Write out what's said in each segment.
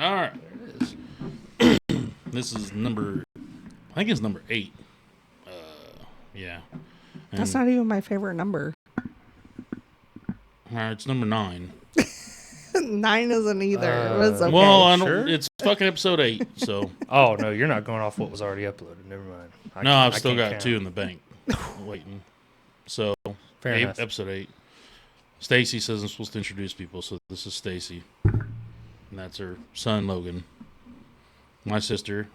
All right. There it is. This is number, I think it's number 8. Yeah. That's not even my favorite number. All right, it's number 9. 9 isn't either. It was okay. Well, I don't, Sure? it's fucking episode 8, so. Oh, no, you're not going off what was already uploaded. Never mind. No, I've I still can't got count. 2 in the bank waiting. So, Fair enough. episode 8. Stacy says I'm supposed to introduce people, so this is Stacy. And that's her son, Logan. My sister.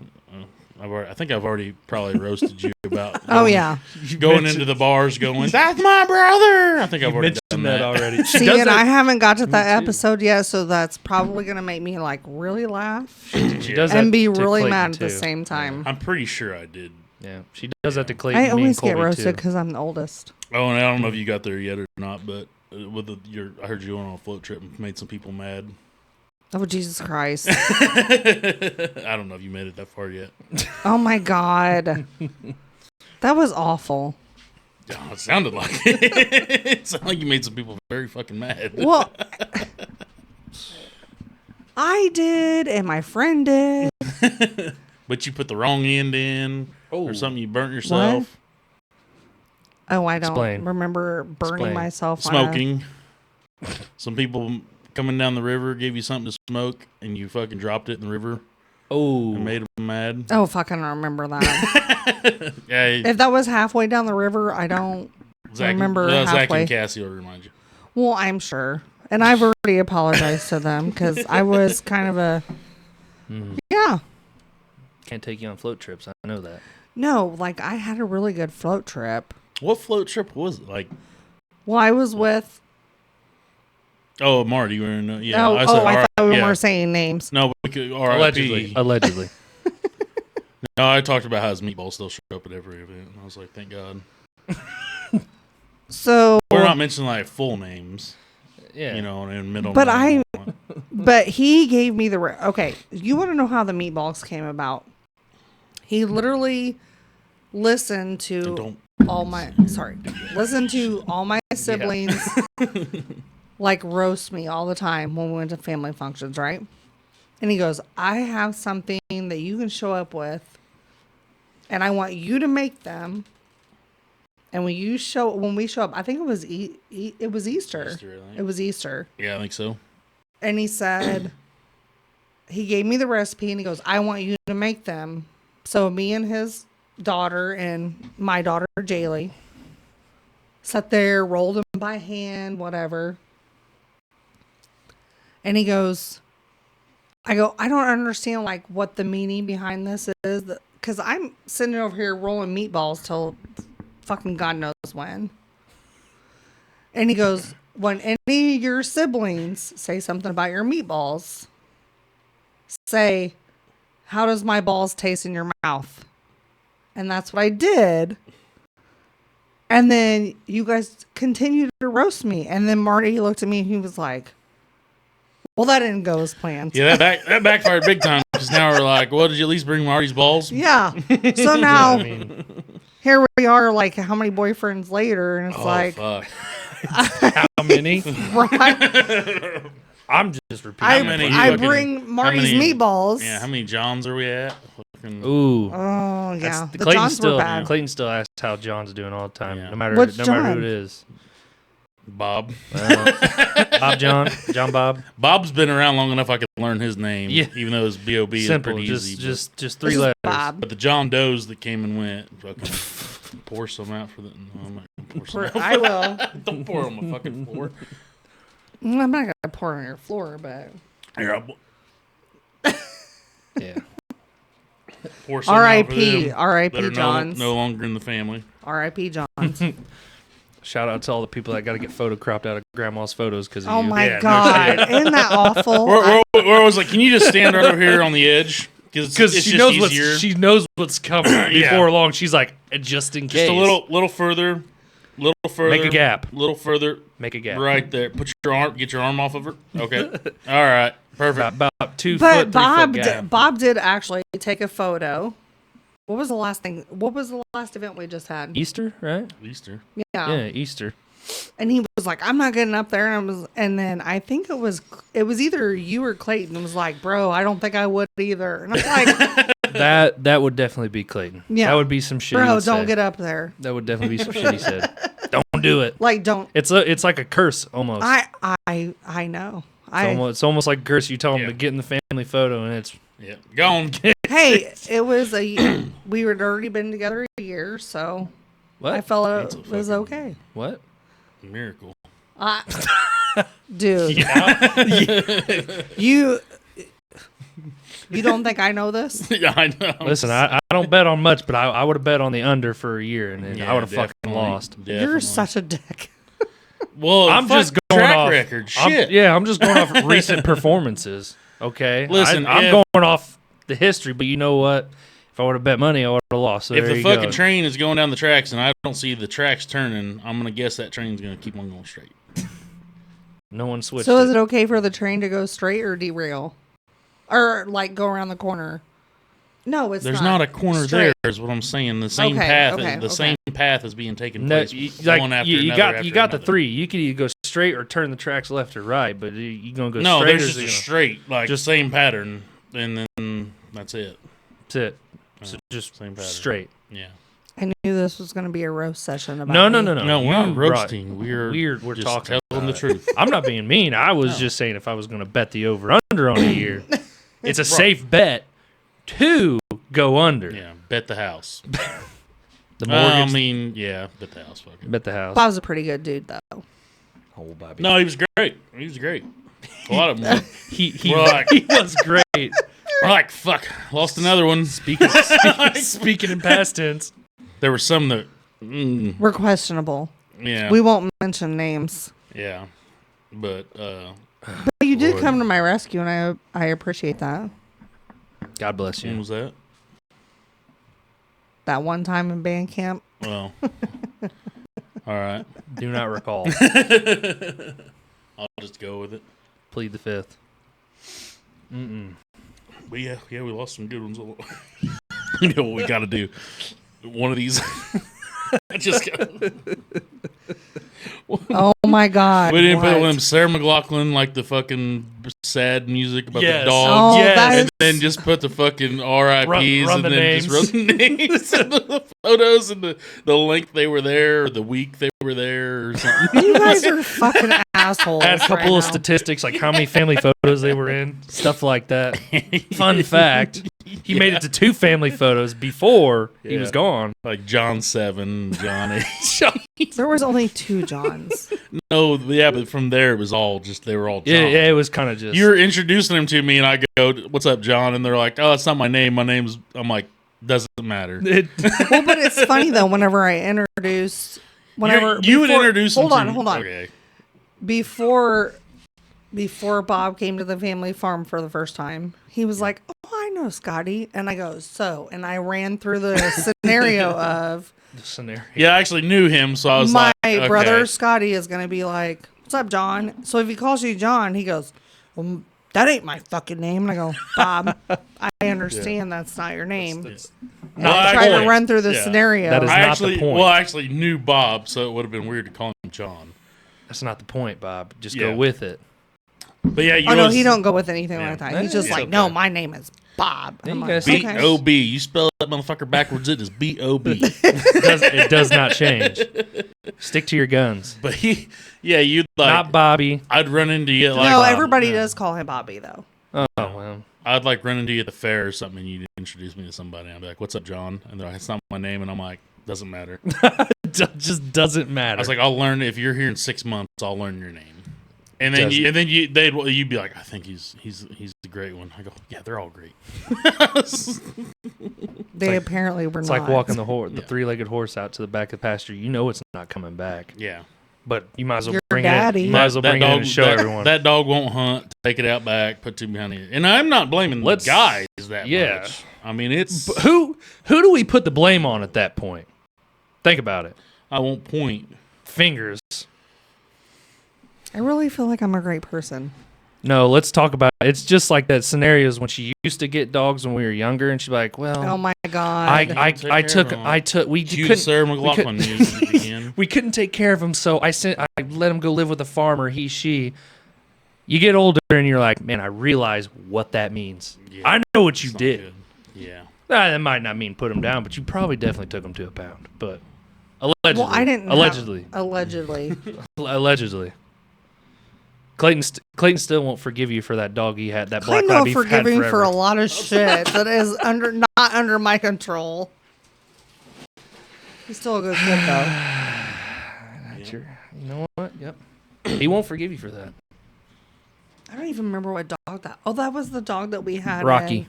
I think I've already probably roasted you about going into the bars going, that's my brother. I think I've already done that already. See, and I haven't got to that episode yet, so that's probably going to make me like really laugh She does that and be to really Clayton, mthe too. same time. I'm pretty sure I did. Yeah, she does that to Clayton. I me and always get Colby, roasted too. because I'm the oldest. Oh, and I don't know if you got there yet or not, but I heard you went on a float trip and made some people mad. Oh, Jesus Christ. I don't know if you made it that far yet. Oh, my God. That was awful. Oh, it sounded like it. It sounded like you made some people very fucking mad. Well, I did, and my friend did. But you put the wrong end in or something. You burnt yourself. Oh, I don't Explain. remember burning Explain. myself. Smoking. Some people coming down the river gave you something to smoke, and you fucking dropped it in the river Oh, and made them mad. Oh, fucking remember that. Yeah, If that was halfway down the river, I don't remember Zach halfway. and Cassie will remind you. Well, I'm sure. And I've already apologized to them because I was kind of a... Yeah. can't take you on float trips. I know that. No, like I had a really good float trip. What float trip was it? Like, Well, I was with... oh, Marty, you were in, yeah. I said, thought we yeah. were saying names. No, we could, Allegedly. Allegedly. No, I talked about how his meatballs still show up at every event. I was like, thank God. So... We're not mentioning like full names, Yeah. you know, and middle But name. But he gave me the... Okay, you want to know how the meatballs came about? He literally listened to all my... Sorry. Listened to all my siblings like roast me all the time when we went to family functions, right? And he goes, I have something that you can show up with, and I want you to make them. And when we show up, I think it was it was Easter. Easter, I think. It was Easter. Yeah, I think so. And he said, he gave me the recipe, and he goes, I want you to make them. So me and his daughter and my daughter, Jaylee, sat there, rolled them by hand, whatever. And he goes, I don't understand, like, what the meaning behind this is. Because I'm sitting over here rolling meatballs till fucking God knows when. And he goes, when any of your siblings say something about your meatballs, say, how does my balls taste in your mouth? And that's what I did. And then you guys continued to roast me. And then Marty looked at me and he was like, well, that didn't go as planned. Yeah, that backfired big time. Because now we're like, well, did you at least bring Marty's balls? Yeah. So now, I mean, here we are, like, how many boyfriends later? And it's like, fuck. how many? right? I'm just repeating. I bring Marty's meatballs. Yeah, how many Johns are we at? Fucking, Ooh. Oh, yeah. The Clayton Johns were bad. Clayton still asks how John's doing all the time, Yeah. no matter What's who John? it is. Bob. Bob John Bob. Bob's been around long enough I could learn his name. Yeah. Even though his B.O.B. is Simple, pretty easy. just This 3 is letters. Bob. But the John Does that came and went, fucking pour some out for the... No, I'm not going to pour some out. I will. Don't pour it on my fucking floor. I'm not going to pour it on your floor, but... Here, I'll Yeah. pour some out for R.I.P. them R.I.P. that are Johns. no longer in the family. R.I.P. Johns. Shout out to all the people that got to get photo cropped out of grandma's photos because of Oh you. my Yeah, no God. shit. Isn't that awful? We're always like, can you just stand right over here on the edge? Because it's she just knows easier. she knows what's coming Yeah. before long. She's like, just in case. Just a little further. Make a gap. Little further. Make a gap. Right there. Get your arm off of her. Okay. All right. Perfect. About 2 But foot, 3 Bob foot gap. Bob did actually take a photo. What was the last thing? What was the last event we just had? Easter, right? Easter. Yeah. Yeah, Easter. And he was like, I'm not getting up there. And then I think it was either you or Clayton was like, bro, I don't think I would either. And I'm like, That would definitely be Clayton. Yeah. That would be some shit. bro, don't get up there. That would definitely be some shit he said. Don't do it. Like, don't. It's like a curse almost. I know. It's almost like a curse. You tell him to get in the family photo, and it's gone. Hey, it was we had already been together a year, so what? I felt it was okay. What? Miracle. Dude, you don't think I know this? Yeah, I know. Listen, I don't bet on much, but I would have bet on the under for a year, and then I would have fucking lost. Definitely. You're such a dick. Well, I'm just going track off record. Shit. I'm just going off recent performances. Okay, Listen, I'm going off the history, but you know what? If I would have bet money, I would have lost. So if there the you fucking go. train is going down the tracks and I don't see the tracks turning, I'm gonna guess that train's gonna keep on going straight. No one switched. So is it okay for the train to go straight or derail? Or like go around the corner? No, it's There's not a corner straight. there, is what I'm saying. The same Okay, path is being taken No, place. you one after you another got after you got the another. three. You could either go straight or turn the tracks left or right, but you gonna go No, straight. there's or just is it a gonna- straight, like just same pattern, and then that's it. That's it. So just Same pattern. straight. Yeah. I knew this was going to be a roast session about No. me. No, we're You not brought- roasting. We're just talking telling the truth. I'm not being mean. I was just saying if I was going to bet the over under on a year, it's a safe bet to go under. Yeah, bet the house. The mortgage. Bet the house. Fuck it. Bet the house. Bob's a pretty good dude, though. Oh, Bobby. No, he was great. He was great. A lot of them. He We're like- he was great. We're like, fuck, lost another one. Speaking in past tense. There were some that, We're questionable. yeah, We won't mention names. yeah, but But you did come to my rescue, and I appreciate that. God bless when you. was that? That one time in band camp. Well, all right, Do not recall. I'll just go with it. Plead the fifth. But yeah, we lost some good ones. You know what we got to do? One of these. Just Oh my God! we didn't put what? one of them Sarah McLachlan, like the fucking sad music about Yes. the dog. Oh, Yes. that And is- then just put the fucking RIPs Run and the then names. just run the names and the photos and the length they were there or the week they were there or something. You guys are fucking assholes. Add a couple right of now. statistics, like how many family photos they were in, stuff like that. Fun fact: he made it to 2 family photos before he was gone. Like John 7, John 8. There was only 2 Johns. No, yeah, but from there it was all just, they were all John. Yeah, it was kind of just. You were introducing them to me and I go, what's up, John? And they're like, oh, that's not my name. My name's, I'm like, doesn't matter. Well, but it's funny though. Whenever I introduced, You would introduce them Hold on. Okay. Before Bob came to the family farm for the first time, he was like, "Oh, I know Scotty," and I go, "So," and I ran through the scenario of scenario. Yeah, I actually knew him, so I was my like, okay. brother Scotty is gonna be like, "What's up, John?" So if he calls you John, he goes, "Well, that ain't my fucking name." And I go, "Bob, I understand that's not your name." And Well, I tried to actually- run through the yeah. scenario. That is I not actually, the point. well, I actually knew Bob, so it would have been weird to call him John. That's not the point, Bob. Just Yeah. go with it. But yeah, you Oh no, always- he don't go with anything Yeah. like that. He's just It's like, okay. "No, my name is Bob." Yeah, I'm you like, guys- okay. B-O-B. You spell that motherfucker backwards, it is B-O-B. It does not change. Stick to your guns. But you'd like, Not Bobby. I'd run into you like, No, everybody does call him Bobby though. Oh, well. I'd like run into you at the fair or something, and you'd introduce me to somebody, and I'd be like, what's up, John? And they're like, it's not my name, and I'm like, doesn't matter. It just doesn't matter. I was like, I'll learn, if you're here in 6 months, I'll learn your name. And then Doesn't. you'd be like, I think he's the great one. I go, yeah, they're all great. They apparently were it's not. like walking the Yeah. 3-legged horse out to the back of the pasture. You know it's not coming back, Yeah. but you might as well Your bring daddy. it. You might as well bring it in and show that, everyone. That dog won't hunt. Take it out back. Put two behind it. And I'm not blaming Let's- the guys that yeah. much. I mean, it's. But who do we put the blame on at that point? Think about it. I won't point. Fingers. I really feel like I'm a great person. No, let's talk about it. It's just like that scenarios when she used to get dogs when we were younger, and she'd be like, "Well, Oh my god! we Cue couldn't Sarah McLachlan music again. we couldn't take care of him, so I let him go live with a farmer. He, she. You get older, and you're like, man, I realize what that means. Yeah, I know what you it's not did. good. Yeah. That might not mean put him down, but you probably definitely took him to a pound. But allegedly, Well, I didn't. Allegedly. Allegedly. Clayton still won't forgive you for that dog he had. That Clayton black will lab forgive he had me for forever. a lot of shit that is not under my control. He's still a good kid though. That's you know what? Yep. He won't forgive you for that. I don't even remember what dog that. Oh, that was the dog that we had. Rocky,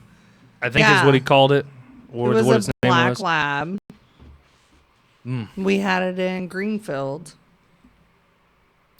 I think is what he called it. Or It was what a his name black was. lab. We had it in Greenfield.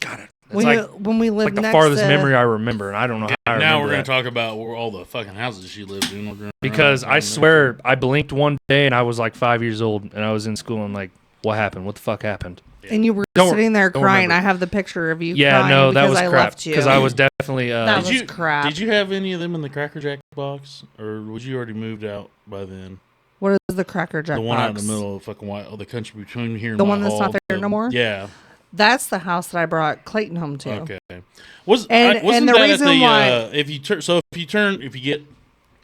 Got it. It's like When we lived the next farthest to, memory I remember, and I don't know how I remember Now we're going that. to talk about all the fucking houses she lived in. We're gonna Because run I around swear I blinked one day and I was like 5 years old and I was in school and like, what happened? What the fuck happened? and you were Don't- sitting there don't crying. remember. I have the picture of you Yeah, crying no, that because was I crap. left you. Because I was definitely. That Did was you, crap. Did you have any of them in the Cracker Jack box? Or was you already moved out by then? What is the Cracker Jack The one box? out in the middle of fucking the country between here and The one Whitehall, that's not there no more? Yeah. That's the house that I brought Clayton home to. Okay. And Wasn't the that reason at the why- if you get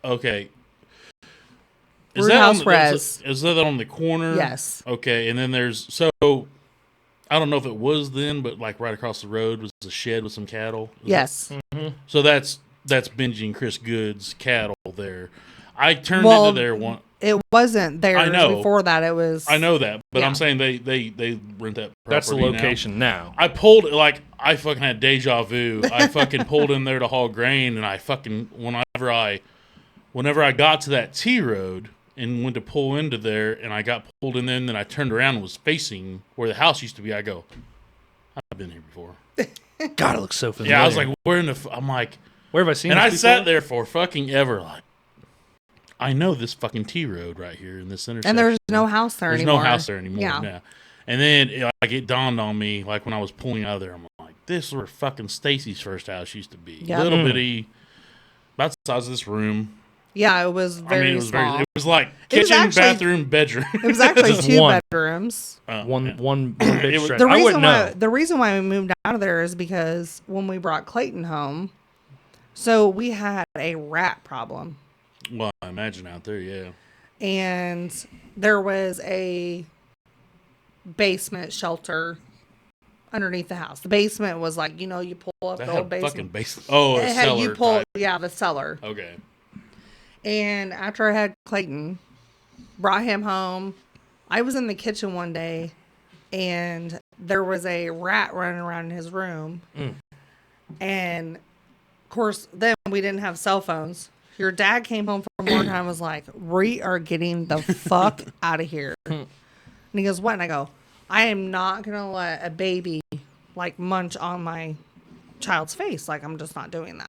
okay. Is Roothouse on, Res. is that on the corner? Yes. Okay, and then there's I don't know if it was then, but like right across the road was a shed with some cattle. Yes. So that's Benji and Chris Good's cattle there. I turned Well, into there one. It wasn't there. I know. Before that, it was. I know that, but Yeah. I'm saying they rent that property. That's the now. location now. I pulled like I fucking had deja vu. I fucking pulled in there to haul grain, and I fucking whenever I got to that T road and went to pull into there, and I got pulled in there, and then I turned around and was facing where the house used to be. I go, I've been here before. God, it looks so familiar. Yeah, I was like, where in the? I'm like, where have I seen and this I before? sat there for fucking ever, like, I know this fucking T road right here in this intersection. And there's no house there There's anymore. no house there anymore. Yeah. Yeah. And then it dawned on me, like when I was pulling out of there, I'm like, this is where fucking Stacy's first house used to be. Yeah. Little bitty, about the size of this room. Yeah, it was very it was small. it was like It was kitchen, actually- bathroom, bedroom. It was actually Just two one. bedrooms. One big It was- stretch. The I reason wouldn't why know. the reason why we moved out of there is because when we brought Clayton home, so we had a rat problem, Well, I imagine out there, yeah. and there was a basement shelter underneath the house. The basement was like, you pull up That the had old basement. fucking basement. Oh, a It had, cellar. you pull, type. yeah, the cellar. Okay. And after I had Clayton, brought him home, I was in the kitchen one day, and there was a rat running around in his room. And of course, then we didn't have cell phones. Your dad came home from work and I was like, we are getting the fuck out of here. And he goes, what? And I go, I am not going to let a baby like munch on my child's face. Like, I'm just not doing that.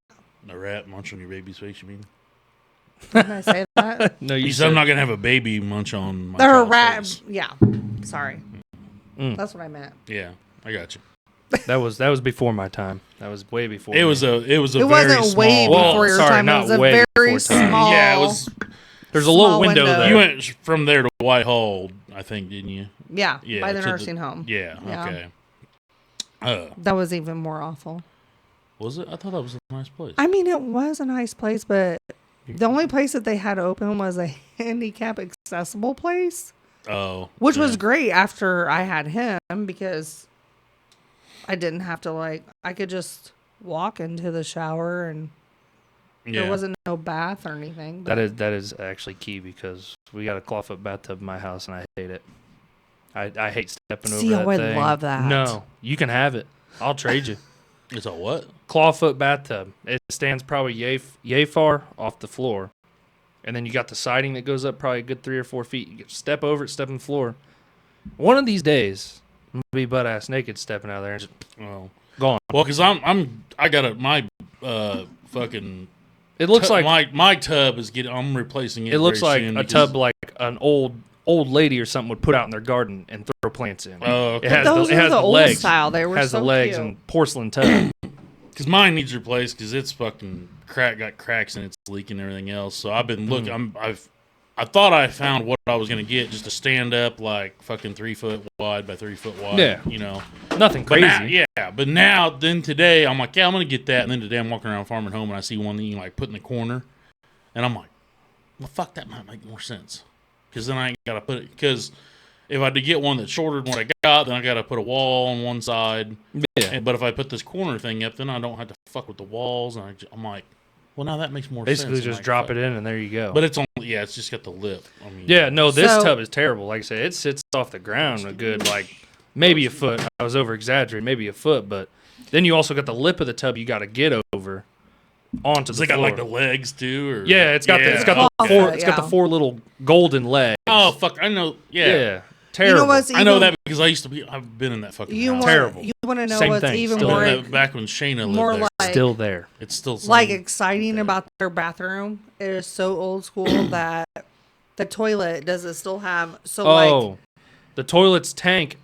A rat munch on your baby's face, you mean? Didn't I say that? No, You you said I'm said not going to have a baby munch on my They're a child's rat. face. Yeah. Sorry. That's what I meant. Yeah, I got you. that was before my time. That was way before. It me. was a It very wasn't small. way Well, before your sorry, time. It not was a way very before time. small. Yeah, it was. There's a little small window window. there. You went from there to Whitehall, I think, didn't you? Yeah, Yeah, by the to nursing home. Yeah. Yeah. Okay. That was even more awful. Was it? I thought that was a nice place. I mean, it was a nice place, but the only place that they had open was a handicap accessible place, which was great after I had him because I didn't have to I could just walk into the shower and there wasn't no bath or anything. But That is actually key because we got a clawfoot bathtub in my house and I hate it. I hate stepping See, over I that would thing. love that. No, you can have it. I'll trade you. It's a what? Clawfoot bathtub. It stands probably yay far off the floor. And then you got the siding that goes up probably a good 3 or 4 feet. You get step over it, step on the floor. One of these days, I'm gonna be butt ass naked stepping out of there and just gone. Well, because I got my fucking. It looks like my tub is getting. I'm replacing it. it looks very like soon a because- tub like an old lady or something would put out in their garden and throw plants in. Oh, okay. It has those the, it are has the the old legs. style. They were has so the legs cute. and porcelain tub. Because mine needs replaced because it's fucking got cracks and it's leaking and everything else. So I've been looking. I thought I found what I was gonna get, just a stand up like fucking 3 foot wide by 3 foot wide. Yeah. You know, Nothing but crazy. but now then today I'm like, yeah, I'm gonna get that. And then today I'm walking around Farm and Home and I see one that you can like put in the corner, and I'm like, well, fuck, that might make more sense. Because then I ain't gotta put it. Because if I did get one that's shorter than what I got, then I gotta put a wall on one side. Yeah. But if I put this corner thing up, then I don't have to fuck with the walls. And I'm like, well, now that makes more sense. Basically, just drop it in and there you go. But it's only, it's just got the lip. I mean, yeah, no, this So- tub is terrible. Like I said, it sits off the ground a good, like, maybe a foot. I was over-exaggerating, maybe a foot. But then you also got the lip of the tub you got to get over onto Does the it got floor. like the legs too? Or? Yeah, it's got the Okay. four. It's got the Yeah. 4 little golden legs. Oh fuck! I know. Yeah, Terrible. You know what's I know even- that because I've been in that fucking You house. want, Terrible. You want to know Same what's thing, even still more, Back when Shayna more lived there, like Still there. it's still like same. exciting about their bathroom. It is so old school that the toilet does it still have like The toilet's tank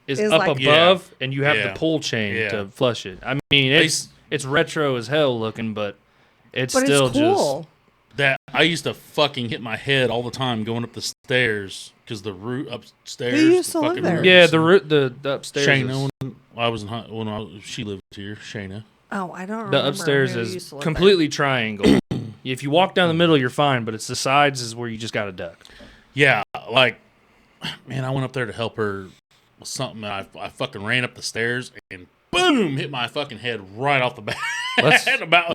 is Is up like- above, and you have Yeah. the pull chain Yeah. to flush it. I mean, it's retro as hell looking, but it's but still it's cool. That I used to fucking hit my head all the time going up the stairs because the root upstairs. Who used the to live fucking there? root- yeah, the upstairs. Shayna. Is, When I was she lived here. Shayna. Oh, I don't remember. the upstairs who used is to live completely triangle. If you walk down the middle, you're fine, but it's the sides is where you just got to duck. Yeah, like man, I went up there to help her with something. And I fucking ran up the stairs and boom, hit my fucking head right off the bat.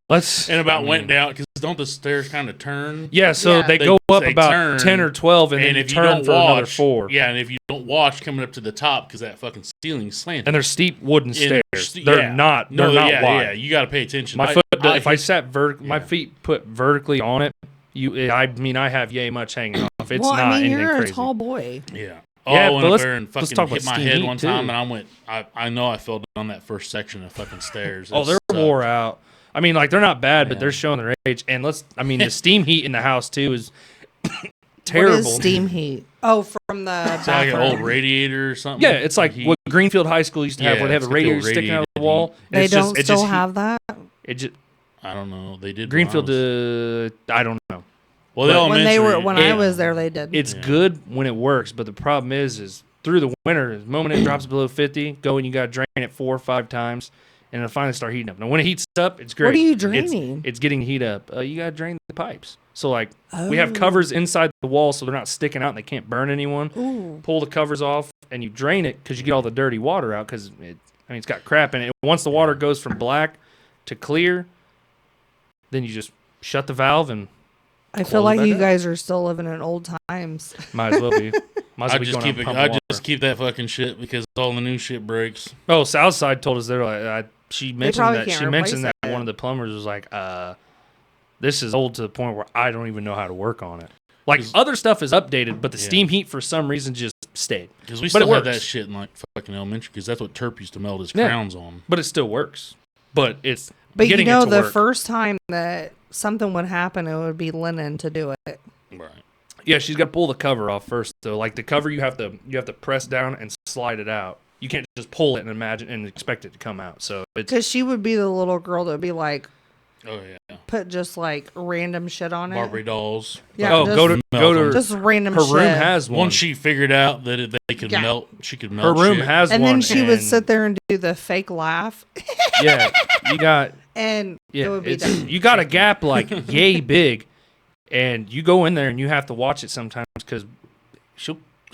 Let's- and about went down because don't the stairs kind of turn? Yeah, so Yeah. they go up they about turn, 10 or 12, and then you if turn for another 4. yeah, and if you don't watch coming up to the top because that fucking ceiling's slanted. And they're steep wooden And stairs. They're not wide. Yeah, you got to pay attention. My foot, if I sat my Yeah. feet put vertically on it, I have yay much hanging off. It's well, not I mean, anything you're crazy. a tall boy. Yeah. Yeah, I but went up let's- there and let's fucking talk hit about my steam head heat, one too. time, and I know I fell down that first section of fucking stairs. Oh, It they're sucked. wore out. I mean, like they're not bad, but Yeah. they're showing their age. And the steam heat in the house too is What terrible. is steam heat? Oh, from the It's like an old bathroom. radiator or something. Yeah, it's like Heat. what Greenfield High School used to have, Yeah, where they have it's a like the radiator sticking out of the radiated wall. and They it's don't just, still have that. it. Just I don't know. They did Greenfield. when I was- I don't know. Well, the When they were when I Yeah. was there, they did. It's Yeah. good when it works, but the problem is through the winter, the moment it drops below 50, go and you got to drain it 4 or 5 times, and it'll finally start heating up. Now, when it heats up, it's great. What are you It's- draining? It's getting heat up. You got to drain the pipes. So, like, we have Oh. covers inside the wall so they're not sticking out and they can't burn anyone. Ooh. Pull the covers off, and you drain it because you get all the dirty water out because it's got crap in it. Once the water goes from black to clear, then you just shut the valve and I Close feel like back you up. guys are still living in old times. might as well be. Might as I well be just going keep out and it. pump I water. just keep that fucking shit because all the new shit breaks. Oh, Southside told us they're like she mentioned probably that can't she mentioned replace that it. one of the plumbers was like, this is old to the point where I don't even know how to work on it. Like 'Cause- other stuff is updated, but the Yeah. steam heat for some reason just stayed. Because we But it still had that works. shit in like fucking elementary. Because that's what Terp used to melt his Yeah. crowns on. But it still works. But it's But you getting know, it to the work. first time that something would happen, it would be linen to do it. Right. Yeah, she's got to pull the cover off first. So like the cover, you have to press down and slide it out. You can't just pull it and imagine and expect it to come out. So it's Because she would be the little girl that would be like, Oh yeah. put just like random shit on it. Barbie dolls. Yeah, oh just, go to melt just random her shit. room has one. Once she figured out that they could Yeah. melt, she could her melt. room shit. has and one. then she would and- sit there and do the fake laugh, Yeah, you got and it yeah. would be It's, done. you got a gap like yay big, and you go in there and you have to watch it sometimes because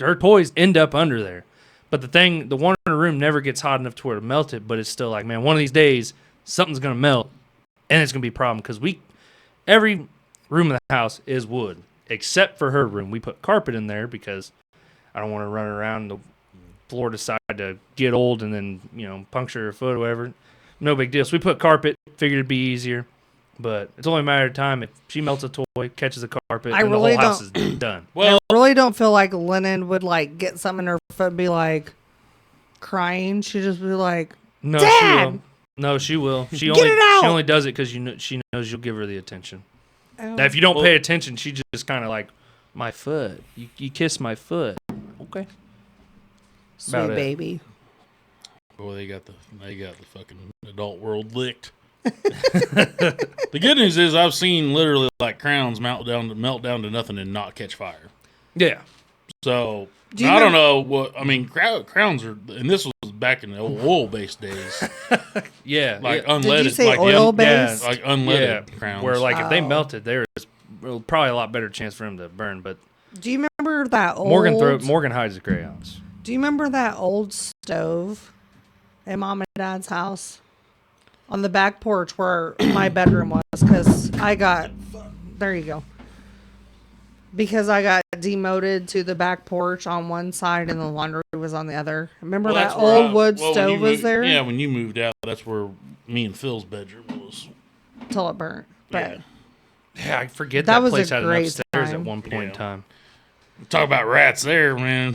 her toys end up under there. But the one in her room never gets hot enough to where to melt it. But it's still like, man, one of these days something's gonna melt, and it's gonna be a problem because every room in the house is wood except for her room. We put carpet in there because I don't want to run around the floor decide to get old and then puncture her foot or whatever. No big deal. So we put carpet. Figured it'd be easier, but it's only a matter of time. If she melts a toy, catches a carpet, I and really the whole house is done. Well, I really don't feel like Linen would like get something in her foot and be like crying. She'd just be like, No, Dad! she will. No, she will. She Get only it out! she only does it because she knows you'll give her the attention. oh. Now, if you don't pay attention, she just kind of like my foot. You kiss my foot. Okay. Sweet about it. baby. boy, they got the fucking adult world licked. The good news is I've seen literally like crowns melt down to nothing and not catch fire. Yeah. So I don't know what I mean. Crowns are, and this was back in the oil-based days. Yeah, like yeah. unleaded. Did you say like oil-based? like unleaded crowns. Where like if they melted, there's probably a lot better chance for them to burn. But Do you remember that old Morgan hides the crayons. Do you remember that old stove at Mom and Dad's house on the back porch where my bedroom was? Because there you go. Because I got demoted to the back porch on one side and the laundry was on the other. Remember that old wood stove was there? Yeah, when you moved out, that's where me and Phil's bedroom was. Till it burnt. But Yeah, I forget That that was place a had an great upstairs time. at one point in time. Talk about rats there, man.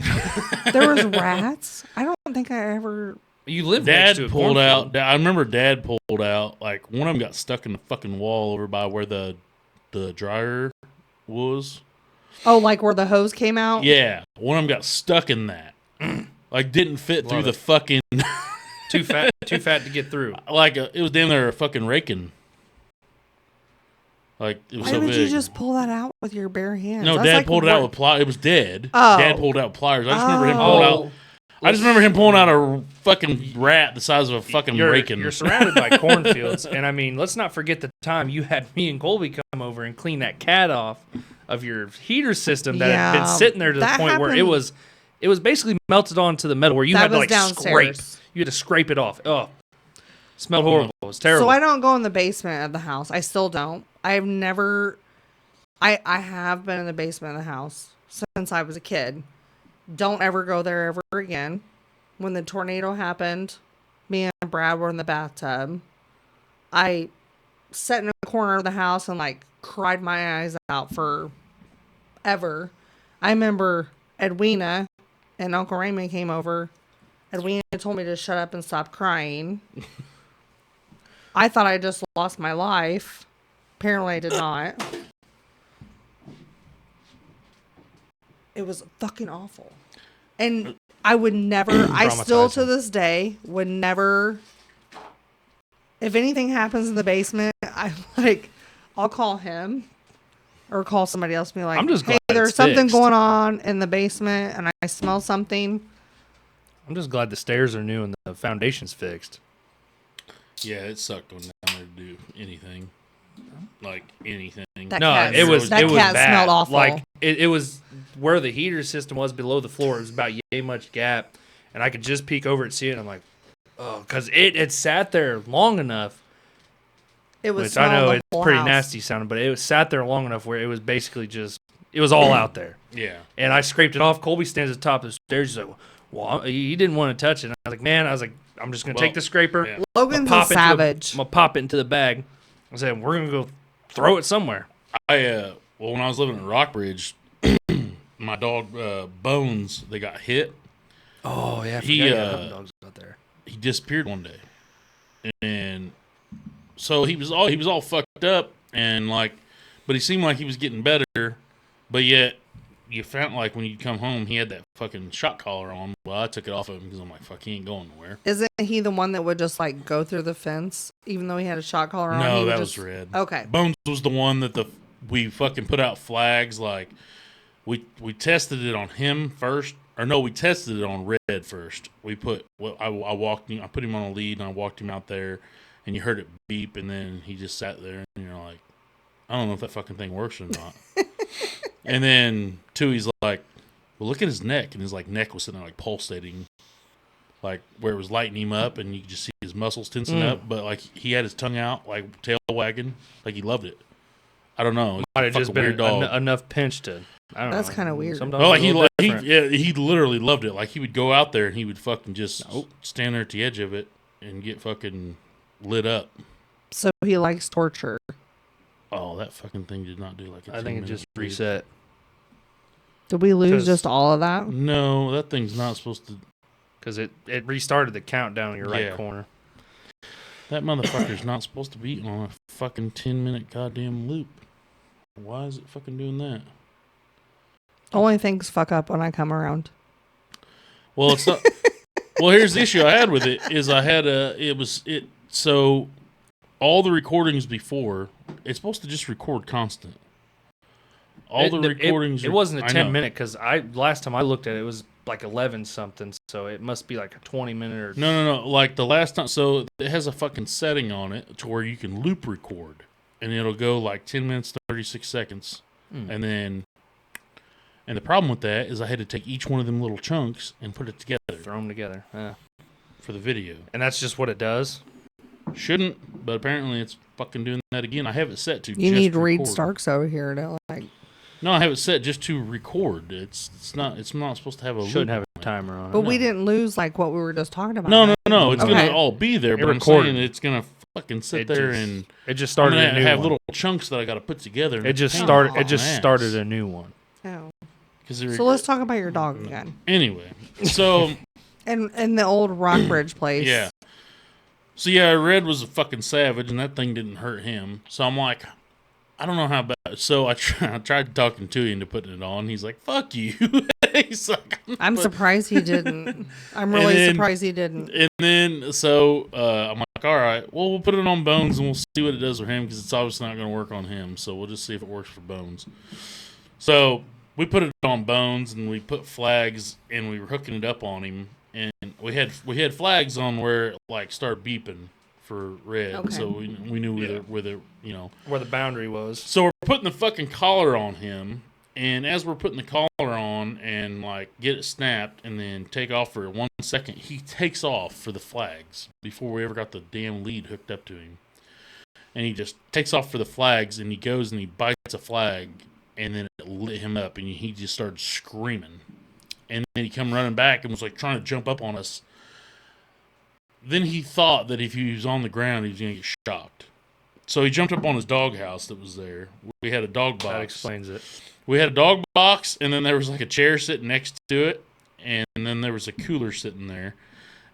there was rats. I don't think I ever. You lived next to Dad a pulled cornfield. out. I remember Dad pulled out. Like one of them got stuck in the fucking wall over by where the dryer was. Oh, like where the hose came out? Yeah, one of them got stuck in that. Like didn't fit through the fucking. Too fat to get through. Like it was damn near a fucking raking. Like it was Why so would big. you just pull that out with your bare hands? No, That's Dad like pulled it out with pliers. It was dead. Oh. Dad pulled it out with pliers. I just remember him Oh. pulling out. I just remember him pulling out a fucking rat the size of a fucking raking. You're surrounded by cornfields, and I mean, let's not forget the time you had me and Colby come over and clean that cat off of your heater system that had been Yeah, sitting there to the that point where it happened- was basically melted onto the metal where you That had to was like scrape. downstairs. You had to scrape it off. Oh, smelled horrible. It was terrible. So I don't go in the basement of the house. I still don't. I've never. I have been in the basement of the house since I was a kid. Don't ever go there ever again. When the tornado happened, me and Brad were in the bathtub. I sat in a corner of the house and like cried my eyes out for ever. I remember Edwina and Uncle Raymond came over. Edwina told me to shut up and stop crying. I thought I just lost my life. Apparently I did not. It was fucking awful. And I would never, I still to Traumatizing. this day would never, if anything happens in the basement, I'll call him or call somebody else and be like, I'm just hey, glad there's it's something fixed. going on in the basement and I smell something. I'm just glad the stairs are new and the foundation's fixed. Yeah, it sucked going down there to do anything. Like anything. That No, cat, it was that it was cat bad. smelled awful. Like it was where the heater system was below the floor. It was about yay much gap, and I could just peek over and see it. And I'm like, oh, because it had sat there long enough. it was Which I know smelling it's the whole pretty house. nasty sounding, but it was sat there long enough where it was basically just it was all out there. Yeah. And I scraped it off. Colby stands at the top of the stairs. He's like, well, he didn't want to touch it. And I was like, man, I'm just gonna take the scraper. yeah. Logan's I'm a savage. gonna pop it into the bag. I said, we're gonna go throw it somewhere. Well, when I was living in Rockbridge, my dog Bones, they got hit. Oh yeah, He, dogs out there. He disappeared one day, and so he was all fucked up, and like, but he seemed like he was getting better, but yet you found like when you come home, he had that fucking shock collar on. Well, I took it off of him because I'm like, fuck, he ain't going nowhere. Isn't he the one that would just like go through the fence even though he had a shot collar on? No, He would that just- was Red. Okay. Bones was the one that we fucking put out flags. Like we tested it on him first, or no, we tested it on Red first. We put I walked him, I put him on a lead and I walked him out there, and you heard it beep, and then he just sat there, and you're like, I don't know if that fucking thing works or not. And then he's like, well, look at his neck, and his like neck was sitting there like pulsating, like where it was lighting him up, and you could just see his muscles tensing up. But like he had his tongue out, like tail wagging, like he loved it. I don't know. Might have just Fucking been weird dog. enough pinch to. I don't know. That's kinda weird. Sometimes Oh, like it's a little different. he literally loved it. Like he would go out there and he would fucking just stand there at the edge of it and get fucking lit up. So he likes torture. Oh, that fucking thing did not do like a I think it 10-minute just beat. reset. Did we lose 'Cause- just all of that? No, that thing's not supposed to. Because it restarted the countdown in your right Yeah. corner. That motherfucker's not supposed to be on a fucking 10-minute goddamn loop. Why is it fucking doing that? Only things fuck up when I come around. Well, it's not. Well, here's the issue I had with it is it So all the recordings before, it's supposed to just record constant. All the recordings. It wasn't a 10-minute because last time I looked at it, it was like 11 something. So it must be like a 20-minute or. No. Like the last time, so it has a fucking setting on it to where you can loop record, and it'll go like 10 minutes, 36 seconds, and then. And the problem with that is I had to take each one of them little chunks and put it together. Throw them together. Yeah. For the video. And that's just what it does? Shouldn't, but apparently it's fucking doing that again. I have it set to You just need record. Reed Starks over here to like. No, I have it set just to record. It's not supposed to have a Shouldn't loop have a timer on it. But we didn't lose like what we were just talking about. No. It's Okay. gonna all be there, but I'm saying it's gonna fucking sit there and it just started I'm a gonna new have one. little chunks that I got to put together. And It just pain started. in It just my started ass. a new one. Oh. So let's talk about your dog again. Anyway, so And the old Rockbridge place. yeah. So yeah, Red was a fucking savage, and that thing didn't hurt him. So I'm like, I don't know how bad. So I tried talking to him into putting it on. He's like, "Fuck you." He's like, I'm surprised he didn't. I'm really surprised he didn't. And then so I'm like, all right, well, we'll put it on Bones and we'll see what it does for him because it's obviously not going to work on him. So we'll just see if it works for Bones. So we put it on Bones and we put flags and we were hooking it up on him. And we had flags on where it like started beeping for Red. Okay. So we knew where the Where the boundary was. So we're putting the fucking collar on him. And as we're putting the collar on and like get it snapped and then take off for 1 second, he takes off for the flags before we ever got the damn lead hooked up to him. And he just takes off for the flags and he goes and he bites a flag and then it lit him up and he just started screaming. And then he come running back and was like trying to jump up on us. Then he thought that if he was on the ground, he was going to get shocked. So he jumped up on his doghouse that was there. We had a dog box. That explains it. We had a dog box, and then there was like a chair sitting next to it, and then there was a cooler sitting there.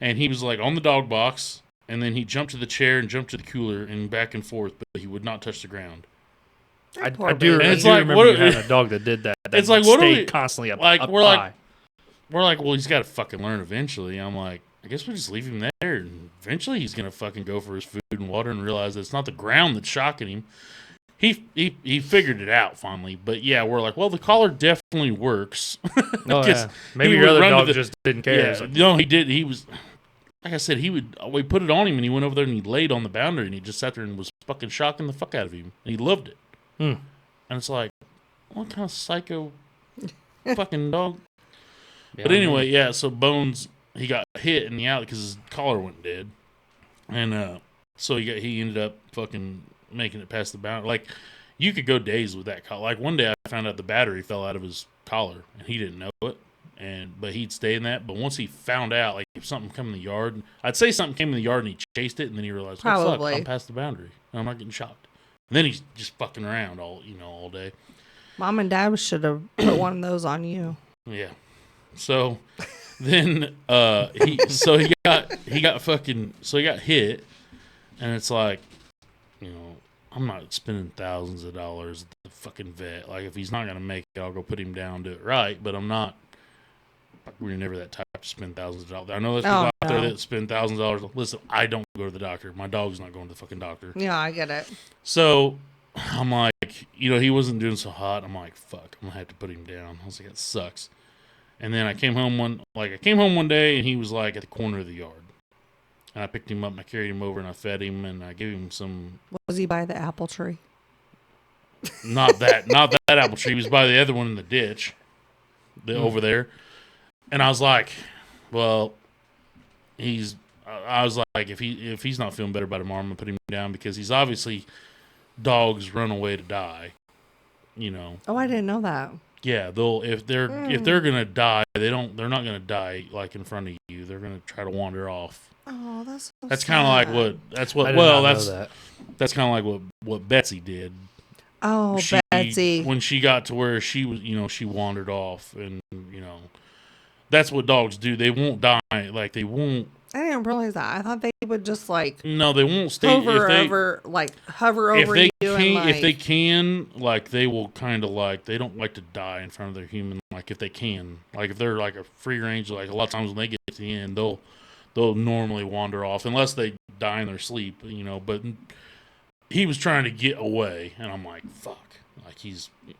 And he was like on the dog box, and then he jumped to the chair and jumped to the cooler and back and forth, but he would not touch the ground. I Poor do baby. remember you having a dog that did that. That It's like, what are stayed we- constantly up, like, up we're high. like, well, he's got to fucking learn eventually. I'm like, I guess we just leave him there, and eventually he's gonna fucking go for his food and water and realize that it's not the ground that's shocking him. He figured it out finally, but yeah, we're like, well, the collar definitely works. Oh, yeah. Maybe he your would other run to dog the- just didn't care. Yeah, It's like, no, he did. He was, like I said, we put it on him and he went over there and he laid on the boundary and he just sat there and was fucking shocking the fuck out of him. And he loved it. And it's like, what kind of psycho fucking dog? yeah, But anyway, yeah, so Bones, he got hit in the alley because his collar went dead. And so he ended up fucking making it past the boundary. Like, you could go days with that collar. Like, one day I found out the battery fell out of his collar, and he didn't know it. But he'd stay in that. But once he found out, like, if something come in the yard, I'd say something came in the yard and he chased it, and then he realized, oh, fuck, Probably. I'm past the boundary. I'm not getting shocked. And then he's just fucking around all day. Mom and Dad should have put one of those on you. Yeah. So then he got hit, and it's like, I'm not spending thousands of dollars at the fucking vet. Like, if he's not gonna make it, I'll go put him down, do it right. But I'm not. We're never that type to spend thousands of dollars. I know there's people out there that spend thousands of dollars. Listen, I don't go to the doctor. My dog's not going to the fucking doctor. Yeah, I get it. So I'm like, he wasn't doing so hot. I'm like, fuck, I'm gonna have to put him down. I was like, it sucks. And then I came home one day and he was like at the corner of the yard. And I picked him up and I carried him over and I fed him and I gave him some. Was he by the apple tree? Not that apple tree. He was by the other one in the ditch, over there. And I was like, well, I was like, if he's not feeling better by tomorrow, I'm gonna put him down because he's obviously dogs run away to die. Oh, I didn't know that. Yeah, if they're gonna die, they're not gonna die like in front of you. They're gonna try to wander off. Oh, that's so That's kind of like that's kind of like what Betsy did. Oh, Betsy. When she got to where she was, she wandered off, and that's what dogs do. They won't die. Like, they won't. I didn't realize that. I thought they would just like No, they won't stay. hover over you. If they can, like, they will kind of like, they don't like to die in front of their human. Like, if they can, like, if they're like a free range, like a lot of times when they get to the end, they'll they'll normally wander off unless they die in their sleep, you know. But he was trying to get away, and I'm like, fuck. Like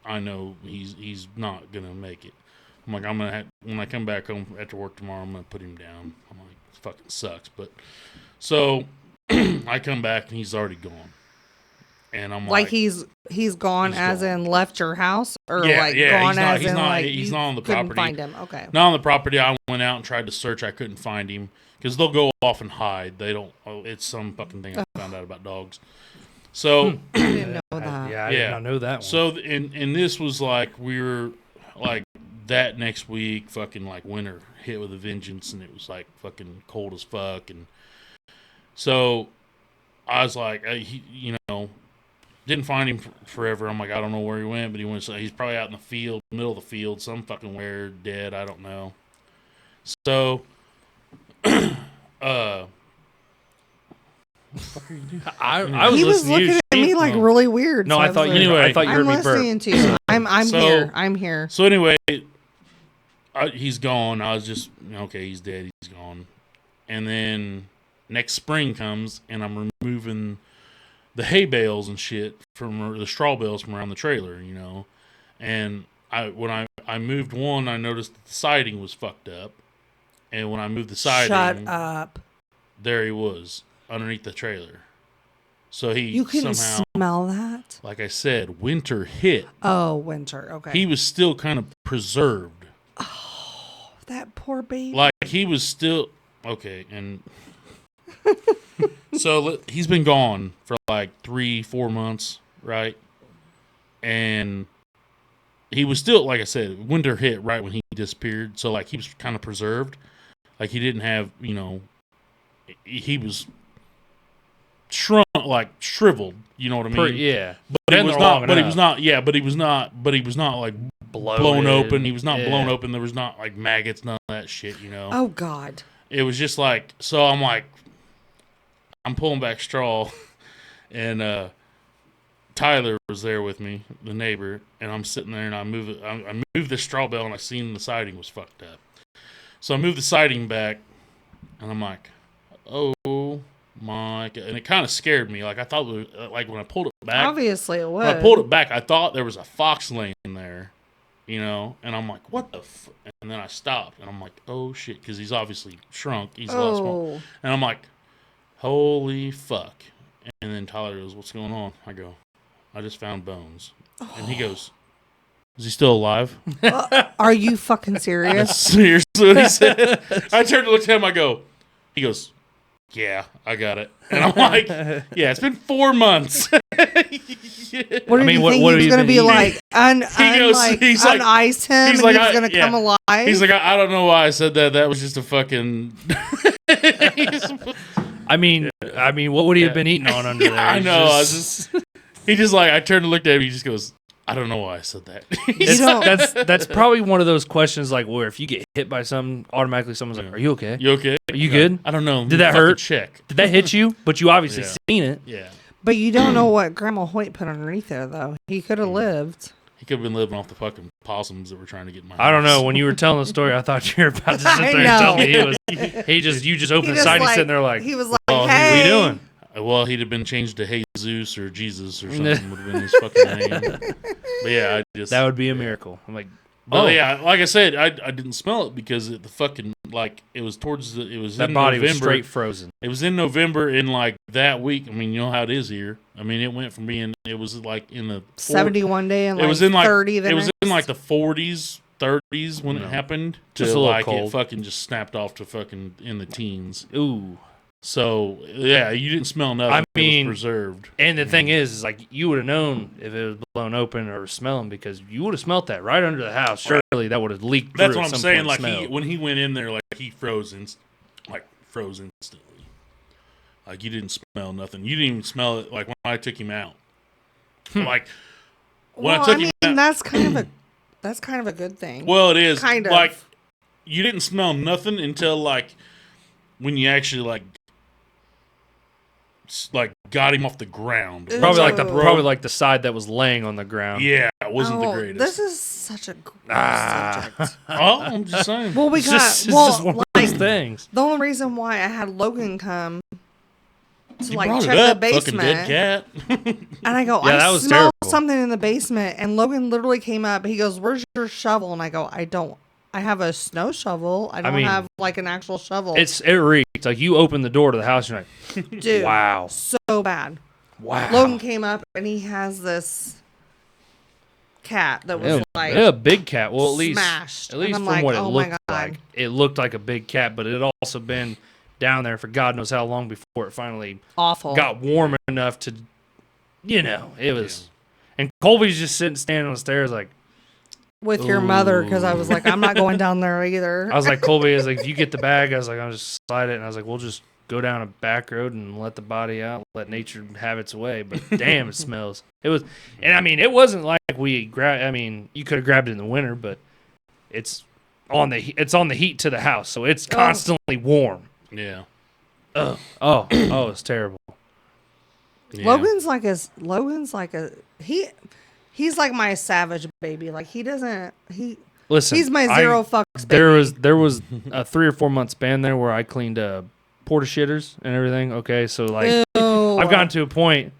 I know he's not gonna make it. I'm like, when I come back home after work tomorrow, I'm gonna put him down. I'm like, it fucking sucks. But so I come back and he's already gone. And I'm like he's gone as gone. in left your house, or Yeah, like yeah, gone he's not- as he's in not- like he's you not on the couldn't property. find him. Okay. not on the property. I went out and tried to search. I couldn't find him because they'll go off and hide. They don't. Oh, it's some fucking thing I found out about dogs. So I didn't know that. I did not know that one. So and this was like we were like that next week. Fucking like winter hit with a vengeance, and it was like fucking cold as fuck. And so I was like, you know. Didn't find him forever. I'm like, I don't know where he went, but he's probably out in the field, middle of the field, some fucking where, dead, I don't know. So, what the fuck are you doing? I was He was listening to you. looking at me like really weird. No, so I thought was you. like, I thought you I'm heard me burp. listening to you. I'm So- here. I'm here. So anyway, he's gone. I was just, okay, he's dead, he's gone. And then next spring comes, and I'm removing the hay bales and shit from the straw bales from around the trailer, you know. And when I moved one, I noticed that the siding was fucked up. And when I moved the siding, Shut up. there he was underneath the trailer. So You can somehow, smell that? like I said, winter hit. Oh, winter. Okay. He was still kind of preserved. Oh, that poor baby. Like he was still okay, and so he's been gone for like 3-4 months, right? And he was still, like I said, winter hit right when he disappeared. So like he was kind of preserved, like he didn't have, you know, he was shrunk, like shriveled. You know what I mean? Yeah, But he Been was there not. long But he enough. was not. Yeah, but he was not. But he was not like blown open. He was not Yeah. blown open. There was not like maggots, none of that shit. You know. Oh, God. It was just like, so I'm like, I'm pulling back straw, and Tyler was there with me, the neighbor, and I'm sitting there and I move it. I moved the straw bale and I seen the siding was fucked up. So I moved the siding back, and I'm like, oh my God. And it kind of scared me. Like I thought, like when I pulled it back, Obviously, it was. when I pulled it back, I thought there was a fox laying there, you know, and I'm like, what the and then I stopped, and I'm like, oh shit, because he's obviously shrunk. He's a lot smaller. Oh. And I'm like, holy fuck. And then Tyler goes, what's going on? I go, I just found bones. And he goes, is he still alive? Are you fucking That's serious? seriously what he said. I turned to look at him, I go, he goes, yeah, I got it. And I'm like, yeah, it's been 4 months. What did mean, you what- think what he have was you going to been be eating? like? He's like- unice him he's and like, he was I- going to yeah. come alive? He's like, I don't know why I said that. That was just a fucking. I mean, what would he have been eating on under there? I He's know. I just- was just. He just like, I turned and looked at him. He just goes, I don't know why I said that. You don't- that's probably one of those questions like where if you get hit by something, automatically someone's like, "Are you okay? You okay? Are you good? I don't know. Did that Fucking hurt? Check. Did that hit you? But you obviously Yeah. seen it." Yeah. But you don't know what Grandma Hoyt put underneath there, though. He could have lived. He could have been living off the fucking possums that were trying to get in my I don't know. house. When you were telling the story, I thought you were about to sit I there and tell know. me you just opened the just, side and he's sitting there like, he was like, Oh, hey. "What are you doing?" Well, he'd have been changed to Jesus or Jesus or something would have been his fucking name. But yeah, I just That would be a miracle. I'm like, But oh yeah, like I said, I didn't smell it because the fucking like it was that in body was November. straight frozen. It was in November in like that week. I mean, you know how it is here. I mean, it went from being it was like in the 71 day and it like was in like 30 the it was next. in like the 40s, 30s when it happened. Just to a little like cold. it fucking just snapped off to fucking in the teens. Ooh. So yeah, you didn't smell nothing. I mean, it was preserved. And the thing is like you would have known if it was blown open or smelling because you would have smelt that right under the house. Surely that would have leaked through. That's what at I'm some saying. point, Like smelled. when he went in there, like he froze instantly. Like you didn't smell nothing. You didn't even smell it. Like when I took him out. Like when I Well, took I mean, him out. that's kind of a good thing. Well, it is kind of. like you didn't smell nothing until like when you actually like got him off the ground. Ooh. Probably like the side that was laying on the ground. Yeah, it wasn't the Oh, greatest. This is such a gross subject. Oh, I'm just saying. Well, we It's got just- it's just one of those things. The only reason why I had Logan come to You like brought check it the up, fucking basement, dead cat. and I go, Yeah, that I was smell terrible. something in the basement, and Logan literally came up. He goes, "Where's your shovel?" And I go, "I don't. I have a snow shovel. I don't mean, have like an actual shovel." It reeks. Like you open the door to the house, you're like, Dude, wow. so bad. Wow. Logan came up and he has this cat that was like a big cat. Well, smashed. at least And from I'm what like, it oh my looked God. like, it looked like a big cat, but it had also been down there for God knows how long before it finally Awful. got warm enough to, it was. And Colby's just standing on the stairs like, With your mother, because I was like, I'm not going down there either. I was like, Colby, I was like, if you get the bag, I was like, I'll just slide it. And I was like, we'll just go down a back road and let the body out, let nature have its way. But damn, it smells. It was, and I mean, it wasn't like we grabbed, I mean, you could have grabbed it in the winter, but it's on the heat to the house. So it's constantly warm. Yeah. It's terrible. Yeah. Logan's like he's like my savage baby. Like Listen, he's my zero fucks baby. There was a 3 or 4 month span there where I cleaned porta shitters and everything. Okay, so like Ew. I've gotten to a point,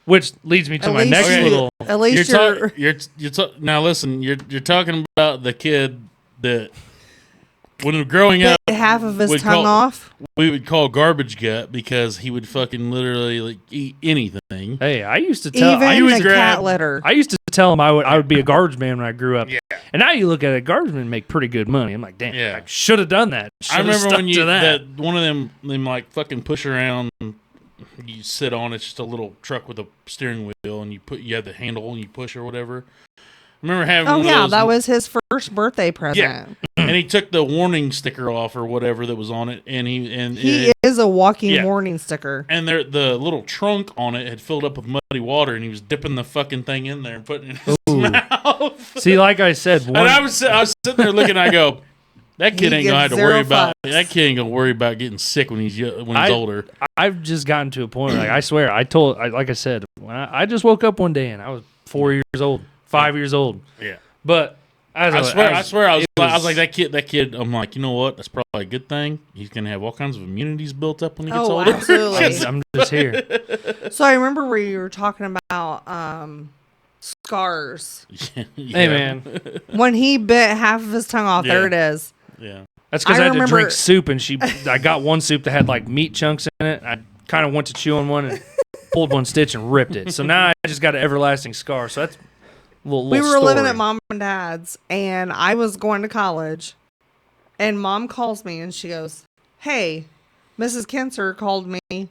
which leads me to At my least next you- little. At least Now listen, you're talking about the kid that when growing up, bit half of his would tongue call- off. we would call garbage gut because he would fucking literally like eat anything. Hey, I used to tell. Even I the used, cat litter. I used to tell him I would be a garbage man when I grew up. Yeah. And now you look at it, garbage men make pretty good money. I'm like, damn, Yeah. I should have done that. I remember when to that. one of them like fucking push around. You sit on it's just a little truck with a steering wheel, and you have the handle and you push or whatever. I remember having. Oh one of yeah, those, that was his first birthday present. and he took the warning sticker off or whatever that was on it, and He is a walking warning sticker. And the little trunk on it had filled up with muddy water, and he was dipping the fucking thing in there and putting it in his mouth. See, like I said, And I was sitting there looking. I go, that kid He ain't gonna have gets to worry zero about. fucks. That kid ain't gonna worry about getting sick when he's older. I've just gotten to a point where, like, I swear, like I said, when I just woke up one day and I was 4 years old, 5 years old. Yeah. But I swear, I was like that kid. I'm like, you know what? That's probably a good thing. He's gonna have all kinds of immunities built up when he gets older. Absolutely. I'm just here. So I remember where you were talking about scars. Yeah. Hey, man. When he bit half of his tongue off, Yeah. there it is. Yeah. That's because I I had to remember- drink soup, and I got one soup that had like meat chunks in it. I kind of went to chew on one and pulled one stitch and ripped it. So now I just got an everlasting scar. So that's a little We were story. living at mom and dad's, and I was going to college, and mom calls me and she goes, "Hey, Mrs. Kinser called me.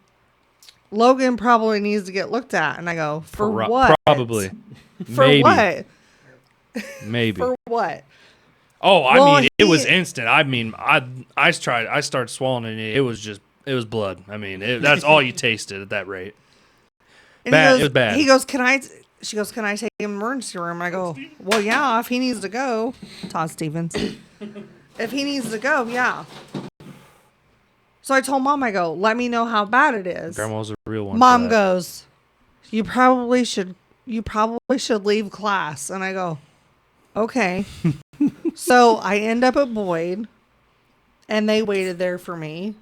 Logan probably needs to get looked at." And I go, "For what? Probably. For Maybe. what? Maybe. For what?" Oh, I Well, mean, it was instant. I mean, I started swallowing it. It was blood. I mean, that's all you tasted at that rate. And Bad. He goes, It was bad. He goes, she goes, "Can I take him to the emergency room?" I go, "Well, yeah, if he needs to go." Todd Stevens. If he needs to go, yeah. So I told mom, I go, "Let me know how bad it is." Grandma's a real one. Mom for that. goes, You probably should leave class." And I go, "Okay." So I end up at Boyd, and they waited there for me.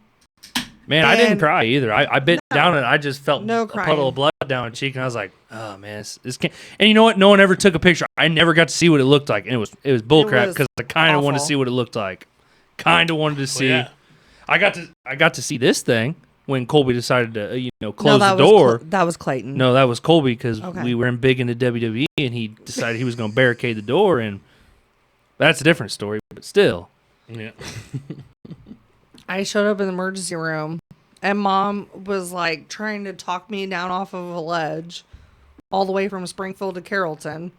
Man, I didn't And- cry either. I bit down and I just felt No a crying. puddle of blood down my cheek, and I was like, "Oh man, this can't." And you know what? No one ever took a picture. I never got to see what it looked like, and it was bullcrap was because I kind of wanted to awful. see what it looked like. Kind of wanted to see. yeah. I got to see this thing when Colby decided to close that the was door. that was Clayton. No, that was Colby because Okay. we were in big into WWE, and he decided he was going to barricade the door, and that's a different story. But still, Yeah. I showed up in the emergency room, and mom was like trying to talk me down off of a ledge all the way from Springfield to Carrollton.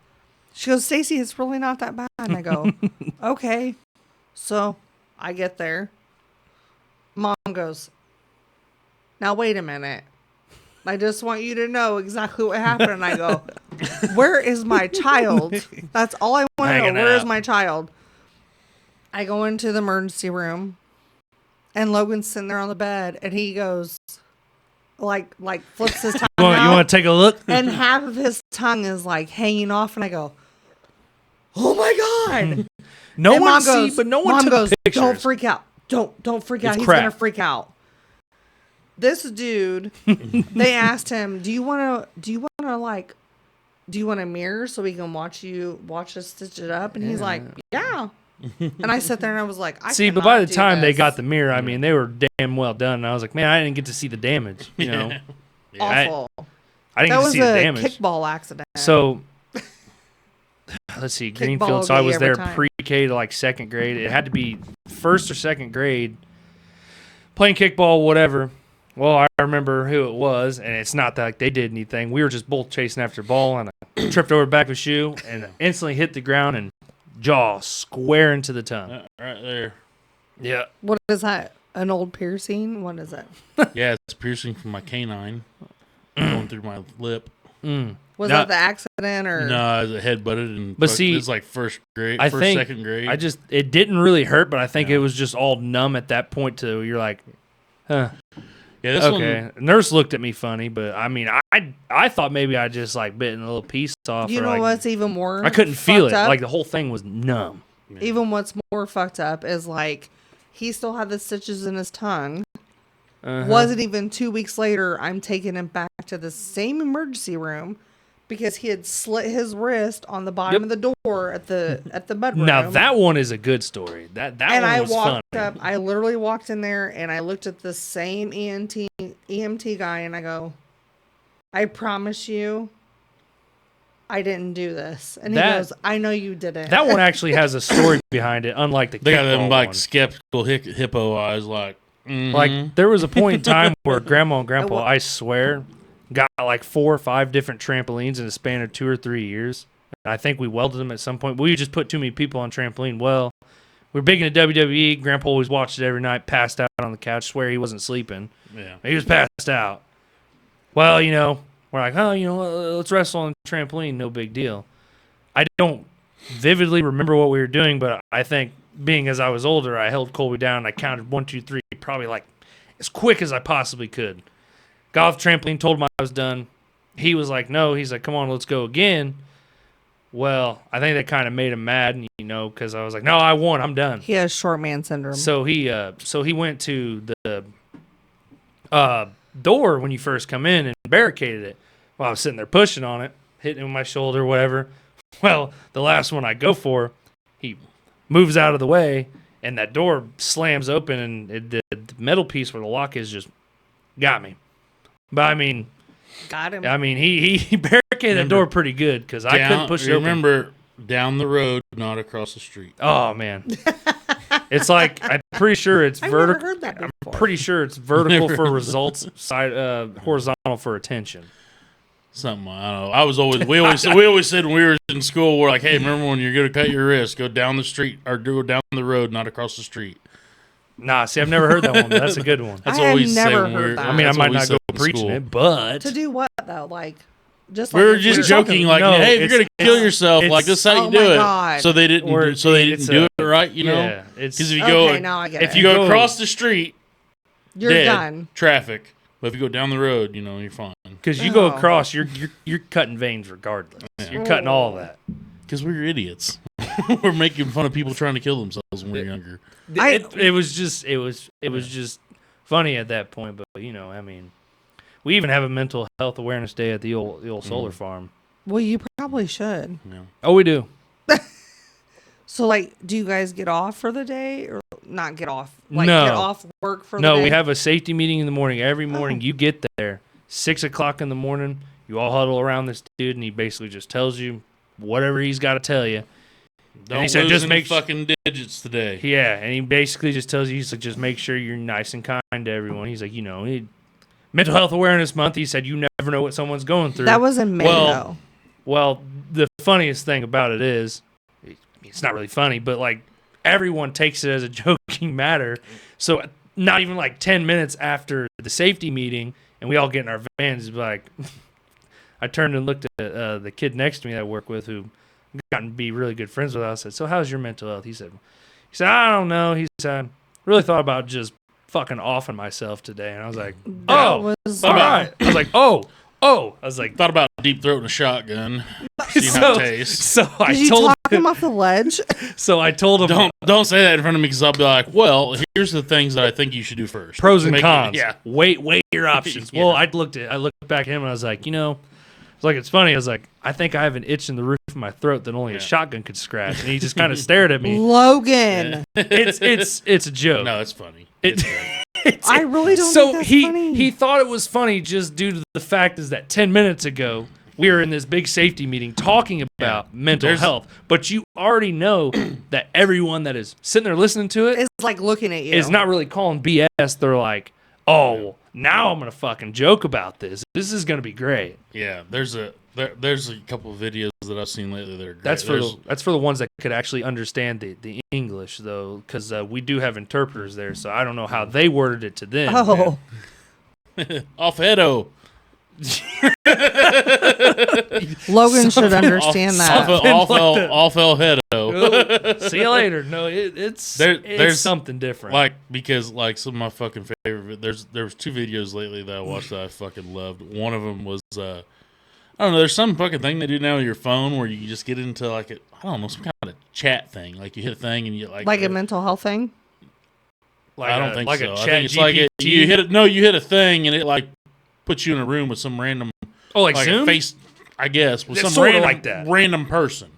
She goes, "Stacy, it's really not that bad." And I go, "Okay." So I get there. Mom goes, "Now wait a minute. I just want you to know exactly what happened." And I go, "Where is my child? That's all I want to know. Hanging Where is out. my child?" I go into the emergency room, and Logan's sitting there on the bed, and he goes, like flips his tongue you out, want to take a look? and half of his tongue is like hanging off, and I go, "Oh my God!" No And one Mom see, goes, but no one Mom took goes, pictures. "Don't freak out. don't freak out. It's He's crap. gonna freak out. This dude, they asked him, do you want a mirror so we can watch us stitch it up? And he's like, yeah. And I sat there and I was like, See, but by the time they got the mirror, I mean, they were damn well done. And I was like, man, I didn't get to see the damage. You know, awful. I didn't get to see the damage. That was a kickball accident. So let's see, Greenfield. So I was there pre-K to like second grade. It had to be first or second grade. Playing kickball, whatever. Well, I remember who it was, and it's not that like they did anything. We were just both chasing after the ball, and I tripped over the back of a shoe and instantly hit the ground and jaw square into the tongue. Right there. Yeah. What is that? An old piercing? What is it? Yeah, it's piercing from my canine going through my lip. Was that the accident or? No, it was head butted and. But see, it's like first grade, second grade. It didn't really hurt, but I think it was just all numb at that point. Too, you're like, huh. Yeah, this okay. Nurse looked at me funny, but I mean, I thought maybe I just like bitten a little piece off. You know like, what's even more? I couldn't feel it. Up? Like the whole thing was numb. Yeah. Even what's more fucked up is like he still had the stitches in his tongue. Wasn't even 2 weeks later, I'm taking him back to the same emergency room because he had slit his wrist on the bottom of the door at the mudroom. Now that one is a good story. That and one I was walked fun. up. I literally walked in there and I looked at the same EMT guy and I go, I promise you, I didn't do this. And he goes, I know you didn't. That one actually has a story behind it, unlike the they got kickball them like one. skeptical hippo eyes, like. Like there was a point in time where Grandma and Grandpa, I swear, got like 4 or 5 different trampolines in a span of 2 or 3 years. And I think we welded them at some point. We just put too many people on trampoline. Well, we were big into WWE. Grandpa always watched it every night, passed out on the couch. Swear he wasn't sleeping. Yeah, he was passed out. Well, you know, we're like, oh, you know, let's wrestle on the trampoline. No big deal. I don't vividly remember what we were doing, but I think being as I was older, I held Colby down and I counted 1, 2, 3, probably like as quick as I possibly could. Got off the trampoline, told him I was done. He was like, no. He's like, come on, let's go again. Well, I think that kind of made him mad, you know, because I was like, no, I won. I'm done. He has short man syndrome. So he went to the door when you first come in and barricaded it. Well, I was sitting there pushing on it, hitting it with my shoulder, whatever. Well, the last one I go for, he moves out of the way, and that door slams open, and the metal piece where the lock is just got me. But I mean, got him. I mean, he barricaded the door pretty good because I couldn't push it open. Remember, down the road, not across the street. Oh man, it's like I'm pretty sure it's vertical. Never heard that before. I'm pretty sure it's vertical for results, horizontal for attention. Something I don't know. We always said when we were in school, we're like, hey, remember when you're gonna cut your wrist, go down the street or go down the road, not across the street. Nah, see, I've never heard that one. But that's a good one. That's I what we have say never when heard we're. that. I mean, I that's might what we not said go in preaching school. it, but To do what though? Like, just We were like just if joking, like, No, hey, if you're gonna kill yourself, like this is how Oh you do my it. God. So they didn't. Or do it right, you know. yeah, it's Because if you Okay, go, now I get if it. you go across the street, you're dead, done. traffic. But if you go down the road, you know, you're fine. because you go Oh. across, you're cutting veins regardless. Yeah. You're cutting all of that. Because we're idiots. We're making fun of people trying to kill themselves when we're younger. It was just funny at that point, but you know, I mean, we even have a mental health awareness day at the old solar farm. Well, you probably should. Yeah. Oh, we do. So, like, do you guys get off for the day or not get off? Like, No. get off work for the No, day? we have a safety meeting in the morning. Every morning you get there, 6 o'clock in the morning, you all huddle around this dude, and he basically just tells you whatever he's got to tell you. Don't he said, lose just any make fucking digits today. Yeah, and he basically just tells you, he's like, just make sure you're nice and kind to everyone. He's like, you know, Mental Health Awareness Month, he said, you never know what someone's going through. That was in May, though. Well, the funniest thing about it is, it's not really funny, but like everyone takes it as a joking matter. So not even like 10 minutes after the safety meeting, and we all get in our vans, like, I turned and looked at the kid next to me that I work with who gotten to be really good friends with us. I said, so how's your mental health? He said, I don't know. He said, really thought about just fucking offing myself today. And I was like, That was all right. I was like, oh, oh, I was like, Thought about deep throating a shotgun. See how it tastes. So I Did you told talk him off the ledge? so I told him Don't say that in front of me because I'll be like, well, here's the things that I think you should do first. pros and Make it- cons. yeah. Weigh your options. Yeah. Well, I looked back at him and I was like, it's funny. I was like, I think I have an itch in the roof of my throat that only a shotgun could scratch. And he just kind of stared at me. Logan. It's a joke. No, it's funny. I really don't So think that's he funny. he thought it was funny just due to the fact is that 10 minutes ago we were in this big safety meeting talking about mental health, but you already know that everyone that is sitting there listening to it It's like looking at you. is not really calling BS. They're like, oh, now I'm gonna fucking joke about this. This is gonna be great. Yeah, there's a couple of videos that I've seen lately that are great. That's for the ones that could actually understand the English though, because we do have interpreters there. So I don't know how they worded it to them. Oh. Off heado. Logan should understand that. Off el heado. See you later. No, it's There's something different. Like, because like some of my fucking favorite, there was 2 videos lately that I watched that I fucking loved. One of them was I don't know, there's some fucking thing they do now with your phone where you just get into like I don't know, some kind of chat thing. Like you hit a thing and you like a mental health thing? I don't think so. A I chat think it's like you hit a thing and it like puts you in a room with some random like like Zoom? a face, I guess, with It's some sorta random like that. random person.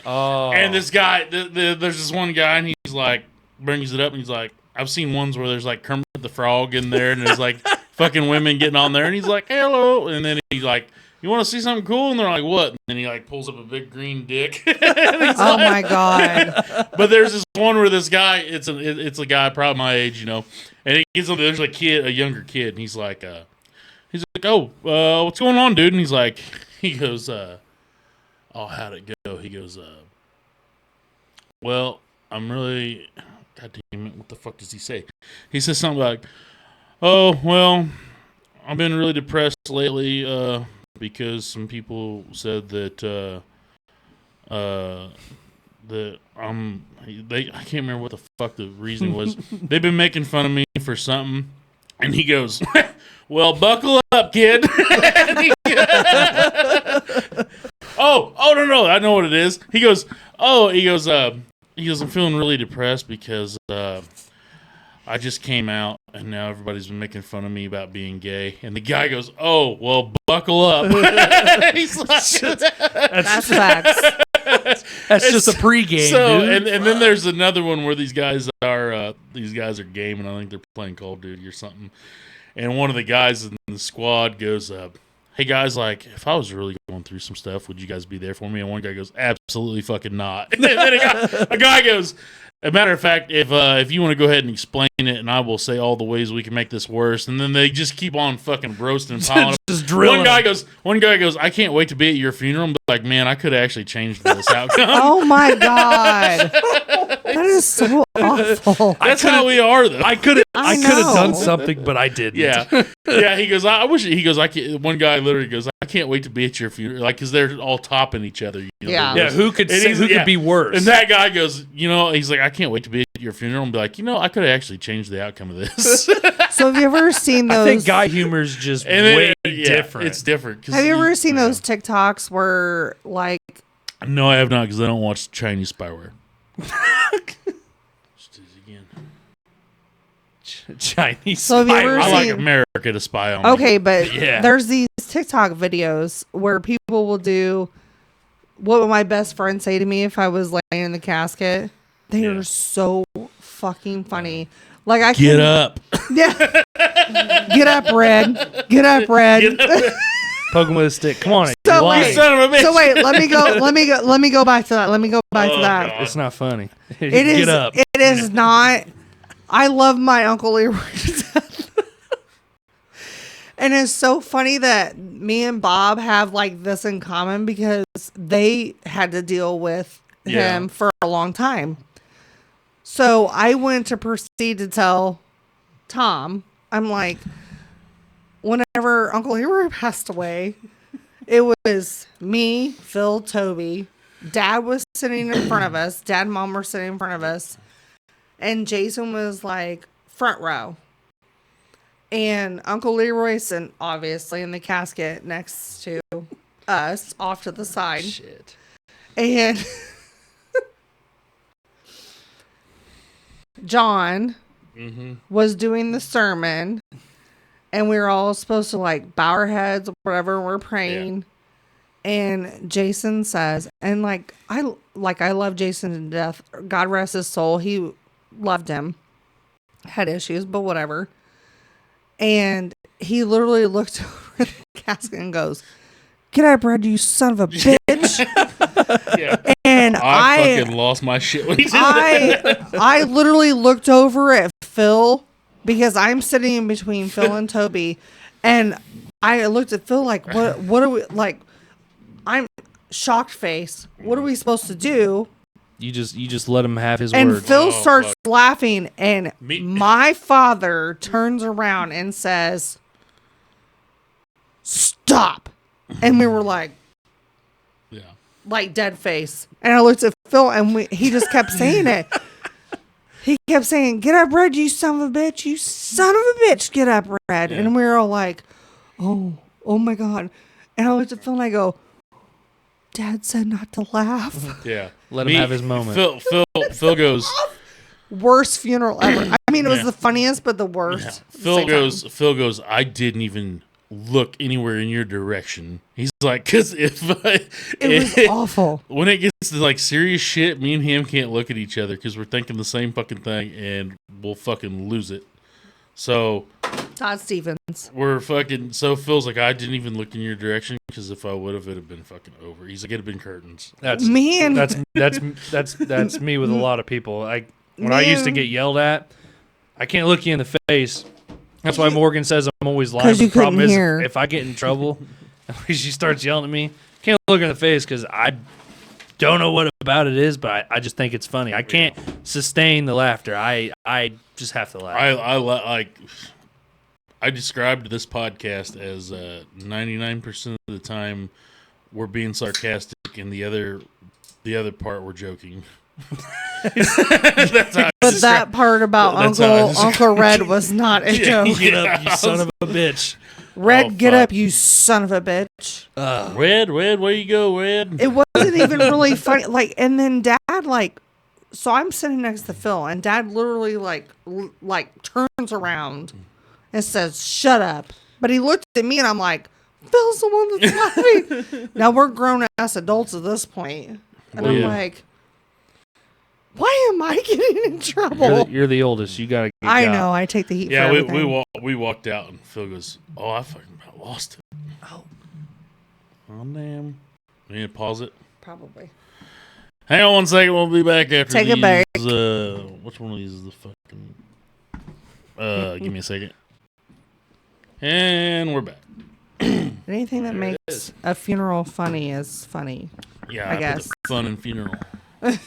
Oh. And this guy, there's this one guy, and he's like, brings it up, and he's like, I've seen ones where there's like Kermit the Frog in there, and there's like fucking women getting on there, and he's like, hello, and then he's like, you want to see something cool? And they're like, what? And then he like pulls up a big green dick. Oh my God. But there's this one where this guy, it's a guy probably my age, and he gets on, there's a younger kid, and he's like, oh, what's going on, dude? And he goes, oh, how'd it go? He goes, well, I'm really, God damn it, what the fuck does he say? He says something like, oh, well, I've been really depressed lately, because some people said that, I can't remember what the fuck the reason was. They've been making fun of me for something. And he goes, well, buckle up, kid. No, I know what it is. He goes, I'm feeling really depressed because I just came out and now everybody's been making fun of me about being gay. And the guy goes, oh, well, buckle up. He's like, That's facts. That's just a pregame, so, dude. and then there's another one where these guys are gaming. I think they're playing Call of Duty or something. And one of the guys in the squad goes, hey guys, like if I was really going through some stuff, would you guys be there for me? And one guy goes, absolutely fucking not. And then a guy goes, a matter of fact, if you want to go ahead and explain it, and I will say all the ways we can make this worse, and then they just keep on fucking roasting and piling up. Just drilling. One guy goes, I can't wait to be at your funeral. But like, man, I could have actually changed this outcome. Oh my God. That is so awful. That's how we are, though. I could have know. done something, but I didn't. Yeah. He goes, I wish. He goes, I can't. One guy literally goes, I can't wait to be at your funeral, like because they're all topping each other. Yeah. Yeah. Who could be worse? And that guy goes, he's like, I can't wait to be at your funeral and be like, I could have actually changed the outcome of this. So have you ever seen those? I think guy humor is just way different. It's different. Have you ever seen those TikToks where like? No, I have not because I don't watch Chinese spyware. Chinese. So have you ever I like seen? America to spy on me. Okay, but Yeah. there's these TikTok videos where people will do what would my best friend say to me if I was laying in the casket. They are so fucking funny. Like I Get up. Yeah. Get up, Red. Get up, Red. Poke him with a stick. Come on. So you wait, lying. Son of a bitch. so wait, let me go back to that. Let me go back to that. God. It's not funny. It is Get up. It is not. I love my Uncle Leroy to death. And it's so funny that me and Bob have like this in common because they had to deal with him for a long time. So I went to proceed to tell Tom, I'm like, whenever Uncle Leroy passed away, it was me, Phil, Toby. Dad was sitting in front of us. Dad and Mom were sitting in front of us. And Jason was like front row. And Uncle Leroy's sitting, obviously, in the casket next to us, off to the side. Shit. And John was doing the sermon, and we were all supposed to like bow our heads, whatever, we're praying. Yeah. And Jason says, and I love Jason to death. God rest his soul. He loved him. Had issues, but whatever. And he literally looked over at the casket and goes, "Get up, Brad, you son of a bitch." Yeah. And I fucking lost my shit when he did that. I literally looked over at Phil because I'm sitting in between Phil and Toby, and I looked at Phil like, what are we, like, I'm shocked face. What are we supposed to do? You just let him have his And words. Phil starts laughing, and my father turns around and says, "Stop." And we were like, yeah, like dead face. And I looked at Phil, and he just kept saying it. He kept saying, "Get up, Red, you son of a bitch. You son of a bitch. Get up, Red." Yeah. And we were all like, oh my God. And I looked at Phil and I go, "Dad said not to laugh." Yeah. Let him have his moment. Phil goes, worst funeral ever. I mean, it was the funniest, but the worst. Yeah. Phil goes, "I didn't even look anywhere in your direction." He's like, "Cause it was awful. When it gets to like serious shit, me and him can't look at each other because we're thinking the same fucking thing, and we'll fucking lose it." So Todd Stevens. So Phil's like, "I didn't even look in your direction because if I would have, it'd have been fucking over." He's like, "It'd have been curtains." That's me, and that's me with a lot of people. When I used to get yelled at, I can't look you in the face. That's why Morgan says I'm always lying. Because you the problem couldn't is, hear. if I get in trouble, she starts yelling at me. I can't look her in the face because I don't know what about it is, but I just think it's funny. I can't sustain the laughter. I just have to laugh. I described this podcast as 99% of the time we're being sarcastic, and the other part we're joking. But that part about Uncle Red was not a joke. Get up, you son of a bitch. Red, get up, you son of a bitch. Red, where you go, Red? It wasn't even really funny. And then Dad, so I'm sitting next to Phil, and Dad literally, turns around and says, "Shut up." But he looked at me, and I'm like, Phil's the one that's laughing. Now, we're grown-ass adults at this point. And I'm like, why am I getting in trouble? You're the oldest. You got to get I know. I take the heat for everything. we walked out, and Phil goes, "Oh, I fucking about lost it." Oh, damn. We need to pause it? Probably. Hang on 1 second. We'll be back after Take these. a break. Which one of these is the fucking... give me a second. And we're back. Anything that makes a funeral funny is funny. Yeah, I guess. Put the fun in funeral. I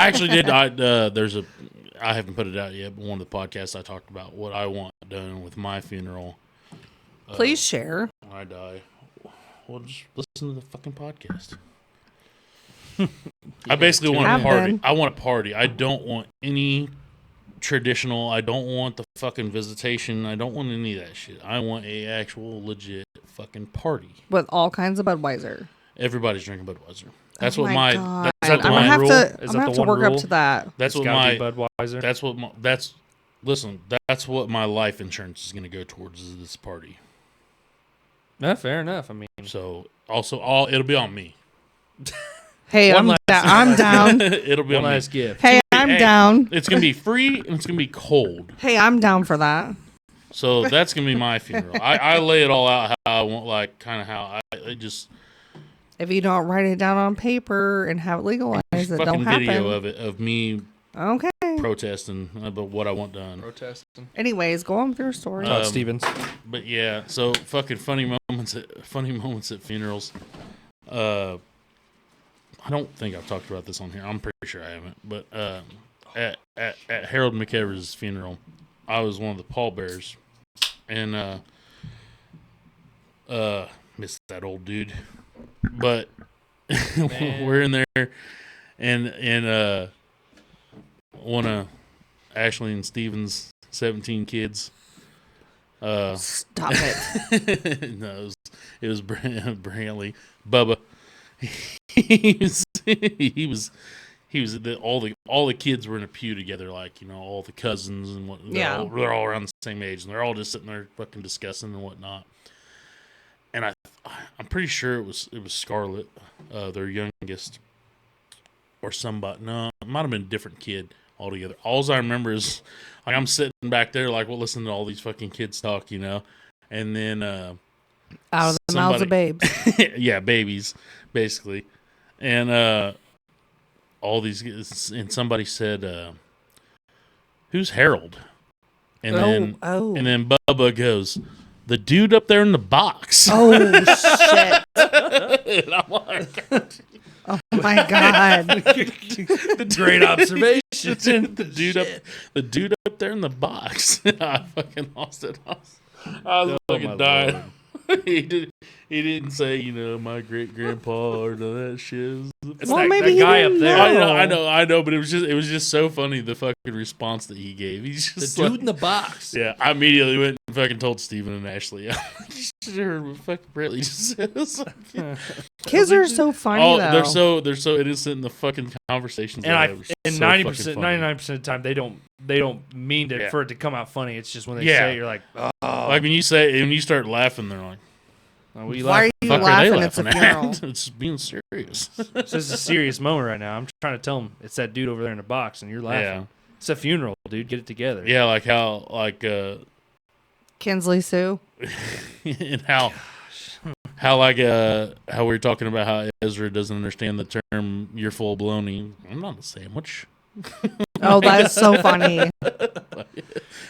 actually did. I haven't put it out yet, but one of the podcasts I talked about what I want done with my funeral. Please share. When I die. Well, just listen to the fucking podcast. I basically want a party. I want a party. I don't want any traditional. I don't want the fucking visitation. I don't want any of that shit. I want a actual legit fucking party with all kinds of Budweiser. Everybody's drinking Budweiser. That's God. That's I'm gonna have to work up to that. That's what my Budweiser. That's what my life insurance is going to go towards is this party. No, fair enough. I mean, so also it'll be on me. Hey, I'm down. It'll be one on last me. gift. Hey, I'm down. It's gonna be free and it's gonna be cold. Hey, I'm down for that. So that's gonna be my funeral. I lay it all out how I want, like kind of how I just. If you don't write it down on paper and have it legalized, it don't happen. Video of me. Okay. Protesting about what I want done. Protesting. Anyways, go on with your story. Todd Stevens. But yeah, so fucking funny moments at funerals. I don't think I've talked about this on here. I'm pretty sure I haven't. But at Harold McEver's funeral, I was one of the pallbearers, and missed that old dude. But we're in there, and one of Ashley and Steven's 17 kids Stop it. No, it was Brantley. Bubba. All the kids were in a pew together, like, you know, all the cousins and what. Yeah. They're all around the same age, and they're all just sitting there fucking discussing and whatnot. And I'm pretty sure it was Scarlett, their youngest, or somebody. No, it might have been a different kid altogether. All I remember is, like, I'm sitting back there, like, well, listening to all these fucking kids talk, you know, and then out of the mouths of babes. yeah, babies, basically, and all these, and somebody said, "Who's Harold?" And then Bubba goes, "The dude up there in the box." Oh shit! And I'm like, oh my god! Great observation. the dude up there in the box. I fucking lost it. I was fucking dying. He didn't say, you know, my great grandpa or none of that shit. It's Well, that, maybe that he guy up didn't there. know. I know, but it was just so funny, the fucking response that he gave. He's The just dude in the box. Yeah, I immediately went and fucking told Steven and Ashley. You should have heard what fucking Brantley just said. Kids are so funny though. They're so innocent in the fucking conversations. And and 90%, 99% of the time they don't mean to, for it to come out funny. It's just when they say it, you're like, oh. Like when you start laughing, they're like, oh, what are you Why are you fuck laughing? are they It's a laughing funeral. at? It's being serious. This is a serious moment right now. I'm trying to tell them it's that dude over there in the box, and you're laughing. Yeah. It's a funeral, dude. Get it together. Yeah, like how Kinsley Sue. and how we were talking about how Ezra doesn't understand the term "you're full baloney." I'm not a sandwich. Oh, that's so funny.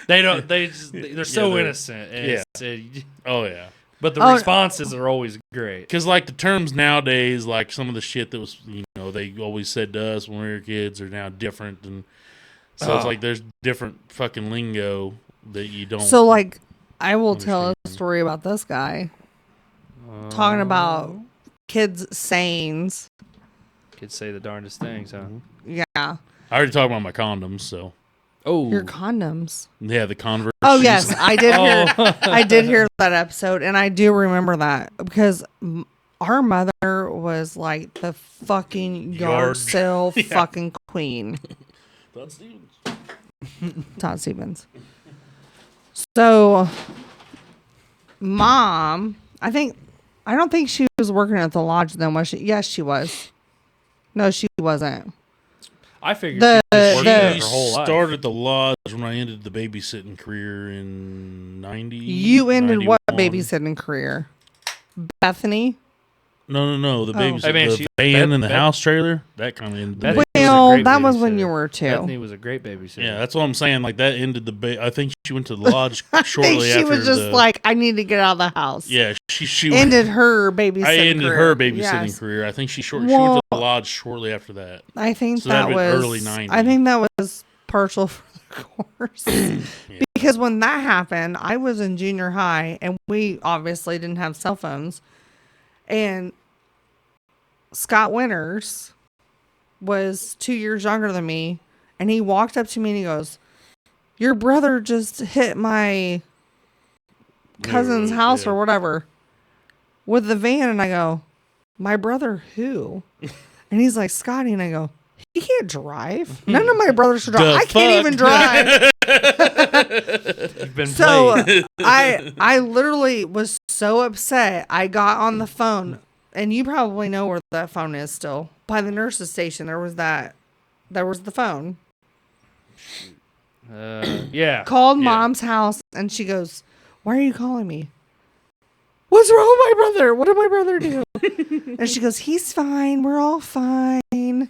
They don't. They're so innocent. And Yeah. Oh yeah. But the responses are always great. Because, like, the terms nowadays, like, some of the shit that was, you know, they always said to us when we were kids are now different. And so it's like there's different fucking lingo that you don't. So, like, I will tell a story about this guy. Talking about kids' sayings. Kids say the darndest things, huh? Yeah. I already talked about my condoms, so. Oh. Your condoms. Yeah, the Converse. Oh, yes. I did hear that episode, and I do remember that because our mother was like the fucking yard sale fucking queen. Todd Stevens. So, Mom, I don't think she was working at the lodge then, was she? Yes, she was. No, she wasn't. I figured she was working there her whole life. Started the lodge when I ended the babysitting career in 90. You ended 91. what babysitting career? Bethany? No. The babysit, Hey, man, the van in the house trailer. That kind of ended. Bethany Well, that was when you were two. Bethany was a great babysitter. Yeah, that's what I'm saying. Like that ended the. I think she went to the lodge shortly I think she after. was just like, I need to get out of the house. Yeah, she ended her babysitting. I ended career. her babysitting Yes. career. I think she went to the lodge shortly after that. I think So that that'd was been early 90s. I think that was partial for the course. Yeah. Because when that happened, I was in junior high, and we obviously didn't have cell phones. And Scott Winters was 2 years younger than me, and he walked up to me and he goes, "Your brother just hit my cousin's house or whatever with the van." And I go, "My brother who?" And he's like, "Scotty." And I go, "He can't drive. None of my brothers should drive. I can't even drive." You've been So played. I literally was so upset. I got on the phone, and you probably know where that phone is still. By the nurse's station, there was the phone. Yeah. Called Mom's house, and she goes, "Why are you calling me? What's wrong with my brother? What did my brother do?" And she goes, "He's fine. We're all fine."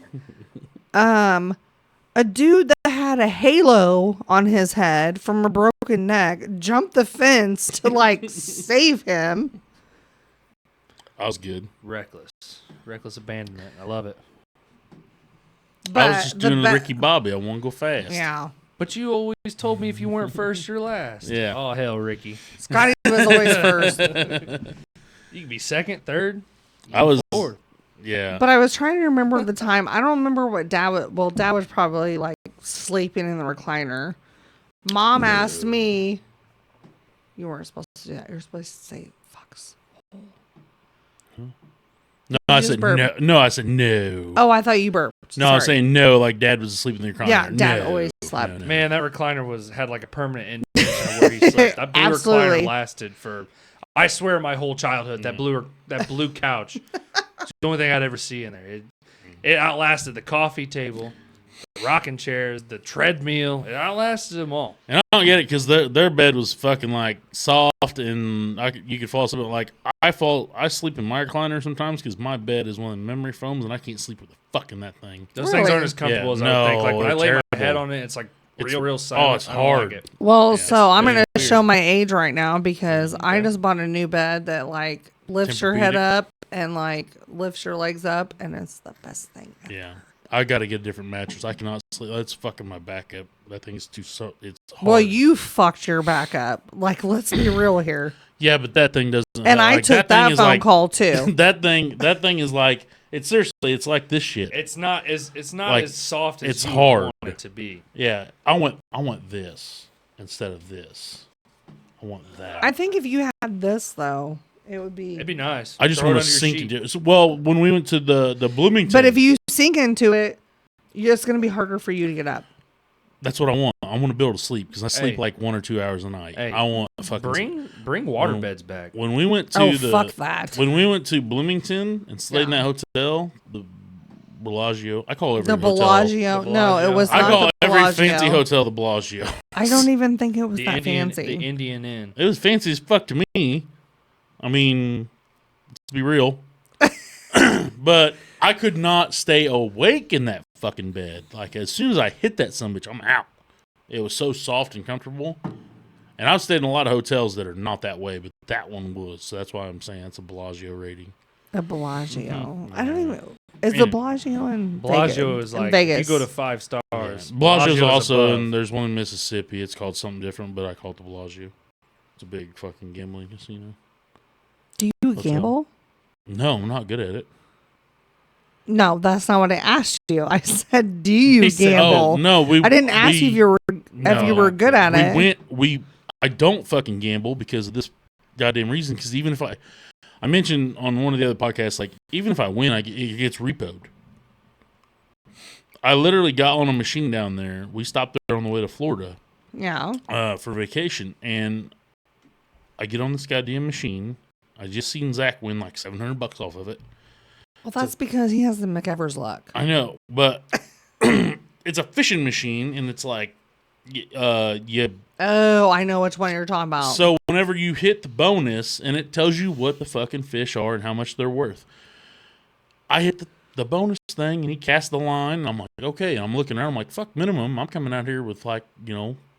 A dude that had a halo on his head from a broken neck jumped the fence to like save him. I was good. Reckless abandonment. I love it. I was just doing the Ricky Bobby. I want to go fast. Yeah. But you always told me if you weren't first, you're last. Yeah. Oh, hell, Ricky. Scotty was always first. You can be second, third. I was fourth. Yeah. But I was trying to remember the time. I don't remember what Dad was. Well, Dad was probably like sleeping in the recliner. Mom asked me You weren't supposed to do that. You're supposed to say fucks. No, I just said burp. no. No, I said no. Oh, I thought you burped. No, I was saying no, like Dad was asleep in the recliner. Yeah, Dad No, always slept. no, no. Man, that recliner had like a permanent indication of where he slept. That blue Absolutely. recliner lasted for, I swear, my whole childhood. That blue couch. It's the only thing I'd ever see in there. It outlasted the coffee table, the rocking chairs, the treadmill. It outlasted them all. And I don't get it because their bed was fucking like soft and you could fall asleep. Like I sleep in my recliner sometimes because my bed is one of the memory foams and I can't sleep with the fuck in that thing. Those things aren't as comfortable as I would think. Like when I lay terrible. my head on it, it's like real silent. Oh, it's I don't like hard. it. Well, Yeah, so I'm going to weird. show my age right now because I just bought a new bed that like lifts your head Tempur-Pedic. up and like lifts your legs up, and it's the best thing ever. Yeah. I got to get a different mattress. I cannot sleep. That's fucking my back up. That thing is it's hard. Well, you fucked your back up. Like, let's be real here. Yeah, but that thing doesn't. And I took that phone call too. that thing is like it's seriously. It's like this shit. It's not as Like, as soft as it's you hard. want it to be. Yeah, I want this instead of this. I want that. I think if you had this though, it would be. It'd be nice. I just Throw it want to under your sink sheet. into it. So, well, when we went to the Bloomington, But if you sink into it, it's going to be harder for you to get up. that's what I want. I want to be able to sleep because I sleep Hey. like 1 or 2 hours a night. Hey, I want to fucking Bring water beds back. When we went to Oh, fuck that. When we went to Bloomington and stayed in Yeah. that hotel, the Bellagio. I call every The hotel. Bellagio. The No, it Bellagio. was I not call the every Bellagio. fancy hotel the Bellagio. I don't even think it was The that Indian, fancy. the Indian Inn. It was fancy as fuck to me. I mean, let's be real. But I could not stay awake in that fucking bed. Like, as soon as I hit that sumbitch, I'm out. It was so soft and comfortable. And I've stayed in a lot of hotels that are not that way, but that one was. So that's why I'm saying it's a Bellagio rating. The Bellagio. I don't even. Is the And- Bellagio in Bellagio Vegas? is In like Vegas. if you go to 5 stars. Bellagio's Bellagio's also, above. and there's one in Mississippi. It's called something different, but I call it the Bellagio. It's a big fucking gambling casino. Do you Hotel. gamble? No, I'm not good at it. No, that's not what I asked you. I said, do you He said- gamble? Oh no, I didn't ask you if you were good at it. I don't fucking gamble because of this goddamn reason. Because even if I mentioned on one of the other podcasts, like even if I win, it gets repoed. I literally got on a machine down there. We stopped there on the way to Florida Yeah. for vacation, and I get on this goddamn machine. I just seen Zach win like $700 off of it. Well, that's because he has the McEvers luck. I know, but it's a fishing machine, and it's like, you. Oh, I know which one you're talking about. So whenever you hit the bonus, and it tells you what the fucking fish are and how much they're worth, I hit the bonus thing, and he cast the line. And I'm like, okay. And I'm looking around. I'm like, fuck, minimum. I'm coming out here with like,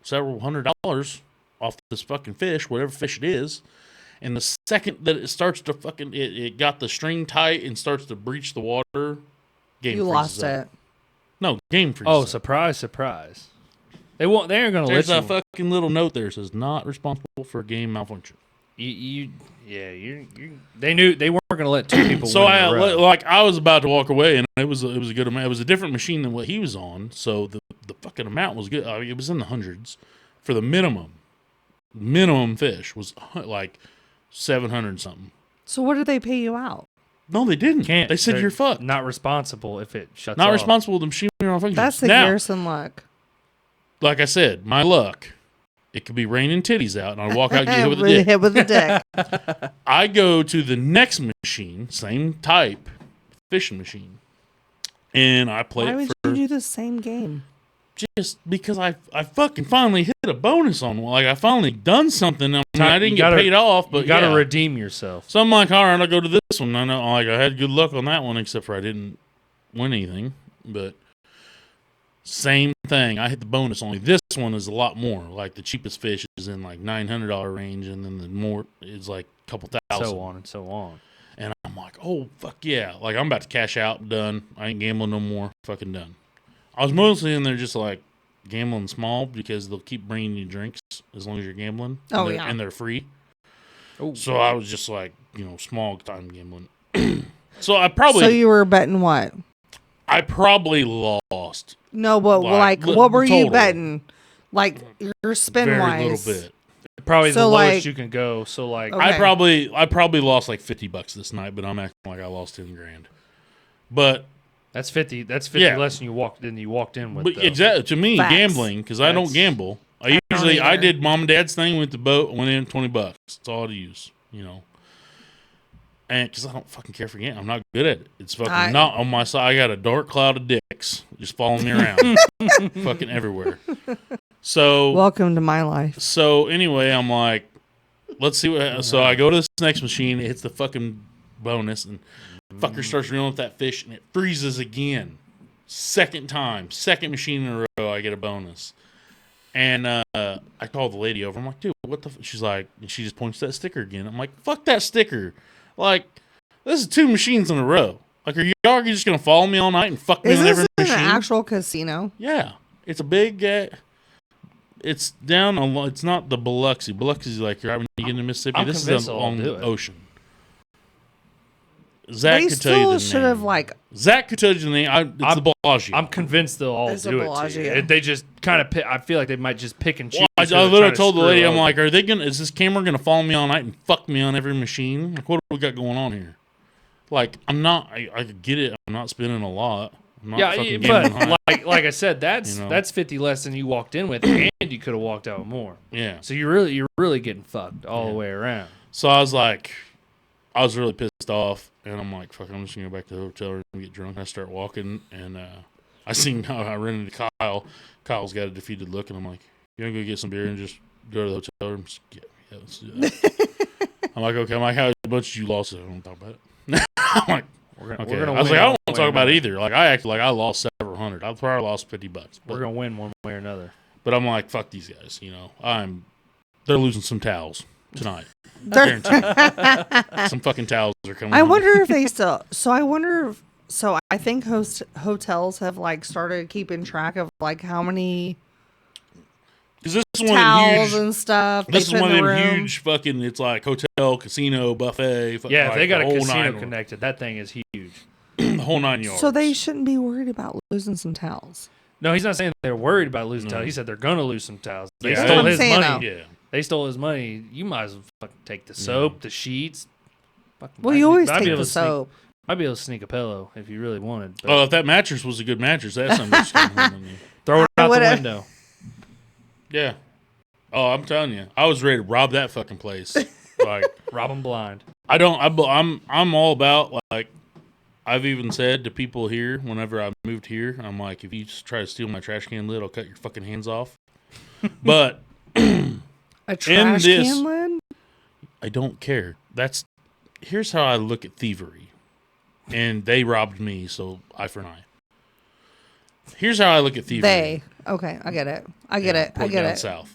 several $100s off this fucking fish, whatever fish it is. And the second that it starts to fucking, it got the string tight and starts to breach the water, game you freezes lost up. it. No, game freezes Oh, up. surprise, surprise. They aren't going to There's let a you. fucking little note there that says not responsible for game malfunction. You they knew they weren't going to let 2 people So win in a row. I was about to walk away, and it was a good amount. It was a different machine than what he was on, so the fucking amount was good. I mean, it was in the hundreds for the minimum. Minimum fish was like 700 something. So what did they pay you out? No, they didn't. Can't. They said They're you're fucked. Not responsible if it shuts Not off. responsible. The machine malfunctions. That's the Now, Garrison luck. like I said, my luck. It could be raining titties out, and I walk out and get hit with a dick. Hit with a dick. I go to the next machine, same type, fishing machine, and I play Why it would for you do the same game? just because I fucking finally hit a bonus on one. Like I finally done something. I mean, I didn't You get gotta- paid off, but You got to yeah. redeem yourself. So I'm like, all right, I'll go to this one. I know, like I had good luck on that one, except for I didn't win anything. But same thing. I hit the bonus. Only this one is a lot more. Like the cheapest fish is in like $900 range, and then the more is like a couple thousand. So on and so on. And I'm like, oh fuck yeah! Like I'm about to cash out. Done. I ain't gambling no more. Fucking done. I was mostly in there just like gambling small because they'll keep bringing you drinks as long as you're gambling. Oh, and yeah. and they're free. Oh, So I was just like, small time gambling. So I probably So you were betting what? lost No, but Like, what were you total. betting? Like your spin very wise. little bit. Probably So, the lowest like- you can go. So like, Okay. I probably lost like $50 this night, but I'm acting like I lost 10 grand. But that's 50. That's 50 Yeah. less than you walked in with. but though. exactly to me, Facts. gambling because I don't That's- gamble. I don't usually I either. did mom and dad's thing, went to the boat, went in $20. That's all I use, you know. And because I don't fucking care for gambling, I'm not good at it. It's fucking not on my side. I got a dark cloud of dicks just following me around, fucking everywhere. So Welcome to my life. So anyway, I'm like, let's see what. So I go to this next machine. It hits the fucking bonus, and fucker starts reeling with that fish, and it freezes again. Second machine in a row, I get a bonus. And I call the lady over. I'm like, dude, what the? She's like, and she just points to that sticker again. I'm like, fuck that sticker. Like, this is 2 machines in a row. Like, are y'all just gonna follow me all night and fuck me Is on this every in machine? an actual casino? Yeah, it's a big. It's down on. It's not the Biloxi. Biloxi's like right when you get into Mississippi. I'm This is convinced they'll all on do the it. ocean. Zach They could tell you still the should name. have like. Zach could tell you the name. It's the Bellagio. I'm convinced they'll all It's a do it. Bellagio. To you. They just kind of. I feel like they might just pick and choose. Well, I who they're literally trying to told the screw lady, I'm over. like, are they gonna? Is this camera gonna follow me all night and fuck me on every machine? Like, what do we got going on here? Like, I'm not. I get it. I'm not spending a lot. I'm not fucking gambling high. but like I said, that's You know? that's 50 less than you walked in with, and you could have walked out with more. Yeah. So you're really getting fucked all the way around. So I was like, I was really pissed off, and I'm like, fuck, I'm just gonna go back to the hotel room and get drunk. I start walking, and I seen how I ran into Kyle. Kyle's got a defeated look, and I'm like, you wanna go get some beer and just go to the hotel room? Just yeah, let's do that. I'm like, okay. I'm like, how much did you lost? I don't want to talk about it. I'm like, We're okay. gonna I was win like, I don't one want to way talk or about it another. either. Like, I acted like I lost several hundred. I probably lost $50. We're But, gonna win one way or another. but I'm like, fuck these guys. You know, they're losing some towels tonight. Some fucking towels are coming. I home. wonder if they still. So I wonder if. So I think hotels have like started keeping track of like how many Because this is one towels of them huge. and stuff. This is they put one in of the them room. huge fucking. It's like hotel, casino, buffet. Yeah, if like they got the a whole casino 9 connected, that thing is huge. the whole 9 yards. So they shouldn't be worried about losing some towels. No, he's not saying they're worried about losing No. towels. He said they're gonna lose some towels. They Yeah, stole that's what his I'm saying, money. Yeah. They stole his money. You might as well fucking take the soap, the sheets. Fucking- Well, I'd you be- always I'd be take able the to sneak- soap. I'd be able to sneak a pillow if you really wanted. But Oh, if that mattress was a good mattress, that's something that's coming home with me. throw it I out the would've- window. Yeah. Oh, I'm telling you, I was ready to rob that fucking place. Like, Rob them blind. I don't. I'm all about like. I've even said to people here, whenever I moved here, I'm like, if you just try to steal my trash can lid, I'll cut your fucking hands off. But A trash this- can lid? I don't care. Here's how I look at thievery, and they robbed me, so eye for an eye. Here's how I look at thievery. They. Okay, I get it. I get it. I Point get down it. South.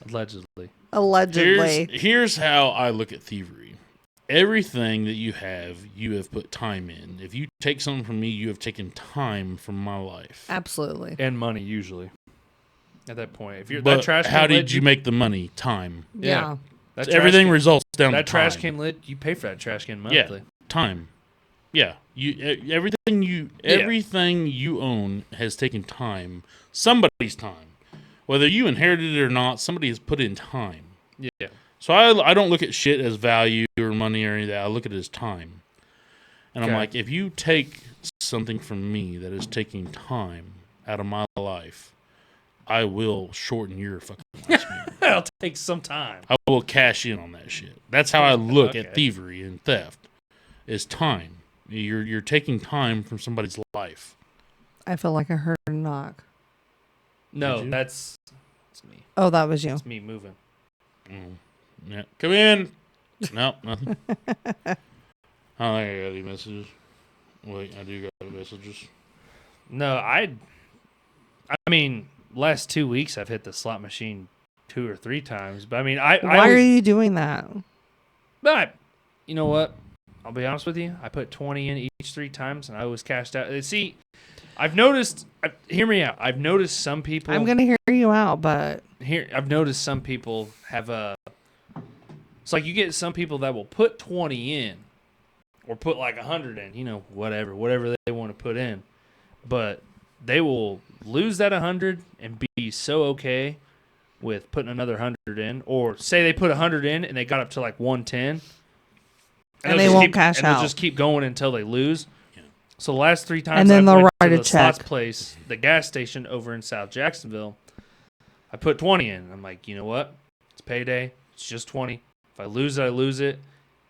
Allegedly. Allegedly. Here's how I look at thievery. Everything that you have put time in. If you take something from me, you have taken time from my life. Absolutely. And money, usually. At that point. If you're But that trash can how lid, did you make the money? Time. Yeah. that trash Everything can- results down that to trash time. can lid, you pay for that trash can Yeah. monthly. Time. Yeah. Everything you own has taken time. Somebody's time. Whether you inherited it or not, somebody has put in time. Yeah. So I don't look at shit as value or money or any of that. I look at it as time. And I'm Okay. like, if you take something from me that is taking time out of my life, I will shorten your fucking lifespan. It'll take some time. I will cash in on that shit. That's how I look Okay. at thievery and theft. Is time. You're taking time from somebody's life. I feel like I heard a knock. No, Did you? that's me. Oh, that was you. It's me moving. Mm. Yeah. Come in. No, nothing. I don't think I got any messages. Wait, I do got messages. No, I mean, last 2 weeks I've hit the slot machine 2 or 3 times. But I mean, I Why are you doing that? But you know what? I'll be honest with you. I put 20 in each 3 times, and I was cashed out. See, I've noticed. Hear me out. I've noticed some people. I'm gonna hear you out, but I've noticed some people have a. It's like you get some people that will put 20 in, or put like 100 in. You know, whatever they want to put in, but they will lose that 100 and be so okay with putting another 100 in, or say they put 100 in and they got up to like 110, and they won't cash and out. They'll just keep going until they lose. Yeah. So the last 3 times, and then I they'll went write to a the check. slots place, the gas station over in South Jacksonville, I put 20 in. I'm like, you know what? It's payday. It's just 20. If I lose it, I lose it.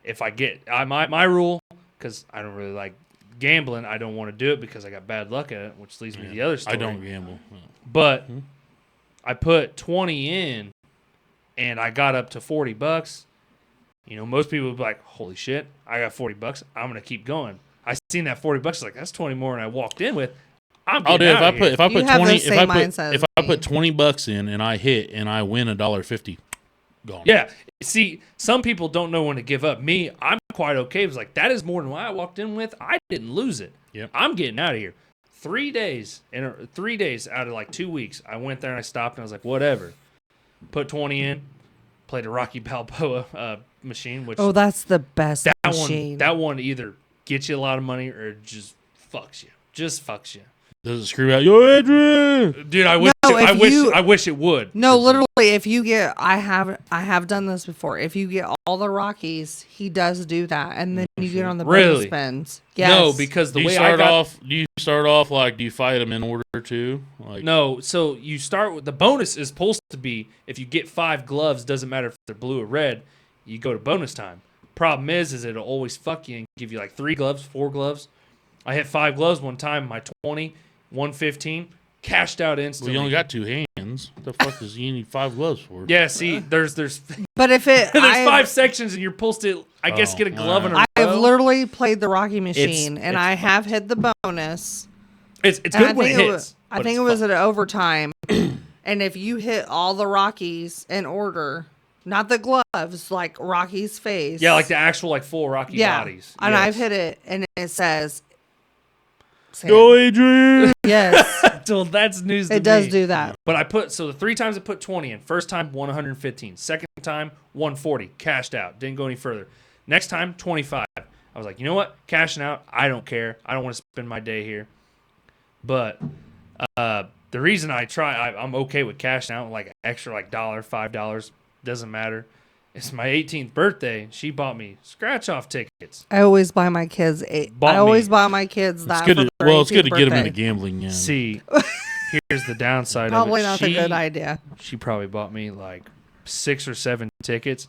If I get my rule, because I don't really like gambling, I don't want to do it because I got bad luck at it, which leads me to the other story. I don't gamble. But I put 20 in, and I got up to $40. You know, most people would be like, holy shit, I got $40. I'm going to keep going. I seen that $40, like, that's 20 more than I walked in with. I'm getting out of here. If I put $20 in and I hit and I win $1.50, gone. Yeah. See, some people don't know when to give up. Me, I'm quite okay. It was like, that is more than what I walked in with. I didn't lose it. Yep. I'm getting out of here. 3 days out of like 2 weeks, I went there and I stopped and I was like, whatever. Put 20 in, played a Rocky Balboa machine, which that's the best machine. That one either gets you a lot of money or just fucks you. Just fucks you. Does it screw out? Yo, Adrian, dude, I wish it would. No, literally, if you get, I have done this before. If you get all the Rockies, he does do that, and then you get on the bonus spins. Yes. No, because do you start off like, do you fight them in order to? Like, no, so you start with the bonus is supposed to be if you get 5 gloves, doesn't matter if they're blue or red, you go to bonus time. Problem is it'll always fuck you and give you like 3 gloves, 4 gloves. I hit 5 gloves one time, my 20, 115, cashed out instantly. Well, you only got 2 hands. What the fuck is you need 5 gloves for? Yeah, see, there's but if it there's 5 sections and you're supposed to, I guess, get a glove in a row. I've literally played the Rocky machine and I have hit the bonus. It's good when it hits. I think it was at overtime. And if you hit all the Rockies in order, not the gloves, like Rocky's face. Yeah, like the actual like full Rocky bodies. And I've hit it and it says Go Adrian. Yes. So that's news to me. It does do that. But the 3 times I put 20 in. First time, 115. Second time, 140. Cashed out. Didn't go any further. Next time, 25. I was like, you know what? Cashing out. I don't care. I don't want to spend my day here. But the reason I'm okay with cashing out like an extra like $1, $5, doesn't matter. It's my 18th birthday. She bought me scratch-off tickets. I always buy my kids buy my kids that. It's good to get them into gambling. Yeah. See, here's the downside probably of it. Not a good idea. She probably bought me like 6 or 7 tickets.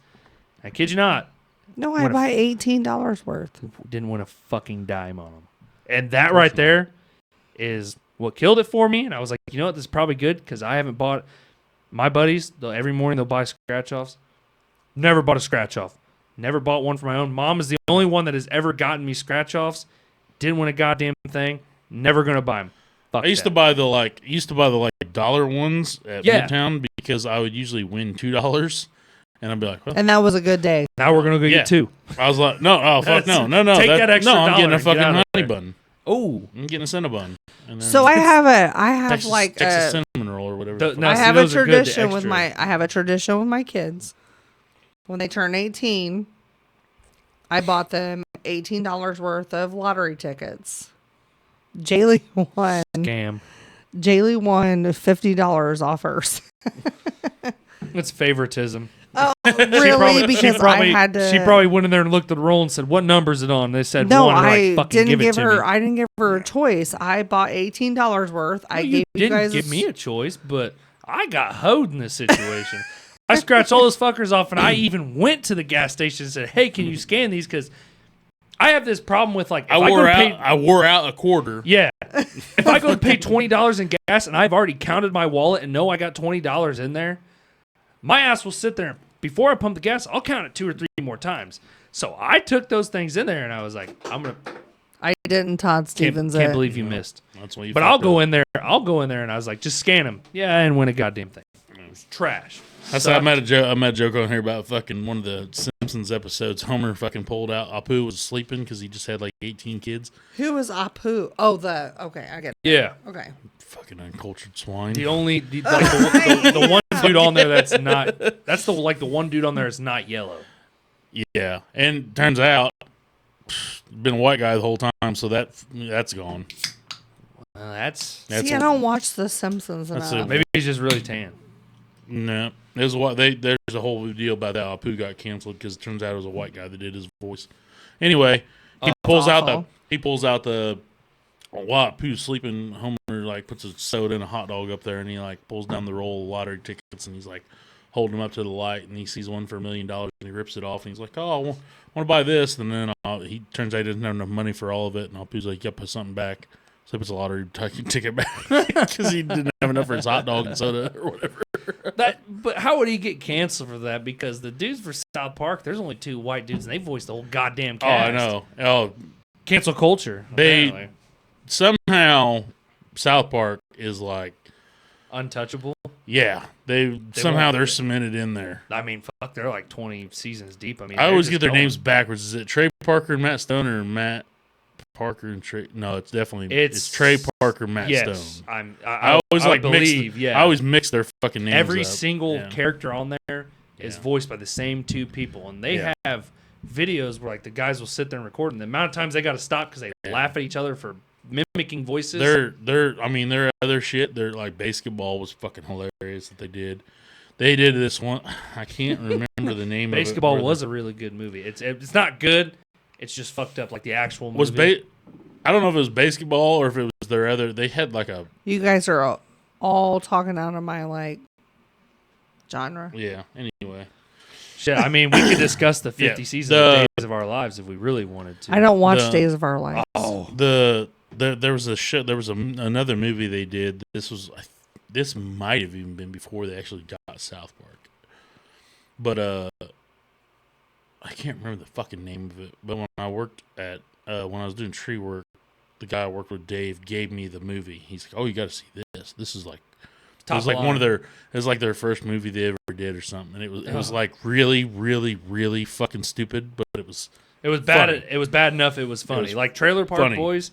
I kid you not. No, I buy $18 worth. Didn't win a fucking dime on them. And that right there is what killed it for me. And I was like, you know what? This is probably good because I haven't bought my buddies. Every morning they'll buy scratch-offs. Never bought a scratch-off. Never bought one for my own. Mom is the only one that has ever gotten me scratch-offs. Didn't win a goddamn thing. Never gonna buy them. I used to buy the dollar ones at Midtown because I would usually win $2, and I'd be like, well, and that was a good day. Now we're gonna go get 2. I was like, no, fuck no. Take that extra I'm getting a $1 fucking honey bun. Oh, I'm getting a Cinnabon. So I have Texas cinnamon roll or whatever. I have a tradition with my kids. When they turn 18, I bought them $18 worth of lottery tickets. Jaylee won. Scam. Jaylee won $50 off hers. It's favoritism. Oh, really? Because I had to. She probably went in there and looked at the roll and said, "What number is it on?" They said, "No, 1. I fucking didn't give her. I didn't give her a choice. I bought $18 worth. I gave you guys. Didn't give me a choice, but I got hoed in this situation. I scratched all those fuckers off, and I even went to the gas station and said, "Hey, can you scan these?" Because I have this problem with like I wore out a quarter. Yeah, if I go to pay $20 in gas and I've already counted my wallet and know I got $20 in there, my ass will sit there. Before I pump the gas, I'll count it 2 or 3 more times. So I took those things in there and I was like, I'm gonna. I didn't. Todd Stevens. Can't believe you missed. That's what you. But I'll go in there and I was like, just scan them. Yeah, I didn't win a goddamn thing. It was trash. I met a joke on here about fucking one of the Simpsons episodes. Homer fucking pulled out. Apu was sleeping because he just had like 18 kids. Who was Apu? Oh, okay, I get it. Yeah. Okay. Fucking uncultured swine. The one dude on there that's the one dude on there that's not yellow. Yeah, and turns out been a white guy the whole time, so that's gone. That's See, I don't watch The Simpsons enough. Maybe he's just really tan. No, there's a whole deal about that. Apu got canceled because it turns out it was a white guy that did his voice. Anyway, he pulls out the while Apu's sleeping. Homer like puts a soda and a hot dog up there, and he like pulls down the roll of lottery tickets, and he's like holding them up to the light, and he sees one for $1 million, and he rips it off, and he's like, "Oh, I want to buy this," and then he turns out he doesn't have enough money for all of it, and Apu's like, "Yep, put something back." So he puts a lottery ticket back because he didn't have enough for his hot dog and soda or whatever. But how would he get canceled for that? Because the dudes for South Park, there's only 2 white dudes, and they voiced the whole goddamn cast. Oh, I know. Oh, cancel culture. Apparently. Somehow South Park is like untouchable. Yeah, they're cemented in there. I mean, fuck, they're like 20 seasons deep. I mean, I always get their names backwards. Is it Trey Parker and Matt Stone, or Matt Parker and Trey? No, it's definitely it's Trey Parker, Matt Stone. I always mix their fucking names. Every up. single character on there is voiced by the same 2 people, and they have videos where like the guys will sit there and record, and the amount of times they got to stop because they laugh at each other for mimicking voices. Their other shit. Their like basketball was fucking hilarious that they did. They did this one. I can't remember the name of it. Basketball was a really good movie. It's not good. It's just fucked up like the actual movie. I don't know if it was basketball or if it was their other. They had like a. You guys are all talking out of my like genre. Yeah. Anyway. Shit, I mean, we could discuss the 50 seasons of Days of Our Lives if we really wanted to. I don't watch Days of Our Lives. Oh, there was another movie they did. This might have even been before they actually got South Park, but I can't remember the fucking name of it. But when I worked at when I was doing tree work, the guy I worked with, Dave, gave me the movie. He's like, "Oh, you got to see this. This is like." It was like it was like their first movie they ever did or something, and it was like really, really, really fucking stupid, but it was bad. Funny. It was bad enough. It was funny. Like Trailer Park Boys.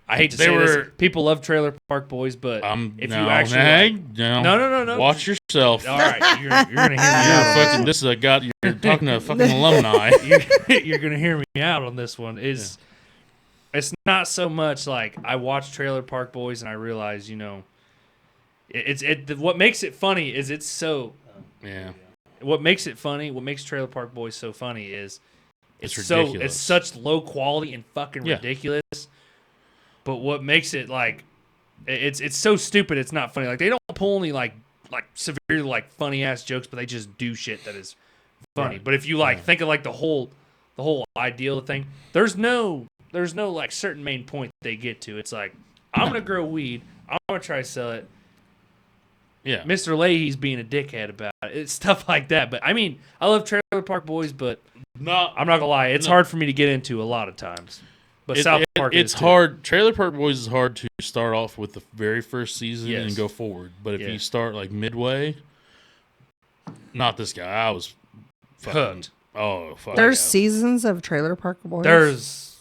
I hate to say this. People love Trailer Park Boys, but if you actually no, watch yourself. All right, you're gonna hear me out. You're talking to a fucking alumni. You're gonna hear me out on this one. It's not so much like I watch Trailer Park Boys and I realize, what makes it funny is it's so. What makes it funny? What makes Trailer Park Boys so funny is it's ridiculous. It's such low quality and fucking ridiculous. But what makes it like it's so stupid it's not funny. Like they don't pull any like severely like funny ass jokes, but they just do shit that is funny. Right. But if you think of like the whole ideal thing, there's no like certain main point they get to. It's like I'm gonna grow weed, I'm gonna try to sell it. Yeah, Mr. Leahy's being a dickhead about it. It's stuff like that. But I mean, I love Trailer Park Boys, but I'm not gonna lie, it's hard for me to get into a lot of times. But South Park, it's hard. Trailer Park Boys is hard to start off with the very first season and go forward. But if you start like midway, not this guy. I was hooked. Oh, fuck. There's seasons of Trailer Park Boys. There's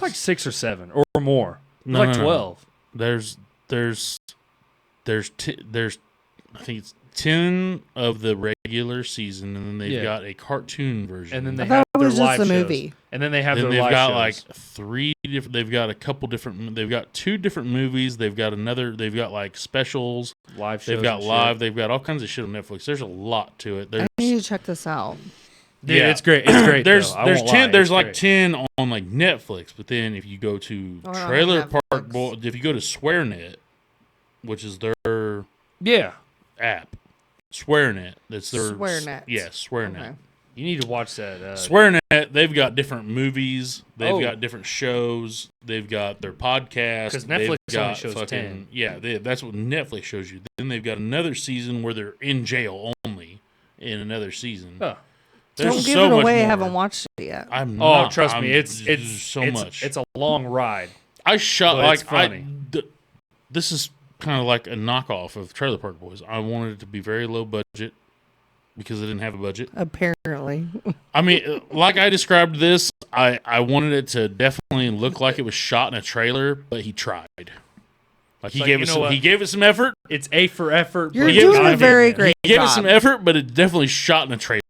like 6 or 7 or more. There's 12. There's I think it's 10 of the regular season, and then they've got a cartoon version. And then they have their live shows. Movie. And then they have their live shows. They've got like 3 different. They've got a couple different. They've got 2 different movies. They've got They've got like specials. Live shows. They've got live. They've got all kinds of shit on Netflix. There's a lot to it. I need to check this out. Dude, it's great. It's great. There's 10. There's like 10 on like Netflix. But then if you go to Trailer Park Boy, if you go to SwearNet, which is their app. SwearNet. That's their SwearNet. Yes, SwearNet. Okay. You need to watch that. SwearNet. They've got different movies. They've got different shows. They've got their podcast. Because Netflix only shows 10. Yeah, that's what Netflix shows you. Then they've got another season where they're in jail only in another season. Don't give it away. I haven't watched it yet. Trust me, it's so much. It's a long ride. This is kind of like a knockoff of Trailer Park Boys. I wanted it to be very low budget because I didn't have a budget. Apparently. I mean, like I described this, I wanted it to definitely look like it was shot in a trailer, but he tried. Like he gave it some effort. It's A for effort. You're doing a very great job. He gave it some effort, but it definitely shot in a trailer.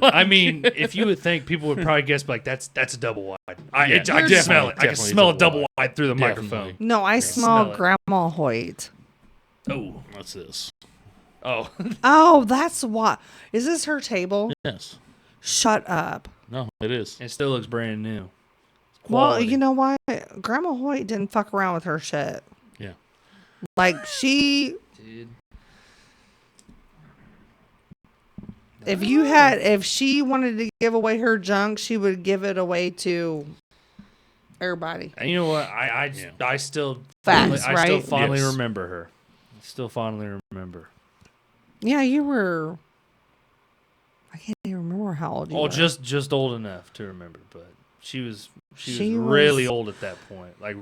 I mean, if you would think, people would probably guess like that's a double wide. I can smell it. I can smell a double wide through the microphone. No, I smell Grandma Hoyt. Oh, What's this? oh, Oh, that's why. Is this her table? Yes. Shut up. No, it is. it still looks brand new. Well, Quality. you know what? Grandma Hoyt didn't fuck around with her shit. Yeah. Like she, Dude. if she wanted to give away her junk, she would give it away to everybody. And you know what? I still Facts, I still right? fondly Yes. remember her. I still fondly remember. Yeah, you were. I can't even remember how old you Oh, were. just old enough to remember, but she was She really was- old at that point. Like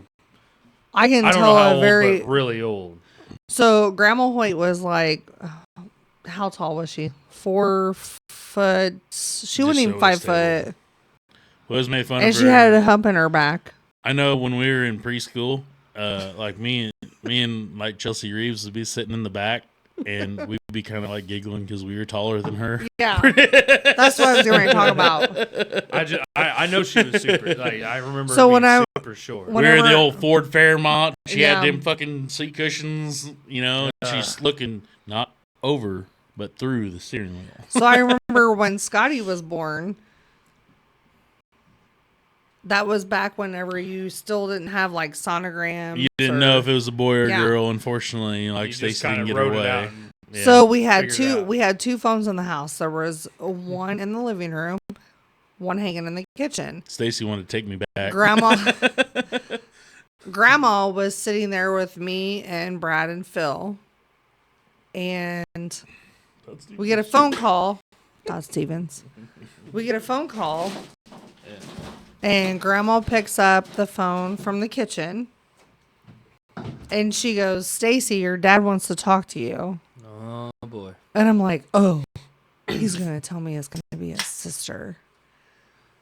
I can I don't tell know how a old, very. but really old. So Grandma Hoyt was like, how tall was she? 4 foot. She wasn't even so 5 stable. foot, Well, it was made fun and of she her. had a hump in her back. I know when we were in preschool, like me and like Chelsea Reeves would be sitting in the back, and we'd be kind of like giggling because we were taller than her. Yeah, that's what I was going to talk about. I know she was super. Like I remember. So her when being I- super short. when- We were in the Whenever- old Ford Fairmont. She Yeah. had them fucking seat cushions, you know. And she's looking not over, but through the steering wheel. So I remember when Scotty was born. That was back whenever you still didn't have like sonograms. You didn't or- know if it was a boy or a Yeah. girl. Unfortunately, like You just Stacy kind didn't of get her wrote it out. way. and- Yeah. So we had Figured it two. out. We had two phones in the house. There was one in the living room, one hanging in the kitchen. Stacy wanted to take me back. Grandma was sitting there with me and Brad and Phil, and we get a phone call. Todd Stevens. We get a phone call, and Grandma picks up the phone from the kitchen, and she goes, "Stacy, your dad wants to talk to you." Oh boy. And I'm like, "Oh, he's gonna tell me it's gonna be his sister."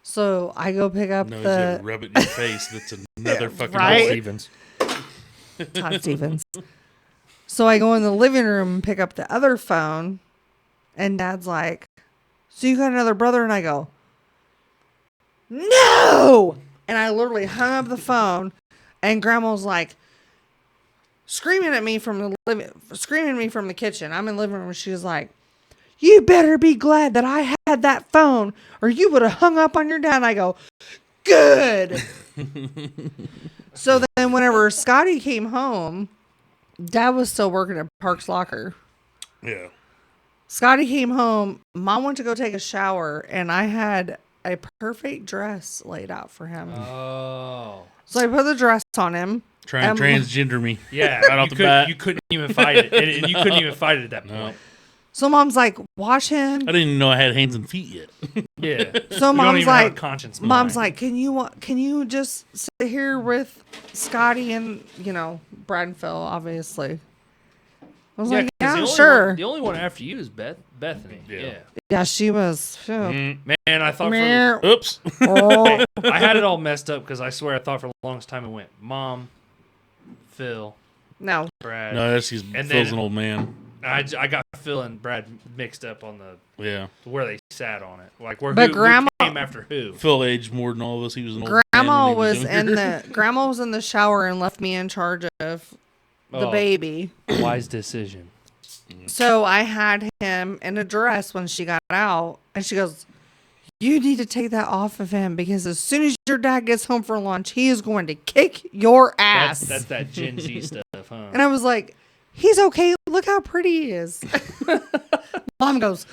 So I go pick up No, he's gonna the rub it in your face. That's another fucking right? boy. Stevens. Todd Stevens. So I go in the living room and pick up the other phone, and Dad's like, "So you got another brother?" And I go, "No!" And I literally hung up the phone, and Grandma's like screaming at me from the kitchen. I'm in the living room. She was like, "You better be glad that I had that phone, or you would have hung up on your dad." And I go, "Good." So then whenever Scotty came home, Dad was still working at Parks Locker. Yeah. Scotty came home. Mom went to go take a shower, and I had a perfect dress laid out for him. Oh. So I put the dress on him. Try and transgender me. Yeah. Right off the bat. You couldn't even fight it, and you couldn't even fight it at that No. point. So Mom's like, "Wash him." I didn't even know I had hands and feet yet. Yeah. So You don't Mom's even have a like, conscience. Mom's mind. like, can you just sit here with Scotty and, Brad and Phil, obviously. I was like, 'cause yeah, the only sure. One, the only one after you is Bethany. Yeah. Yeah. Yeah, she was. Phew. Mm, Man, I thought for, Meh. oops. Oh, I had it all messed up because I swear I thought for the longest time it went Mom, Phil, no. Brad. No, that's because And Phil's then- an old man. I got Phil and Brad mixed up on the Yeah. where they sat on it. Like where But who Grandma- came after who. Phil aged more than all of us. He was an old man Grandma when he was in younger. Grandma was in the shower and left me in charge of the Oh. baby. Wise decision. So I had him in a dress when she got out, and she goes, "You need to take that off of him because as soon as your dad gets home for lunch, he is going to kick your ass." That's that Gen Z stuff, huh? And I was like, "He's okay. Look how pretty he is." Mom goes,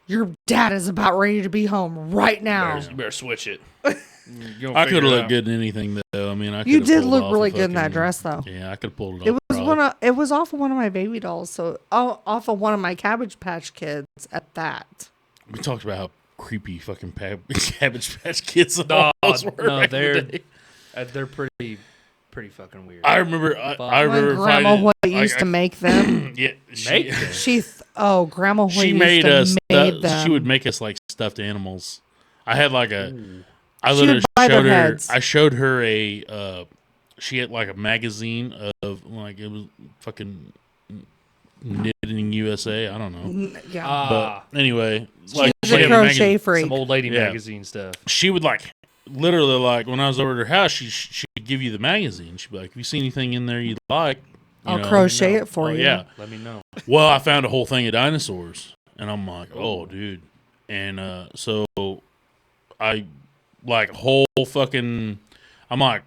"Your dad is about ready to be home right now." You better switch it. I could have looked good in anything though. I mean, I You coulda did pulled look off really a good in that fucking- dress, though. Yeah, I could have pulled it off. It was probably. it was off of one of my baby dolls, so off of one of my Cabbage Patch Kids at that. We talked about how creepy fucking Cabbage Patch Kids No, almost were no, back in the day. they're pretty fucking weird. I remember. I When remember Grandma finding- Hoyt used to make them. Yeah, Make them? Grandma Hoyt she used made to us. made them. She would make us like stuffed animals. I had like a. I She literally would buy their showed her. heads. I showed her a. She had like a magazine of like it was fucking Knitting USA. I don't know, Yeah. but anyway, She like was she a had crochet magazine. freak. Some old lady Yeah. magazine stuff. She would like literally like when I was over at her house, she'd give you the magazine. She'd be like, "If you see anything in there you like, I'll know? crochet it for you. Yeah. Let me know. Well, I found a whole thing of dinosaurs, and I'm like, oh, dude. And so I like whole fucking. I'm like,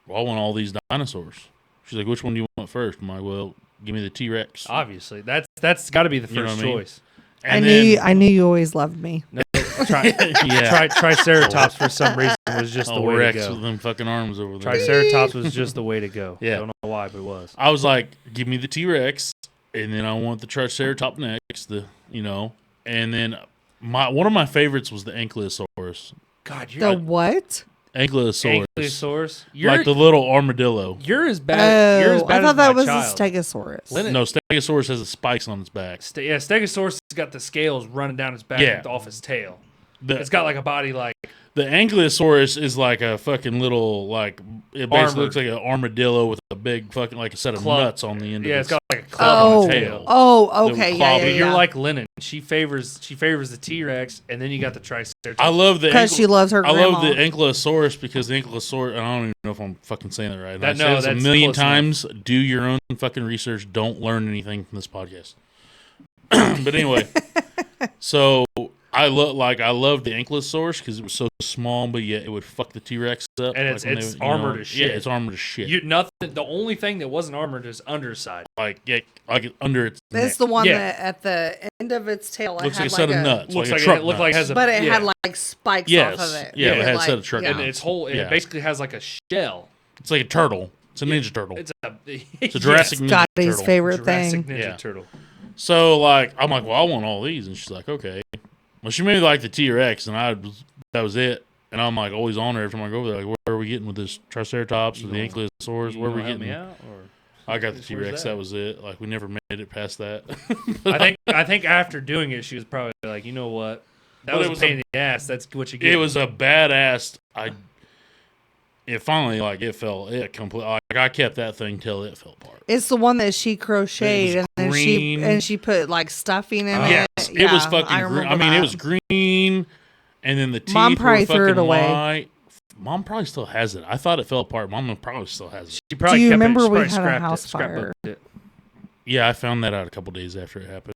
well, I want all these dinosaurs. She's like, which one do you want first? I'm like, well, give me the T-Rex. Obviously, that's got to be the You know first what I mean? choice. And I knew you always loved me. No, Triceratops for some reason was just the way Rex to go. with them fucking arms over there. Triceratops was just the way to go. Yeah. Don't know why, but it was. I was like, give me the T-Rex, and then I want the Triceratops next. And then one of my favorites was the Ankylosaurus. God, you're The what? Ankylosaurus. Ankylosaurus. Like the little armadillo. You're as bad. You're as bad I thought as that my was child. a Stegosaurus. No, Stegosaurus has the spikes on its back. Stegosaurus has got the scales running down his back Yeah. off his tail. The, It's got like a body like the Ankylosaurus is like a fucking little, like, it basically Armored. looks like an armadillo with a big fucking, like a set of Club. nuts on the end of it's got like a club club on on the the tail. tail. Oh, okay. The Yeah, claw- yeah, You're yeah. like Lennon. She favors the T-Rex, and then you got the Triceratops. I love the Because she loves her I grandma. love the Ankylosaurus because the Ankylosaurus, I don't even know if I'm fucking saying that right. And That- I no, said this a that's million close enough. times. Do your own fucking research. Don't learn anything from this podcast. But anyway, so I love the Ankylosaurus because it was so small, but yet it would fuck the T-Rex up. And like when it's they, armored know, as shit. Yeah, it's armored as shit. Nothing. The only thing that wasn't armored is underside. like under its It's neck. the one Yeah. that at the end of its tail it Looks had like a set of nuts. Looks like like a truck it looked like nuts. has a. But it yeah. had like spikes Yes. off of it. Yeah, it had a like, set of truck yeah. and nuts. its whole. Yeah. It basically has like a shell. It's like a turtle. It's a Ninja Turtle. It's a. It's a Jurassic Ninja Scotty's Turtle. favorite Jurassic thing. Ninja Yeah. Turtle. So like I'm like, well, I want all these, and she's like, okay. Well, she made me like the T-Rex, and that was it. And I'm like always on her every time I go over there. Like, where are we getting with this Triceratops or the Ankylosaurus? Where are we getting? Me out, or? I got the Where's T-Rex. that? That was it. Like we never made it past that. I think after doing it, she was probably like, you know what? That But was it a was pain in the ass. That's what you get. It was a badass. It finally it completely. Like I kept that thing till it fell apart. It's the one that she crocheted It was and then green. she put like stuffing in Yes, it. it was Yeah, fucking green. remember I mean, it that. was green, and then the teeth Mom were probably fucking threw it away. white. Mom probably still has it. I thought it fell apart. Mom probably still has it. She probably Do you kept remember it, she we probably had a scrapped house it, fire? scrapbooked it. Yeah, I found that out a couple days after it happened.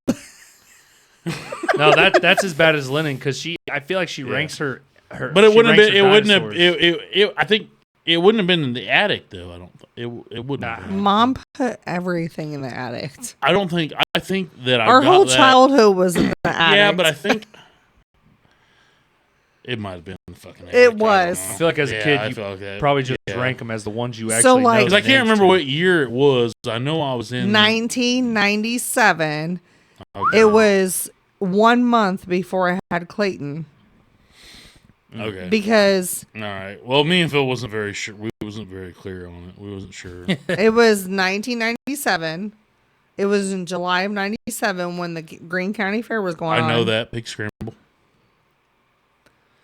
No, that's as bad as Lennon because I feel like she ranks her. But it she wouldn't have ranks been. It her wouldn't have. dinosaurs. I think it wouldn't have been in the attic though. I don't. It wouldn't. Nah. Have been. Mom put everything in the attic. I don't think. I think that Our got whole that. childhood was in the attic. Yeah, but I think it might have been in the fucking attic. It I don't was. know. I feel like as a kid, I you feel like that. probably just Yeah. rank them as the ones you So, actually know. like- Because I the can't names remember to. what year it was. I know I was in 1997. Okay. It was 1 month before I had Clayton Okay. because All right. Well, me and Phil wasn't very sure. We wasn't very clear on it. We wasn't sure. it was 1997. It was in July of 97 when the Greene County Fair was going on. I know that pig scramble.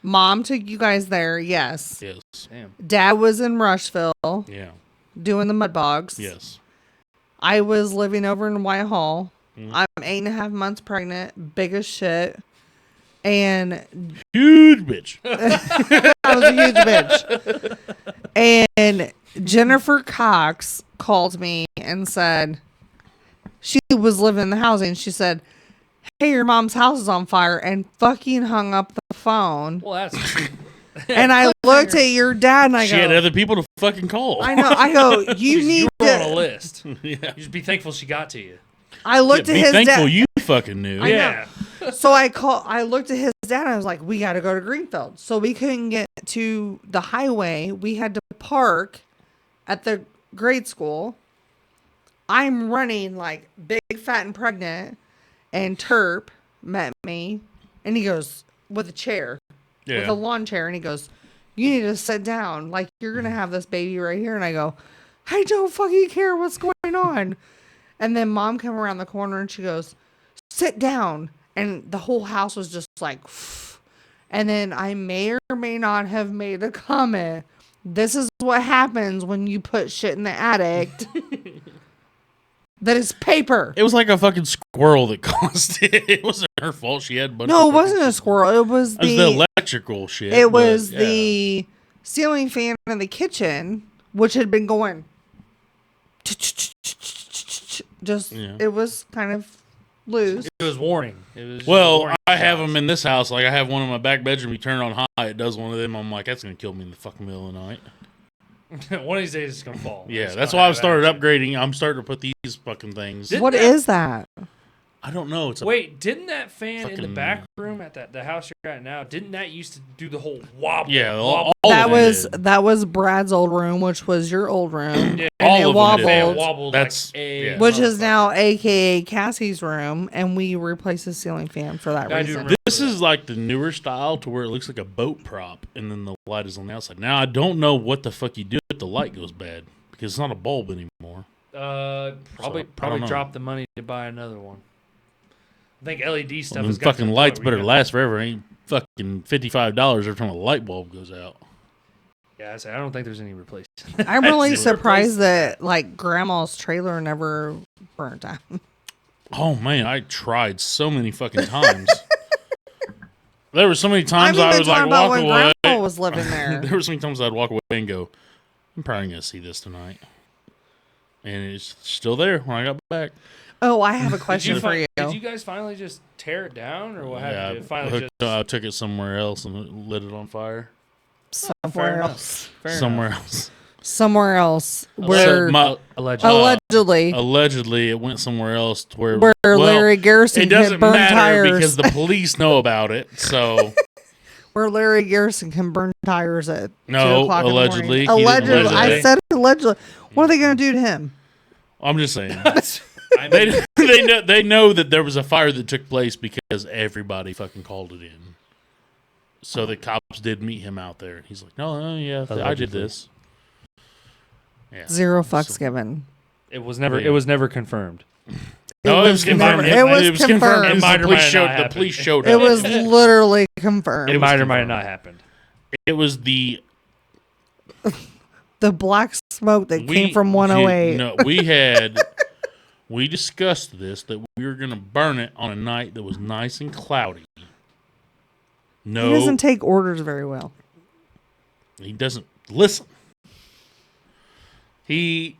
Mom took you guys there, yes. Yes. Damn. Dad was in Rushville Yeah. doing the mud bogs. Yes. I was living over in Whitehall. Mm. I'm 8.5 months pregnant, big as shit. And Huge bitch. I was a huge bitch. And Jennifer Cox called me and said she was living in the housing. She said, "Hey, your mom's house is on fire," and fucking hung up the phone. Well, that's And I looked at your dad and I She go, had other people to fucking call. I know. I go, you need you were on a to. list. yeah. You just be thankful she got to you. I looked Be at his thankful dad. you fucking knew. I know. Yeah. So I looked at his dad and I was like, we got to go to Greenfield. So we couldn't get to the highway. We had to park at the grade school. I'm running like big, fat, and pregnant. And Terp met me. And he goes, with a chair, with Yeah. a lawn chair. And he goes, you need to sit down. Like, you're going to have this baby right here. And I go, I don't fucking care what's going on. And then Mom came around the corner and she goes, sit down. And the whole house was just like, and then I may or may not have made a comment. This is what happens when you put shit in the attic. That is paper. It was like a fucking squirrel that caused it. It wasn't her fault. She had a bunch No, of it wasn't a squirrel. It was It was the electrical shit. It but, was yeah. the ceiling fan in the kitchen, which had been going. Just Yeah. it was kind of loose. It was warning. It was Well, I have them in this house. Like, I have one in my back bedroom. You turn it on high, it does one of them. I'm like, that's going to kill me in the fucking middle of the night. One of these days it's going to fall. Yeah, It's that's gonna why have I've started action. upgrading. I'm starting to put these fucking things. What is that? I don't know. It's a Wait, didn't that fan in the fucking- back room at the house you're at now, didn't that used to do the whole wobble? Yeah, wobble? all That of was it did. that was Brad's old room, which was your old room, Yeah, and All it of them did. wobbled, fan wobbled That's- like a yeah. which is motherfucker. now AKA Cassie's room, and we replaced the ceiling fan for that I do reason. remember. This is like the newer style to where it looks like a boat prop, and then the light is on the outside. Now, I don't know what the fuck you do if the light goes bad, because it's not a bulb anymore. Probably don't know. drop the money to buy another one. I think LED stuff Well, is then fucking lights better last forever. Ain't fucking $55 every time a light bulb goes out. Yeah, I don't think there's any replacement. I'm really Replace surprised that like Grandma's trailer never burnt down. Oh man, I tried so many fucking times. There were so many I'm times even I was like talking about walk when away. Grandma was living there. There were so many times I'd walk away and go, I'm probably gonna see this tonight. And it's still there when I got back. Oh, I have a question for you. Did you guys finally just tear it down, or what happened? Did it I finally just I took it somewhere else and lit it on fire. Somewhere enough. else. Fair somewhere enough. else. Somewhere else. So Where Allegedly. allegedly allegedly it went somewhere else to where Larry Garrison it doesn't can burn matter tires. because the police know about it. So Where Larry Garrison can burn tires at No, 2 o'clock allegedly. in the He morning. didn't Allegedly. allegedly. I said allegedly. What are they going to do to him? I'm just saying. I mean, They know that there was a fire that took place because everybody fucking called it in. So the cops did meet him out there. He's like, no, yeah, I did Allegedly. this. Yeah. 0 fucks given. it was never. Yeah. It was never confirmed. No, it was confirmed. It was confirmed. It might or The police might showed. not The happen. police showed It up. was literally confirmed. It was might or might confirmed. not happen. It was the The black smoke that came from 108. No, we discussed this that we were gonna burn it on a night that was nice and cloudy. He No, doesn't take orders very well. he doesn't listen. We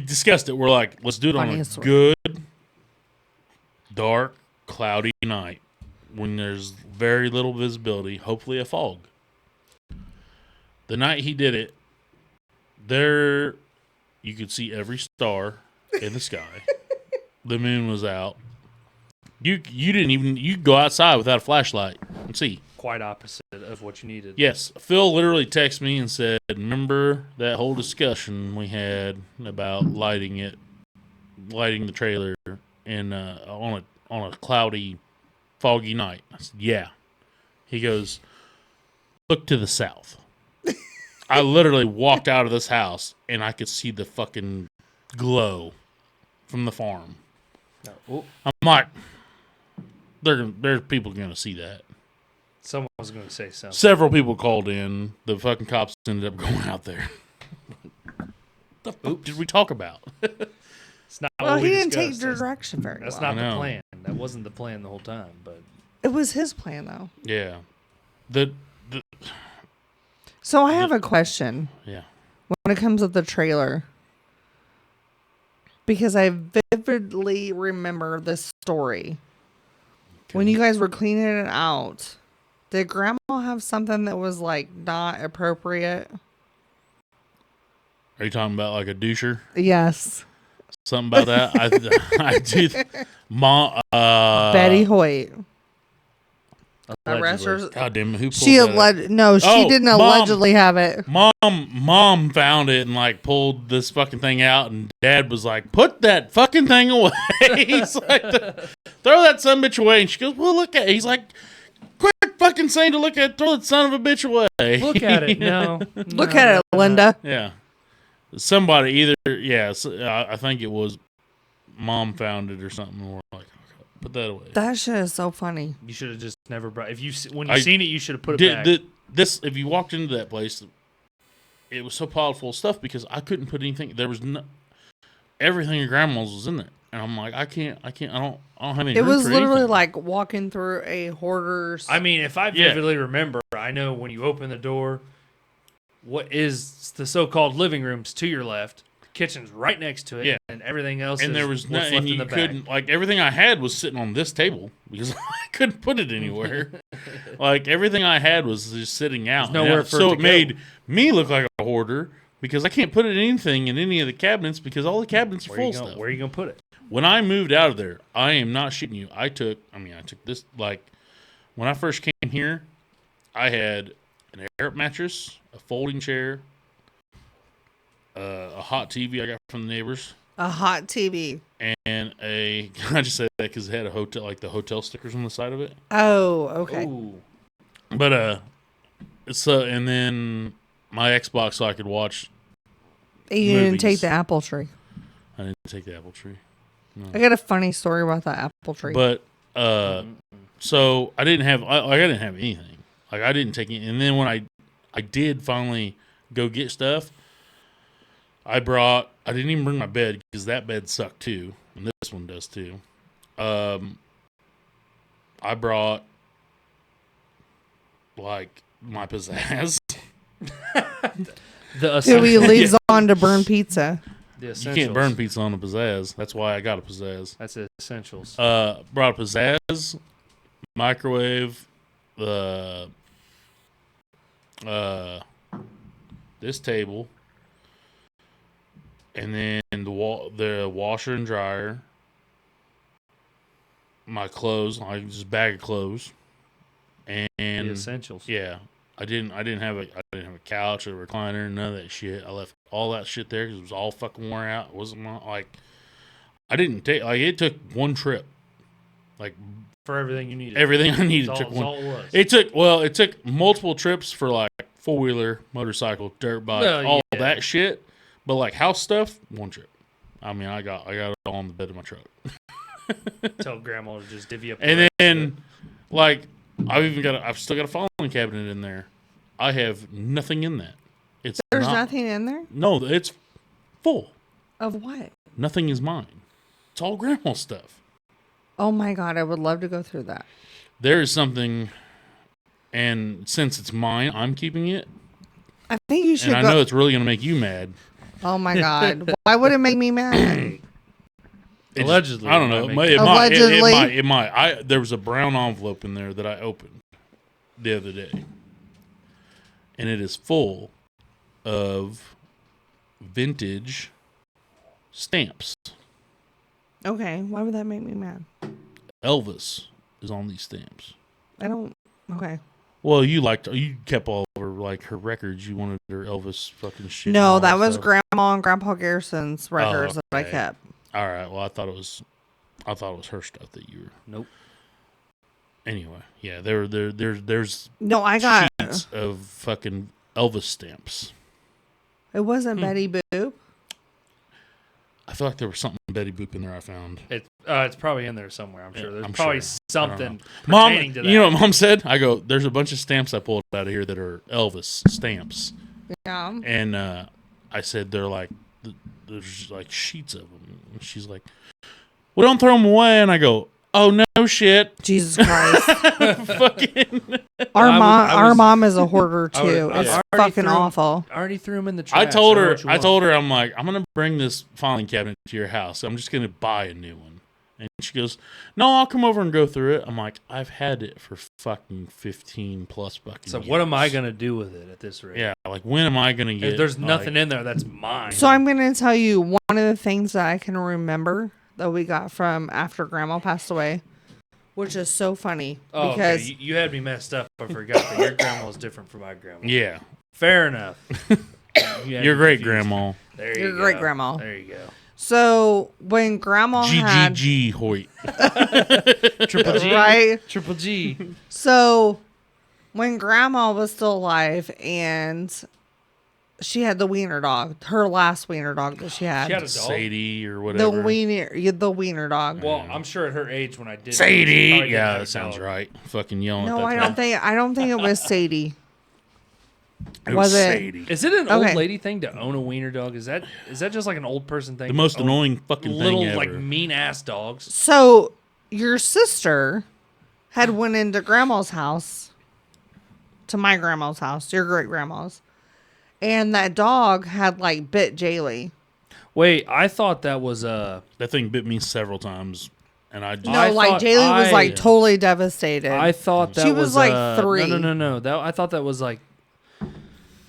discussed it. We're like, let's do it on a Funniest story. good, dark, cloudy night when there's very little visibility, hopefully a fog. The night he did it, there you could see every star in the sky. The moon was out. You didn't even you could go outside without a flashlight and see. Quite opposite of what you needed. Yes, Phil literally texted me and said, "Remember that whole discussion we had about lighting the trailer in on a cloudy, foggy night?" I said, "Yeah." He goes, "Look to the south." I literally walked out of this house and I could see the fucking glow from the farm. Oh, I'm like, there's people going to see that. someone was going to say something. Several people called in. The fucking cops ended up going out there. The fuck did we talk about? It's not Well, what we he didn't take discussed. direction very That's well. not the know. plan. That wasn't the plan the whole time. But It was his plan, though. Yeah. So I have a question Yeah. when it comes to the trailer. Because I vividly remember this story. When you guys were cleaning it out, did Grandma have something that was like not appropriate? Are you talking about like a doucher? Yes. Something about that? I did. Mom. Betty Hoyt. allegedly. God damn it. Who pulled She that up? she didn't Mom. allegedly have it. Mom found it and like pulled this fucking thing out, and Dad was like, "Put that fucking thing away." He's like, "Throw that son bitch away." And she goes, "Well, look at it." He's like, "Quit fucking saying to look at it. Throw that son of a bitch away." Look at it. No. Look at it, Linda. Yeah. Somebody either, yeah, I think it was Mom found it or something. And we're like, okay, put that away. That shit is so funny. You should have just never brought. When you seen it, you should have put it back. This, if you walked into that place, it was so piled full of stuff because I couldn't put anything. There was no, everything your grandma's was in there, and I'm like, I don't have any. It room was for literally anything. like walking through a hoarder's. I mean, if I Yeah. vividly remember, I know when you open the door, what is the so-called living rooms to your left, kitchen's right next to it. Yeah. And everything else And is there was what's no, left and in you the couldn't, bag. like, everything I had was sitting on this table because I couldn't put it anywhere. Like, everything I had was just sitting out. There's nowhere And for it so to it made me look like a hoarder because I can't put anything in any of the cabinets because all the cabinets are full of stuff. Where are you going to put it? When I moved out of there, I am not shitting you. I took this, like, when I first came here, I had an air mattress, a folding chair, a hot TV I got from the neighbors, A hot TV. and I just said that because it had a hotel, like the hotel stickers on the side of it. Oh, okay. Ooh. But and then my Xbox so I could watch. You didn't take movies. the apple tree. I didn't take the apple tree, I got a funny story about that apple tree. but so I didn't have I didn't have anything. Like I didn't take it. And then when I did finally go get stuff, I didn't even bring my bed because that bed sucked too, and this one does too. I brought like my pizzazz. Who he leaves on to burn pizza. The You essentials. can't burn pizza on a pizzazz. That's why I got a pizzazz. That's the essentials. Brought a pizzazz, microwave, this table, and then the washer and dryer, my clothes, like just a bag of clothes, and The essentials. yeah, I didn't have a couch or a recliner, none of that shit. I left all that shit there because it was all fucking worn out. It wasn't like I didn't take it took one trip, like For everything you needed. everything I needed That's took one. all it was. It took multiple trips for like 4-wheeler, motorcycle, dirt bike, Well, all yeah. that shit. But like house stuff, one trip. I mean, I got it all on the bed of my truck. Tell grandma to just divvy up. the And rest of then, it. like, I've still got a filing cabinet in there. I have nothing in that. There's nothing in there? No, it's full. Of what? Nothing is mine. It's all grandma stuff. Oh my God, I would love to go through that. There is something, and since it's mine, I'm keeping it. I think you should And I know it's really going to make you mad. Oh my God. Why would it make me mad? Allegedly. I don't know. it might It might. Allegedly. It might. There was a brown envelope in there that I opened the other day, and it is full of vintage stamps. Okay, why would that make me mad? Elvis is on these stamps. I don't. Okay. Well, you kept all over like her records. You wanted her Elvis fucking shit. and No, all that was stuff. Grandma and Grandpa Garrison's records that I okay. kept. All right. Well, I thought it was her stuff that you were. Nope. Anyway, yeah, there's No, I got. sheets of fucking Elvis stamps. It wasn't Betty Boop. I feel like there was something Betty Boop in there I found. It's probably in there somewhere. I'm sure. Yeah, There's I'm probably sure. something Mom, pertaining to that. you know what Mom said? I go, there's a bunch of stamps I pulled out of here that are Elvis stamps. Yeah. And I said, there's like sheets of them. And she's like, well, don't throw them away. And I go, oh, no shit. Jesus Christ. Fucking. Our mom is a hoarder I would- too. I It's already fucking threw 'em- awful. I already threw them in the trash. I told know her, what you want. I'm like, I'm going to bring this filing cabinet to your house. I'm just going to buy a new one. And she goes, no, I'll come over and go through it. I'm like, I've had it for fucking 15 plus fucking So years. what am I going to do with it at this rate? Yeah, like when am I going to get If there's like, nothing in there, that's mine. So I'm going to tell you one of the things that I can remember that we got from after Grandma passed away, which is so funny Oh, because okay. You had me messed up. I forgot that your grandma was different from my grandma. Yeah, Fair enough. You had your me great confused. grandma. There you your go. great grandma. There you go. So when Grandma had GGG Hoyt. Triple G. right, Triple G. so when Grandma was still alive and she had the wiener dog, her last wiener dog that she had, She had a dog. Sadie or the whatever. wiener dog. Well, I'm sure at her age when I did. Sadie. she probably didn't Yeah, have that a sounds dog. right. Fucking yelling No, at that I don't think it was Sadie. It was it- Sadie. Is it an Okay. old lady thing to own a wiener dog? Is that just like an old person thing? The most to own annoying fucking little thing ever. like mean ass dogs. So your sister had went into Grandma's house, to my grandma's house, your great grandma's, and that dog had like bit Jaylee. Wait, I thought that was That thing bit me several times, and I just No, I like thought Jaylee was like totally devastated. I thought that She was, like, 3. No. I thought that was like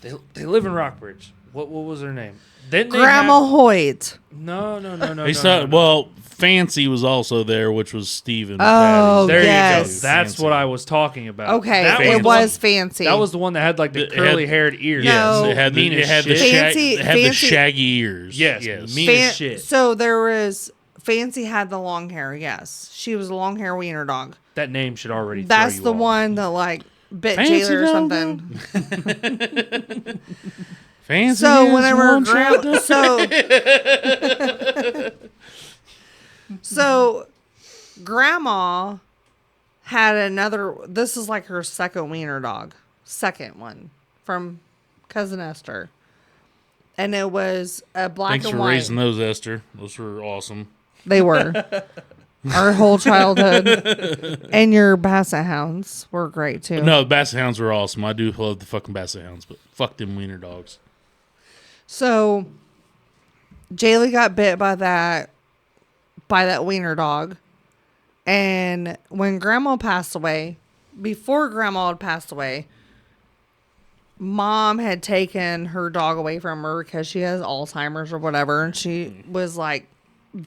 they live in Rockbridge. What was her name? Didn't they Grandma have- Hoyt. No. Well, Fancy was also there, which was Steven. Oh, There yes. you go. That's Fancy. what I was talking about. Okay, That it the was one- Fancy. That was the one that had like the It had- curly-haired ears. No. Yes, it had the, Mean it as had the, shit. Fancy- it had the Fancy- shaggy ears. Yes, mean as shit. So there was Fancy had the long hair. Yes, she was a long hair wiener dog. That name should already. That's throw the you off. one that like bit Fancy Jayla or dog, something. Fancy. So is whenever one shot. so grandma had another. This is like her second wiener dog, second one from cousin Esther, and it was a black Thanks and for white. raising those, Esther. Those were awesome. They were our whole childhood, and your Basset Hounds were great too. No, the Basset Hounds were awesome. I do love the fucking Basset Hounds, but fuck them wiener dogs. So Jaylee got bit by that wiener dog. And when grandma passed away, before grandma had passed away, mom had taken her dog away from her because she has Alzheimer's or whatever. And she was like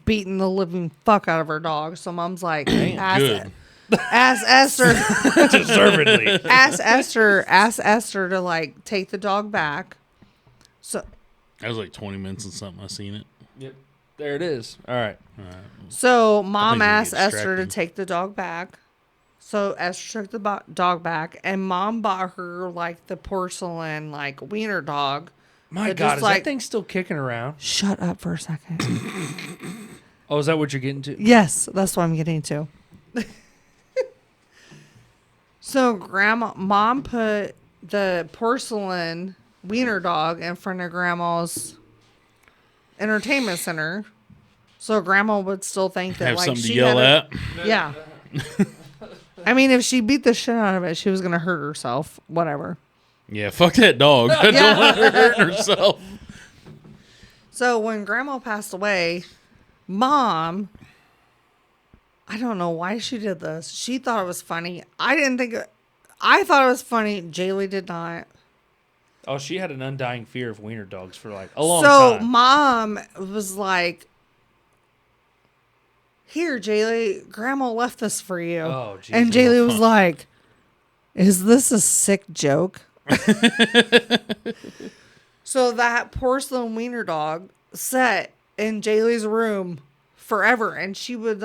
beating the living fuck out of her dog. So mom's like, Good. ask Esther, Deservedly. ask Esther to like take the dog back. So That was like 20 minutes and something. I seen it. Yep. There it is. All right. So mom think we asked get Esther to distracted. take the dog back. So Esther took the dog back, and mom bought her like the porcelain like wiener dog. My It God, just, is like- that thing still kicking around? Shut up for a second. Oh, is that what you're getting to? Yes, that's what I'm getting to. So mom put the porcelain wiener dog in front of grandma's entertainment center. So grandma would still think that Have like something to she yell had at. Yeah. I mean, if she beat the shit out of it, she was going to hurt herself. Whatever. Yeah, fuck that dog. I don't want her to hurt herself. So when grandma passed away, mom, I don't know why she did this. She thought it was funny. I thought it was funny. Jaylee did not. Oh, she had an undying fear of wiener dogs for like a long So time. mom was like, here, Jaylee, grandma left this for you. Oh, geez. And Jaylee was like, is this a sick joke? So that porcelain wiener dog sat in Jaylee's room forever. And she wouldn't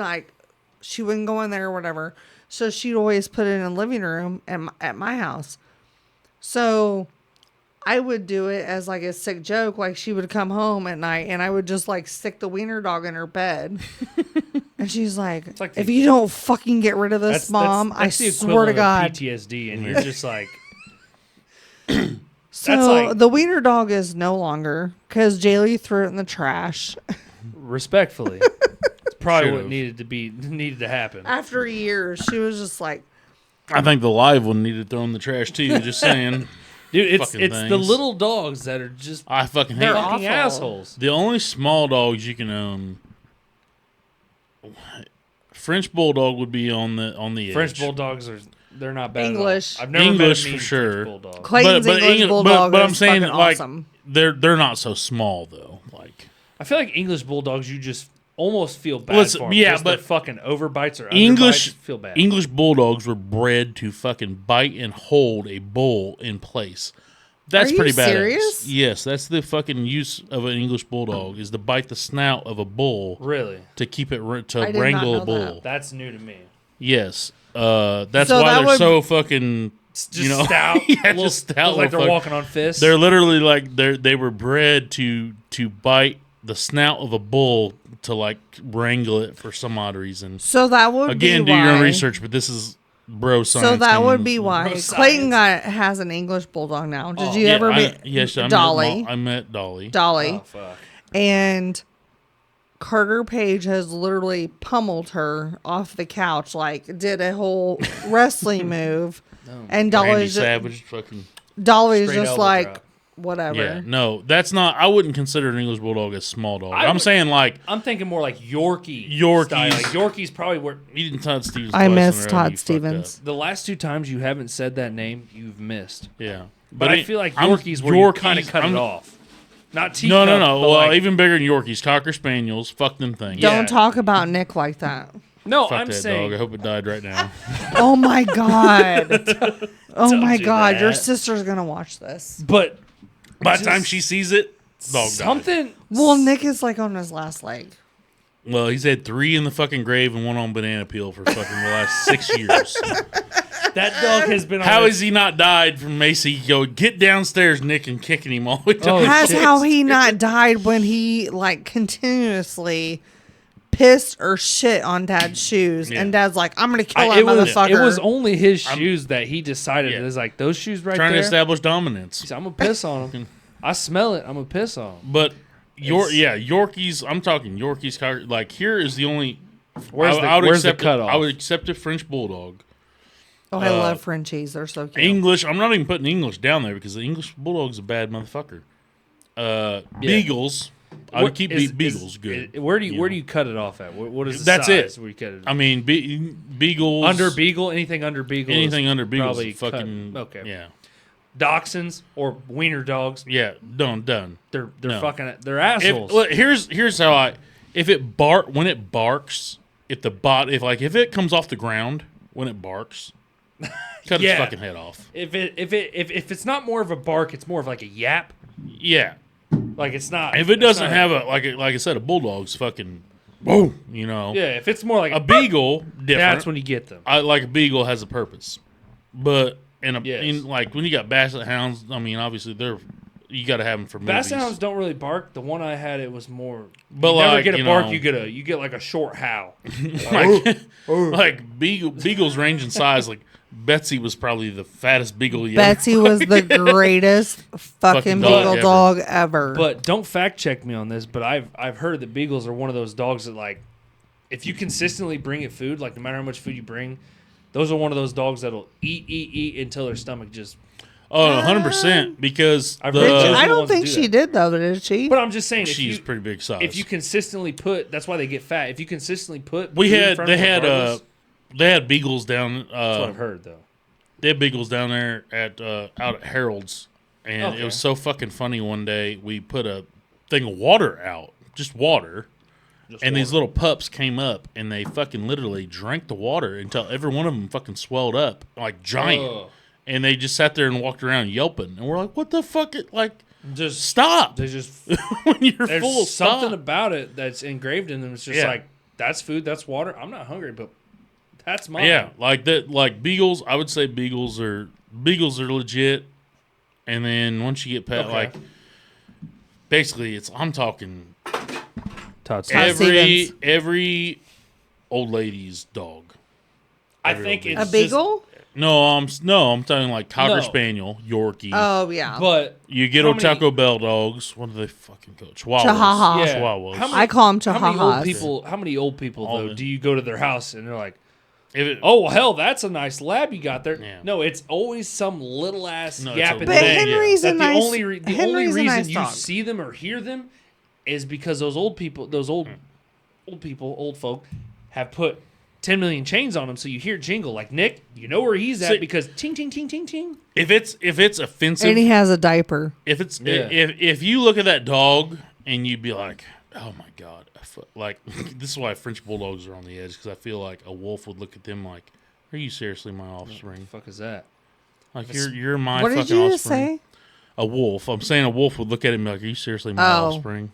go in there or whatever. So she'd always put it in the living room at my house. So I would do it as like a sick joke. Like she would come home at night and I would just like stick the wiener dog in her bed. And she's like, like if you don't fucking get rid of this, Mom, that's I the swear to equivalent of God. PTSD, and you're just like, So like- the wiener dog is no longer because Jaylee threw it in the trash. respectfully, it's probably what Should've. needed to happen. After years, she was just like, I think the live one needed thrown in the trash too. Just saying. Dude, it's Fucking the things. little dogs that are just I fucking hate They're it. fucking awful. assholes. The only small dogs you can own. French bulldog would be on the edge. French bulldogs they're not bad. English. At all. I've never English met a mean for sure. French bulldog. Clayton's English Engli- bulldog but I'm is saying fucking like awesome. they're not so small though. Like I feel like English bulldogs, you just almost feel bad Listen, for them. yeah, Just their but fucking overbites or English underbites, feel bad. English bulldogs were bred to fucking bite and hold a bull in place. That's Are you pretty badass. serious? Yes, that's the fucking use of an English bulldog is to bite the snout of a bull Really, to keep it to I did not wrangle know a bull. that. that's new to me. Yes, that's So why that they're would- so fucking. It's just You know, stout. yeah, little- just stout look like little they're fuck. walking on fists. They're literally like they were bred to bite the snout of a bull to like wrangle it for some odd reason. So that would Again, be do why. your own research, but this is bro science. So that coming- would be why Bro Clayton science. has an English bulldog now. Did Oh, you Yeah, ever meet? yes, I Dolly? I met Dolly. Dolly. Oh fuck. And Carter Page has literally pummeled her off the couch, like did a whole wrestling move. And Randy Dolly's Savage, fucking Dolly's Straight just elbow like, drop. whatever. Yeah, no, that's not. I wouldn't consider an English Bulldog a small dog. I'm saying like I'm thinking more like Yorkie. Yorkies. Style. Like Yorkie's probably where. you didn't Todd Stevens. I twice in a miss row, Todd you fucked Stevens. up. The last 2 times you haven't said that name, you've missed. Yeah, But I feel like Yorkies where you kind of cut it off. Not teacup. No. but Well, like, even bigger than Yorkies, Cocker Spaniels. Fuck them things. Yeah. Don't talk about Nick like that. no, Fuck I'm that saying. dog. I hope it died right now. Oh my god. Oh my do god. Your that. sister's gonna watch this. But By the just time she sees it, dog died. something. Well, Nick is like on his last leg. Well, he's had 3 in the fucking grave and 1 on banana peel for fucking the last 6 years. That dog has been. How on has he not died from Macy going, get downstairs, Nick, and kicking him all the way down? Oh, That's shit. how he not died when he like continuously pissed or shit on Dad's shoes, Yeah. and Dad's like, "I'm gonna kill that It was, motherfucker." it was only his shoes that he decided. Yeah. It was like those shoes right Trying to there. establish dominance. He said, I'm gonna piss on them. I smell it. I'm gonna piss on them. But Yorkies. I'm talking Yorkies. Cocker. Like here is the only. Where's I would where's the accept cutoff? I would accept a French Bulldog. Oh, I love Frenchies. They're so cute. English. I'm not even putting English down there because the English Bulldog's a bad motherfucker. Beagles. I would keep Beagles good. Where do you cut it off at? What is the That's size it. where you cut it? I mean, Beagles. Under Beagle, anything under Beagle. anything under Beagles. probably Is fucking. cut. Okay. Yeah. Dachshunds or wiener dogs. Yeah. Done. They're No. fucking. They're assholes. Look, here's how I. If it barks, if it comes off the ground when it barks, cut its Yeah. fucking head off. if it's not more of a bark, it's more of like a yap. Yeah. Like it's not. If it it's doesn't not- have like I said, a bulldog's fucking boom. You know. Yeah, if it's more like A beagle, different. that's when you get them. I like a beagle has a purpose, but Yes. like when you got basset hounds, I mean, obviously you got to have them for movies. Basset hounds don't really bark. The one I had, it was more. But you never like, get a you bark. know- You get like a short howl. like beagles range in size. Like Betsy was probably the fattest beagle yet. Betsy was the greatest fucking dog beagle ever. dog ever. But don't fact check me on this. But I've heard that beagles are one of those dogs that like, if you consistently bring it food, like no matter how much food you bring, those are one of those dogs that'll eat until their stomach just. Oh, 100%. Because I've the, heard I those are the don't ones that think do she that. did though, did she? But I'm just saying, she's pretty big size. if you consistently put, that's why they get fat. If you consistently put, we food in had front they of them had regardless, they had beagles down. that's what I've heard though. They had beagles down there at out at Harold's, and Okay. it was so fucking funny. One day we put a thing of water out, just water. And these little pups came up and they fucking literally drank the water until every one of them fucking swelled up like giant. Ugh. And they just sat there and walked around yelping. And we're like, what the fuck? Like, Just stop. they just When you're there's full, something stop. about it that's engraved in them. It's just Yeah. like that's food, that's water. I'm not hungry, but that's mine. Yeah, like that. Like beagles, I would say beagles are legit. And then once you get past, Okay. like, basically, I'm talking Todd Stevens. every old lady's dog. I Every think old it's a just- beagle? No, I'm talking like Cocker No. Spaniel, Yorkie. Oh yeah. but You get How old many- Taco Bell dogs. What do they fucking call Chihuahuas? Chihuahua. yeah, Chihuahuas. How many, I call them how many old chihuahuas. people? How many old people All though? the- Do you go to their house and they're like, If it, "Oh well, hell, that's a nice lab you got there." Yeah. No, it's always some little ass No, it's yapping a- But thing. Henry's That a the nice. only the only Henry's a reason nice you dog. see them or hear them is because those old people, old folk, have put 10 million chains on them, so you hear jingle like Nick. You know where he's at See- because ting ting ting ting ting. if it's offensive, And he has a diaper. Yeah. if you look at that dog and you'd be like, oh my god, like this is why French bulldogs are on the edge because I feel like a wolf would look at them like, are you seriously my offspring? The fuck is that? Like you're my What fucking did you just offspring. say? A wolf. I'm saying a wolf would look at him like, are you seriously my Oh. offspring?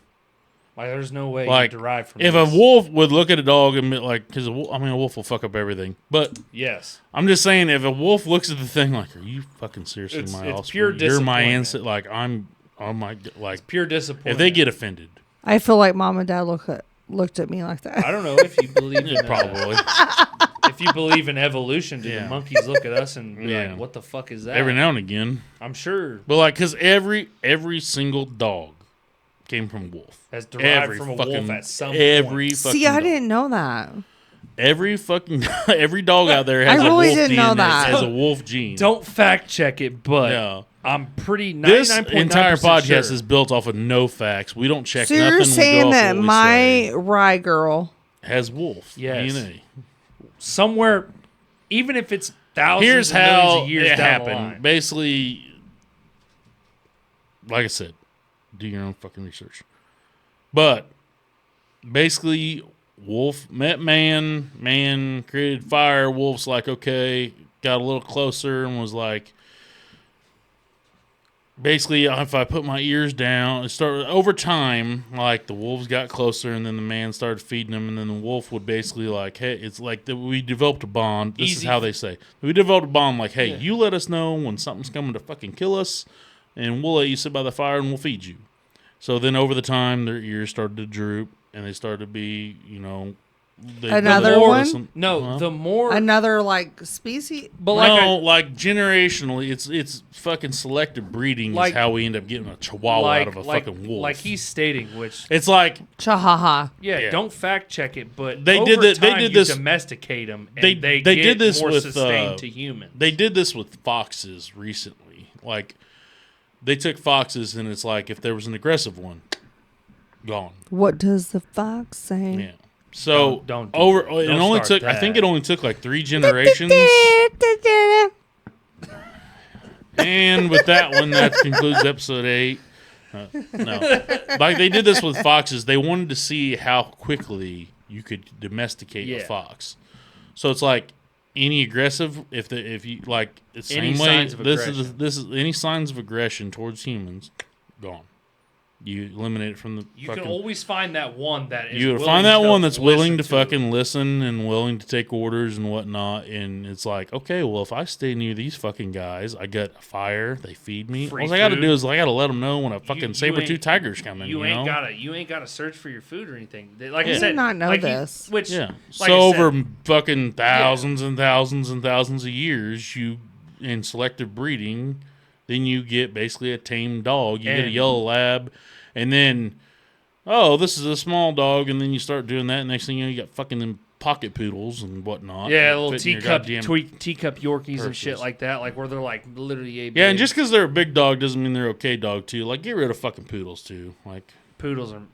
Like there's no way Like, you derive from if this. a wolf would look at a dog and be like, because a wolf will fuck up everything. But Yes. I'm just saying, if a wolf looks at the thing like, are you fucking seriously It's- my it's offspring? pure You're my disappointment. ancestor. Like I'm, oh my, like Pure disappointment. if they get offended, I feel like mom and dad looked at me like that. I don't know if you believe in probably. if you believe in evolution, do Yeah. the monkeys look at us and be Yeah. like, "What the fuck is that?" Every now and again, I'm sure but like, because every single dog came from wolf. has derived from a wolf at some every point. fucking See, I dog. didn't know that. Every dog out there has I really a wolf didn't know DNA, that. has a wolf gene. Don't fact check it, but No. I'm pretty 99.9% This entire podcast sure. is built off of no facts. We don't check So nothing. you're We saying go off that what we my say. rye girl. Has wolf Yes. DNA. somewhere, even if it's thousands Here's and millions how of years it down the happened. line. Basically, like I said, do your own fucking research. But basically, wolf met man, man created fire. Wolf's like, okay, got a little closer and was like, basically, if I put my ears down, it started over time. Like the wolves got closer, and then the man started feeding them, and then the wolf would basically like, hey, it's like we developed a bond. This is Easy. how they say we developed a bond. Like, hey, Yeah. you let us know when something's coming to fucking kill us, and we'll let you sit by the fire and we'll feed you. So then over the time, their ears started to droop, and they started to be, Another the more- one? No, Huh? the more, Another like species. but like no, I, like generationally, it's fucking selective breeding Like- is how we end up getting a chihuahua out of a fucking wolf. like he's stating, which It's like Chahaha. Yeah. don't fact check it, but They over did that- they time did you this- domesticate them, and they they did get this more with, sustained to humans. they did this with foxes recently. Like they took foxes, and it's like if there was an aggressive one, gone. What does the fox say? Yeah. So Don't do over that. it Don't only start took. I think that. it only took like 3 generations. And with that one, that concludes episode 8. No, like they did this with foxes. They wanted to see how quickly you could domesticate a Yeah. fox. So it's like any aggressive, if you like, it's the Any same way. signs of This aggression. is any signs of aggression towards humans, gone. You eliminate it from the. You fucking, can always find that one that is you willing find that to one that's willing to listen it. fucking listen and willing to take orders and whatnot, and it's like, okay, well, if I stay near these fucking guys, I got a fire, they feed me. Free All I got to food. do is I got to let them know when a fucking You saber-tooth ain't- tiger's coming. You You ain't know? gotta search for your food or anything. Like Yeah. I I said, did not know like this. which Yeah. like So I said, over fucking thousands and thousands and thousands of years, you in selective breeding, then you get basically a tame dog. You get a And- yellow lab, and then this is a small dog, and then you start doing that. Next thing you know, you got fucking them pocket poodles and whatnot. yeah, that little fit in your teacup goddamn- teacup Yorkies and shit purses. like that, like where they're like literally a Yeah, and just because they're a big dog doesn't mean they're okay dog too. Like get rid of fucking poodles too. Like poodles and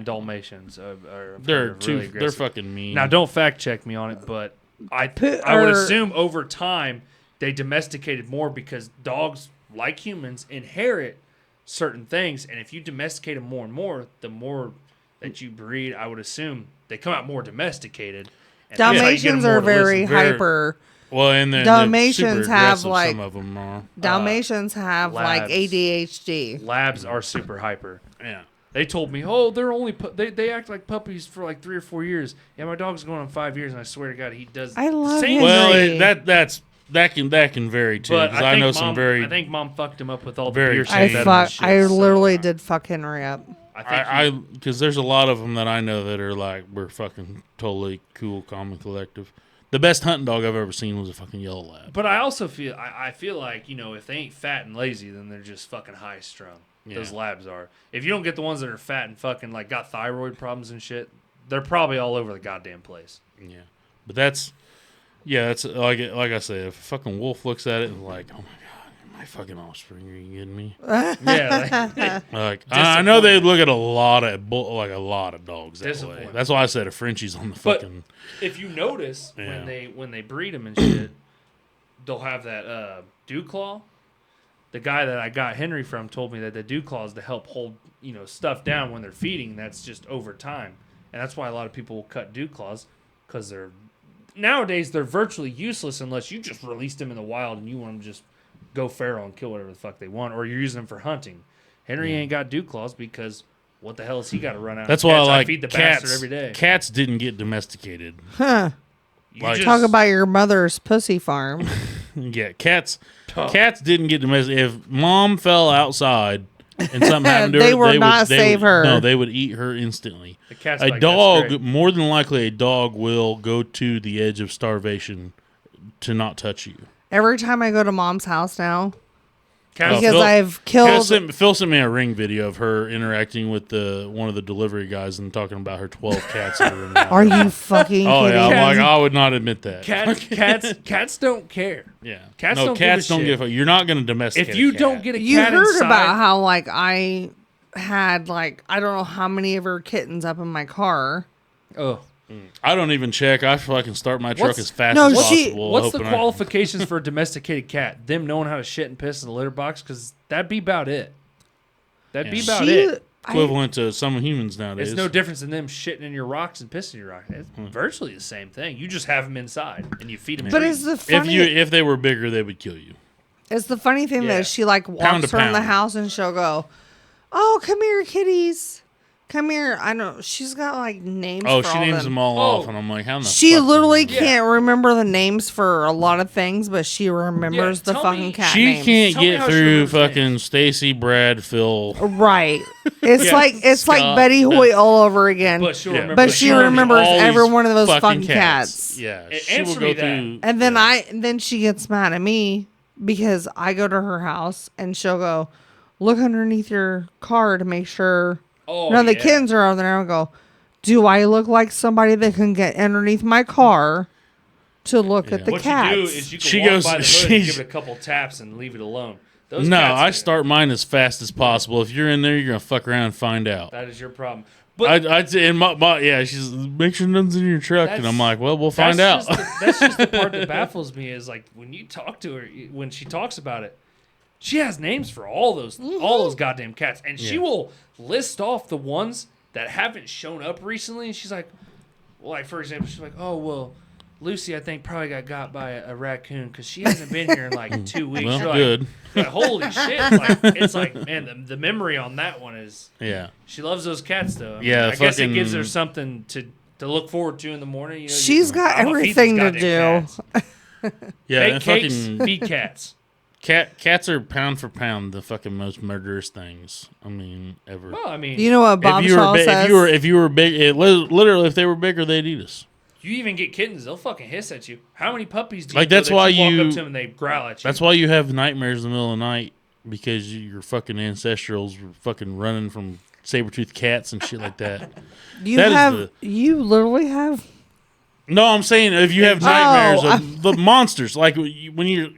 Dalmatians are they're really too they're aggressive. fucking mean. Now, don't fact check me on it, but I would assume over time they domesticated more because dogs, like humans, inherit certain things, and if you domesticate them more and more, the more that you breed, I would assume they come out more domesticated. And that's how you get 'em Dalmatians more are to listen. very hyper. well, and they're Dalmatians super have, aggressive, like- some of them are. Dalmatians have like labs. ADHD. Labs are super hyper. Yeah. They told me, they're only they act like puppies for like 3 or 4 years. Yeah, my dog's going on 5 years, and I swear to God, he does. I love same him. Well, Henry. that can vary too. But Because I know think some Mom, very I think Mom fucked him up with all the very beer tame. shit. I literally did fuck Henry up. I because there's a lot of them that I know that are like we're fucking totally cool, calm, and collective. The best hunting dog I've ever seen was a fucking yellow lab. But I also feel I feel like if they ain't fat and lazy, then they're just fucking high strung. Yeah. Those labs are. If you don't get the ones that are fat and fucking like got thyroid problems and shit, they're probably all over the goddamn place. Yeah, but that's like I said, if a fucking wolf looks at it and like, oh my god, my fucking offspring, are you kidding me? Yeah, Like I know they look at a lot of dogs that way. Disappointing. That's why I said a Frenchie's on the But- fucking. if you notice Yeah. when they breed them and shit, they'll have that dew claw. The guy that I got Henry from told me that the dew claw is to help hold stuff down when they're feeding. That's just over time, and that's why a lot of people will cut dew claws because nowadays they're virtually useless unless you just release them in the wild and you want them to just go feral and kill whatever the fuck they want, or you're using them for hunting. Henry ain't got dew claws because what the hell has he got to run out? That's and why I catch? like feed the cats. bastard every day. Cats didn't get domesticated. Huh. You like- just- Talk about your mother's pussy farm. Yeah, cats didn't get domesticated. If mom fell outside and something happened to her, They would not save her. No, they would eat her instantly. the cat's A like, "That's dog, great." more than likely, a dog will go to the edge of starvation to not touch you. Every time I go to mom's house now, Cats, because I've killed. Phil sent me a Ring video of her interacting with one of the delivery guys and talking about her 12 cats. That are in the Are you fucking Oh kidding? yeah, I'm Cats- like I would not admit that. cats don't care. Yeah, Cats no, don't cats give a don't shit. give a. You're not going to domesticate. If you a cat. don't get a You cat heard inside, about how like I had like I don't know how many of her kittens up in my car. oh, I don't even check. I fucking start my truck What's- as fast No, as she- possible. what's the hoping qualifications for a domesticated cat? Them knowing how to shit and piss in the litter box? Because that'd be about it. That'd be about it. equivalent to some humans nowadays. It's no difference than them shitting in your rocks and pissing in your rocks. It's virtually the same thing. You just have them inside and you feed them. But treats. is the funny? If they were bigger, they would kill you. It's the funny thing Yeah. that she like Pound walks to around the pound. house and she'll go, "Oh, come here, kitties, come here." I know she's got like names. Oh, for she all names them. them all Oh. off, and I'm like, how in the She fuck literally did you- can't remember the names for a lot of things, but she remembers the tell fucking me- cat She names. can't Tell me get how she through remembers fucking names. Stacy, Brad, Phil. Right. It's Yeah, like Scott. Betty Hoyt all over again. But she'll Yeah. remember. But the she terms. remembers all every these one of those fucking cats. Yeah, A- she will answer go me that. through. And then yeah. then she gets mad at me because I go to her house and she'll go, "Look underneath your car to make sure Oh, none of the yeah. kittens are over there." I'll go, "Do I look like somebody that can get underneath my car to look at the What cats?" you do is you can She walk goes- by the hood and she's- give it a couple taps and leave it alone. Those No, cats I are- start mine as fast as possible. If you're in there, you're gonna fuck around and find out. That is your problem. But I'd say, and yeah, she's make sure nothing's in your truck, and I'm like, well, we'll find out. That's just the part that baffles me is like when you talk to her, when she talks about it, she has names for all those goddamn cats, and she Yeah. will list off the ones that haven't shown up recently. And she's like, well, like for example, she's like, oh well, Lucy, I think probably got by a raccoon because she hasn't been here in like 2 weeks. Well, You're good. Like, holy shit! Like, it's like, man, the memory on that one is. Yeah, She loves those cats, though. I mean, Yeah, I guess it gives fucking- her something to look forward to in the morning. You know, She's got I'ma feed these everything to goddamn do. cats. yeah. Bake And cakes, fucking feed cats. cats are pound for pound the fucking most murderous things. I mean, ever. Well, I mean, You know what Bob Shaw says? if you were big, literally, if they were bigger, they'd eat us. you even get kittens; they'll fucking hiss at you. How many puppies do you Like, know that's that why you walk you- up to them and they growl at you? That's why you have nightmares in the middle of the night, because your fucking ancestrals were fucking running from saber-toothed cats and shit like that. you that is have you literally have No, I'm saying if you have Oh, nightmares of the monsters, like when you're,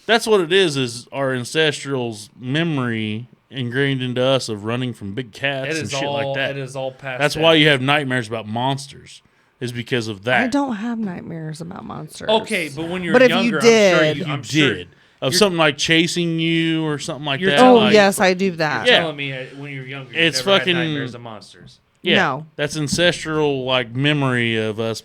that's what it is our ancestral's memory ingrained into us of running from big cats it and is shit all. like that. It is all past. That's that. why you have nightmares about monsters, is because of that. I don't have nightmares about monsters. Okay, but when you're But if you younger, did- You I'm sure did. Of you're- something like chasing you or something like You're that. Oh like- yes, I do that. Yeah. telling me when you're younger, you It's never fucking- had nightmares of monsters. Yeah, No. that's ancestral like memory of us.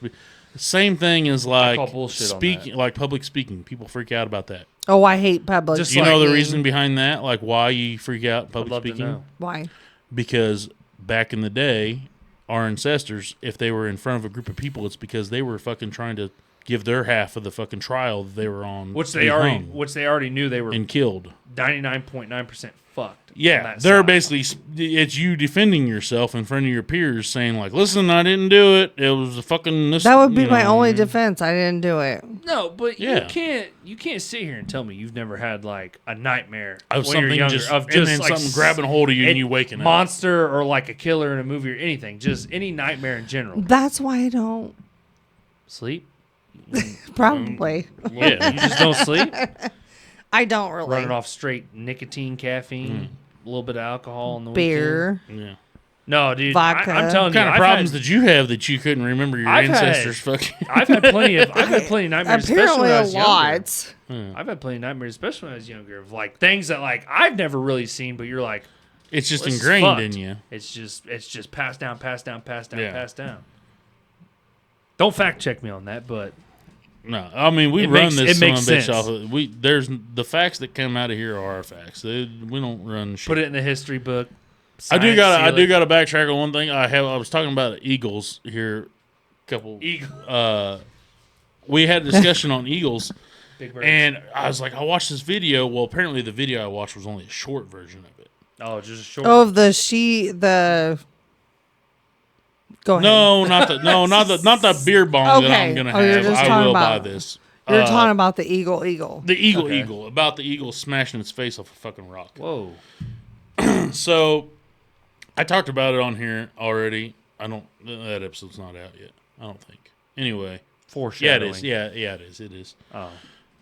Same thing as like call bullshit on speaking, like public speaking. People freak out about that. Oh, I hate public. Just You know the speaking. reason behind that, like why you freak out in I'd public love to speaking? know. Why? Because back in the day, our ancestors, if they were in front of a group of people, it's because they were fucking trying to give their half of the fucking trial that they were on, Which to they be already, hung which they already knew they were and killed. 99.9% fucked. on Yeah, that they're side. basically, it's you defending yourself in front of your peers, saying like, "Listen, I didn't do it. It was a fucking this." That would be you my know." only defense. I didn't do it. No, but Yeah. you can't sit here and tell me you've never had like a nightmare Of when you're something younger just, of and just then like something grabbing hold of you and it- you waking up. monster or like a killer in a movie or anything. Just any nightmare in general. That's why I don't. Sleep. Probably. Yeah, You just don't sleep. I don't really. Running off straight nicotine, caffeine, a little bit of alcohol in the weekend. Beer. yeah. No, dude. Vodka. I'm telling What you, kind of I've problems had, did you have that you couldn't remember your I've had- ancestors fucking? I've had plenty of nightmares. especially Apparently when I a was younger. lot. I've had plenty of nightmares, especially when I was younger, of like things that like I've never really seen, but you're like, It's just Well, this is ingrained fucked. in you. it's just passed down, passed down, passed down, Yeah. passed down. Don't fact check me on that, but No, I mean we It run makes- this it son makes of a bitch sense. off. Of, there's the facts that come out of here are our facts. We don't run shit. put it in the history book. I do science got I seal do it. got to backtrack on one thing. I was talking about Eagles here. Couple. Eagle. We had a discussion on Eagles, Big bird. and I was like, I watched this video. Well, apparently the video I watched was only a short version of it. Oh, just a short. Oh, Go ahead. No, not the beer bong that Okay. I'm gonna Oh, you're have. just I talking will buy about- this. You're talking about the eagle. The eagle. About the eagle smashing its face off a fucking rock. Whoa. So, I talked about it on here already. That episode's not out yet. I don't think. Anyway. Foreshadowing. Yeah, it is. Yeah, it is. It is. Oh.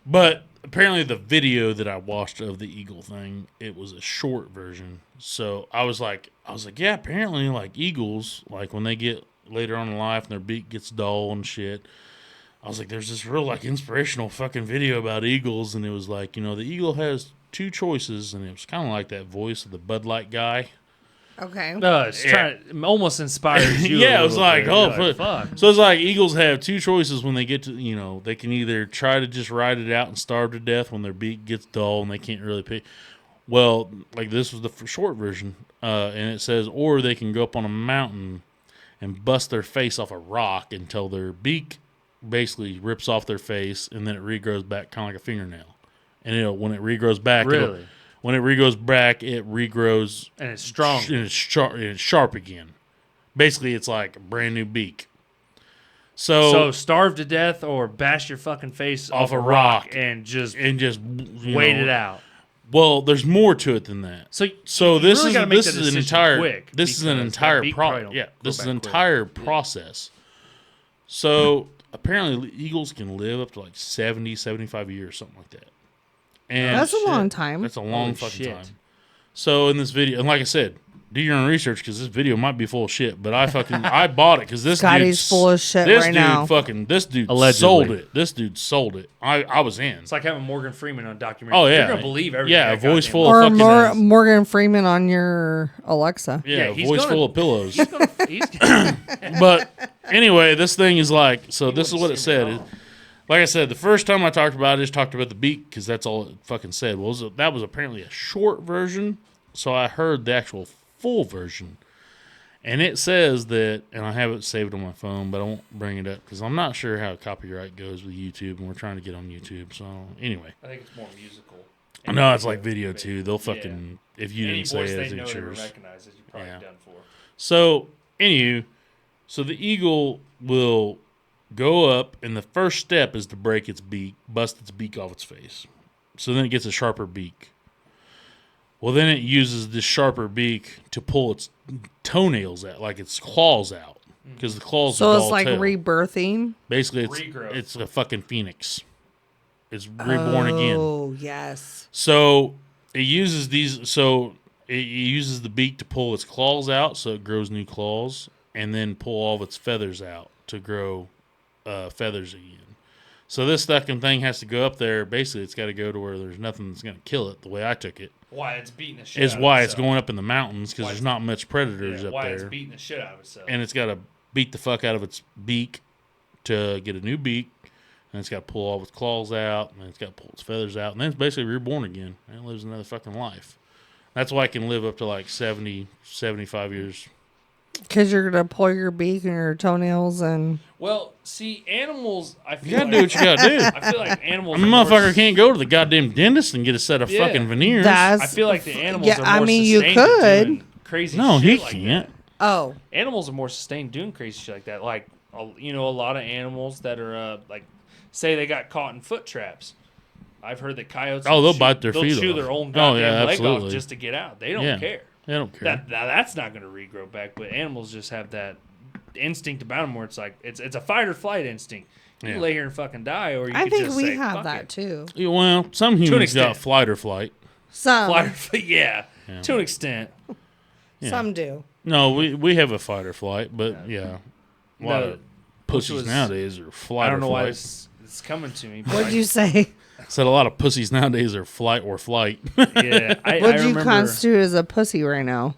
But apparently the video that I watched of the eagle thing, it was a short version. So I was like, yeah, apparently like eagles, like when they get later on in life and their beak gets dull and shit. I was like, there's this real like inspirational fucking video about eagles, and it was like, the eagle has two choices, and it was kind of like that voice of the Bud Light guy. Okay. Almost inspires you. Yeah, it was like, fuck. So it's like eagles have two choices when they get to, they can either try to just ride it out and starve to death when their beak gets dull and they can't really pick. Well, like this was the short version, and it says, or they can go up on a mountain and bust their face off a rock until their beak basically rips off their face, and then it regrows back kind of like a fingernail. And when it regrows back, really? When it regrows back, it regrows. And it's strong. And it's sharp again. Basically, it's like a brand new beak. So starve to death or bash your fucking face off a rock and just wait it out. Well, there's more to it than that. So this is an entire process. So apparently eagles can live up to like 70, 75 years, something like that. And that's a long time. That's a long fucking time. So in this video, and like I said, do your own research because this video might be full of shit. But I bought it because this Scotty's full of shit right now. This dude allegedly sold it. This dude sold it. I was in. It's like having Morgan Freeman on a documentary. Oh yeah, you're gonna believe everything. Yeah, a voice full or of fucking Morgan Freeman on your Alexa. Yeah, a voice full of pillows. He's gonna, But anyway, this thing is like. So this is what it said. Like I said, the first time I talked about it, I just talked about the beak because that's all it fucking said. Well, that was apparently a short version, so I heard the actual full version. And it says that, and I have it saved on my phone, but I won't bring it up because I'm not sure how copyright goes with YouTube, and we're trying to get on YouTube. So anyway. I think it's more musical. No, it's like video too. They'll fucking, if you didn't say it, it's yours. Recognize it, you're probably done for. So, the eagle will go up, and the first step is to break its beak, bust its beak off its face. So then it gets a sharper beak. Well, then it uses this sharper beak to pull its toenails out, like its claws out, because the claws are so it's like tail. Rebirthing. Basically, it's a fucking phoenix. It's reborn again. Oh yes. So it uses it uses the beak to pull its claws out, so it grows new claws, and then pull all of its feathers out to grow feathers again. So this fucking thing has to go up there. Basically, it's got to go to where there's nothing that's going to kill it. The way I took it, why it's beating the shit is out why of it's itself. going up in the mountains because there's not much predators up why there. It's beating the shit out of itself, and it's got to beat the fuck out of its beak to get a new beak, and it's got to pull all its claws out, and then it's got to pull its feathers out, and then it's basically reborn again, and it lives another fucking life. That's why it can live up to like 70, 75 years. Because you're going to pull your beak and your toenails and... Well, see, animals, I feel you gotta do what you gotta do. I feel like animals... A motherfucker can't go to the goddamn dentist and get a set of fucking veneers. I feel like the animals are more sustained you could. doing crazy no, shit he like can't. that. Oh. Animals are more sustained doing crazy shit like that. Like, a lot of animals that are, like, say they got caught in foot traps. I've heard that coyotes... they'll bite their feet off. They'll chew their own goddamn leg absolutely. off just to get out. They don't care. They don't care. That's not going to regrow back, but animals just have that instinct about them where it's like, it's a fight or flight instinct. You can lay here and fucking die, or you I could think just we say, have fuck that it. too. Yeah, well, some humans got flight or flight. Some. Flight or flight, yeah, to an extent. Yeah. Some do. No, we have a fight or flight, but a lot of pussies nowadays are flight or flight. I don't know why it's coming to me. What'd you say? I said a lot of pussies nowadays are flight or flight. Yeah, What'd you constitute as a pussy right now?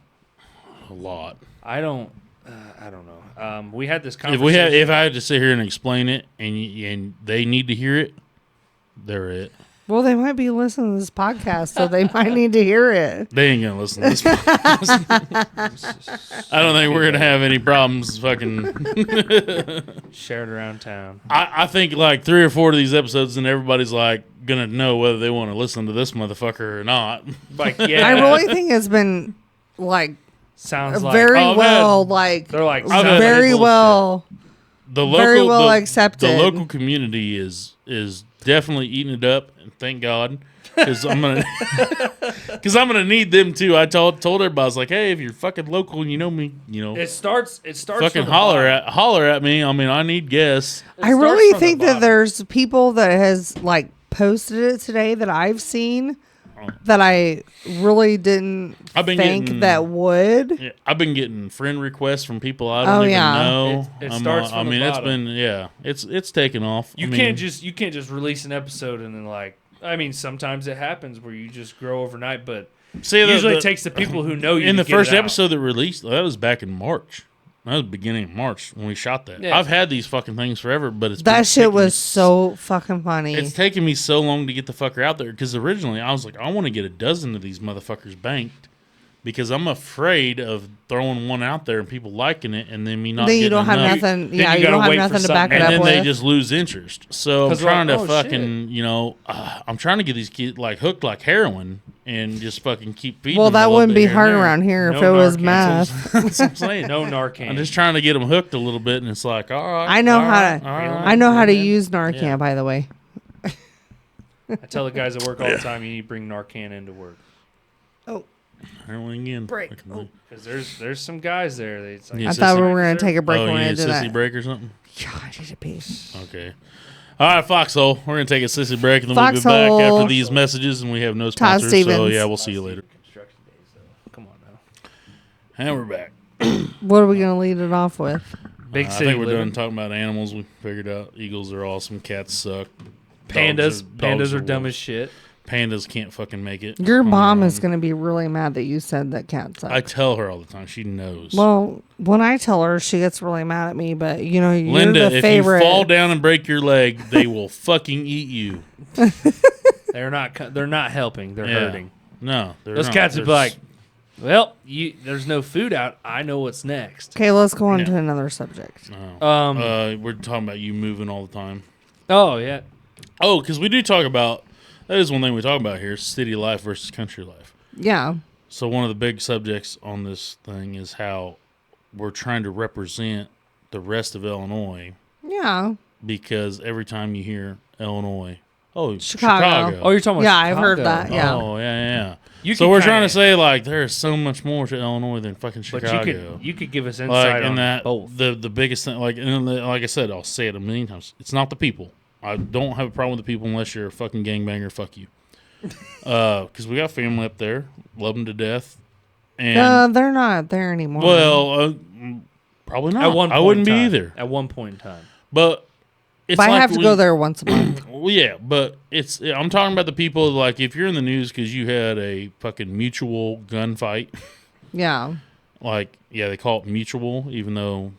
A lot. I don't know. We had this conversation. If I had to sit here and explain it, and they need to hear it, they're it. Well, they might be listening to this podcast, so they might need to hear it. They ain't gonna listen to this podcast. I don't think we're gonna have any problems. Fucking share it around town. I think like 3 or 4 of these episodes, and everybody's like gonna know whether they want to listen to this motherfucker or not. Like, yeah, I really think it's been like. Sounds like very well, like they're like very well, the local, very well accepted. The local community is definitely eating it up, and thank God, because I'm gonna need them too. I told everybody, I was like, hey, if you're fucking local and you know me, It starts. Fucking fucking holler at me. I mean, I need guests. I really think that there's people that has like posted it today that I've seen that I really didn't think that would. Yeah, I've been getting friend requests from people I don't even know. It starts from the bottom. It's taken off. You can't just release an episode and then like. I mean, sometimes it happens where you just grow overnight, but usually it takes the people who know you. In to the get first it out. episode that released, that was back in March. That was the beginning of March when we shot that. Yeah. I've had these fucking things forever, but that shit was so fucking funny. It's taken me so long to get the fucker out there because originally I was like, I want to get a dozen of these motherfuckers banked because I'm afraid of throwing one out there and people liking it and then me not. Then you getting don't have enough. nothing. Yeah, you don't have nothing to back it And up then with. they just lose interest. So I'm trying to fucking, shit. I'm trying to get these kids like hooked like heroin and just fucking keep feeding. Well, them a that little wouldn't bit be here hard and there. around here No if it was Narcan. meth. That's what I'm saying. No Narcan. I'm just trying to get them hooked a little bit, and it's like, all right. I know all how right, to. all right. I know how to use Narcan, Yeah. by the way. I tell the guys at work all the time, you need to bring Narcan into work Oh, Heroin again. Break. Fucking Oh. because there's some guys there. It's like, Yeah, I thought we were gonna Sissy. take a break Oh, when you I need a did sissy that. break or something? God, I need a piece. Okay. All right, Foxhole. We're going to take a sissy break, and then we'll be back Foxhole. after these messages, and we have no Todd sponsors. So, Stevens. yeah, we'll see you later. Construction days, though. Come on now. And we're back. What are we gonna lead it off with? Big I city think we're living. done talking about animals. We figured out eagles are awesome. Cats suck. Pandas. Dogs Pandas are dumb wolves. as shit. Pandas can't fucking make it. Your on mom their is own. gonna be really mad that you said that cat sucks. I tell her all the time. She knows. Well, when I tell her, she gets really mad at me. But you know, you're Linda, the if favorite. you fall down and break your leg, they will fucking eat you. They're not helping. They're Yeah. hurting. No. they're Those not. cats They're would be like, well, there's no food out. I know what's next. Okay, let's go on Yeah. to another subject. we're talking about you moving all the time. Oh, yeah. Oh, because we do talk about, that is one thing we talk about here, city life versus country life. Yeah, So one of the big subjects on this thing is how we're trying to represent the rest of Illinois yeah, because every time you hear Illinois, oh, Chicago. Chicago. Oh, you're talking about yeah. I've heard Chicago. that. Yeah. Oh, yeah. You So could we're kinda- trying to say, like, there's so much more to Illinois than fucking But Chicago. you could give us insight Like, on and that both. the biggest thing, like, and like I said, I'll say it a million times. It's not the people. I don't have a problem with the people unless you're a fucking gangbanger. Fuck you. Because we got family up there, love them to death, and They're not there anymore. well, probably not. At one point I wouldn't in be time. either. At one point in time. But it's but like I have to go there once a month. Well, yeah, but I'm talking about the people like if you're in the news because you had a fucking mutual gunfight. Yeah. Like, yeah, they call it mutual, even though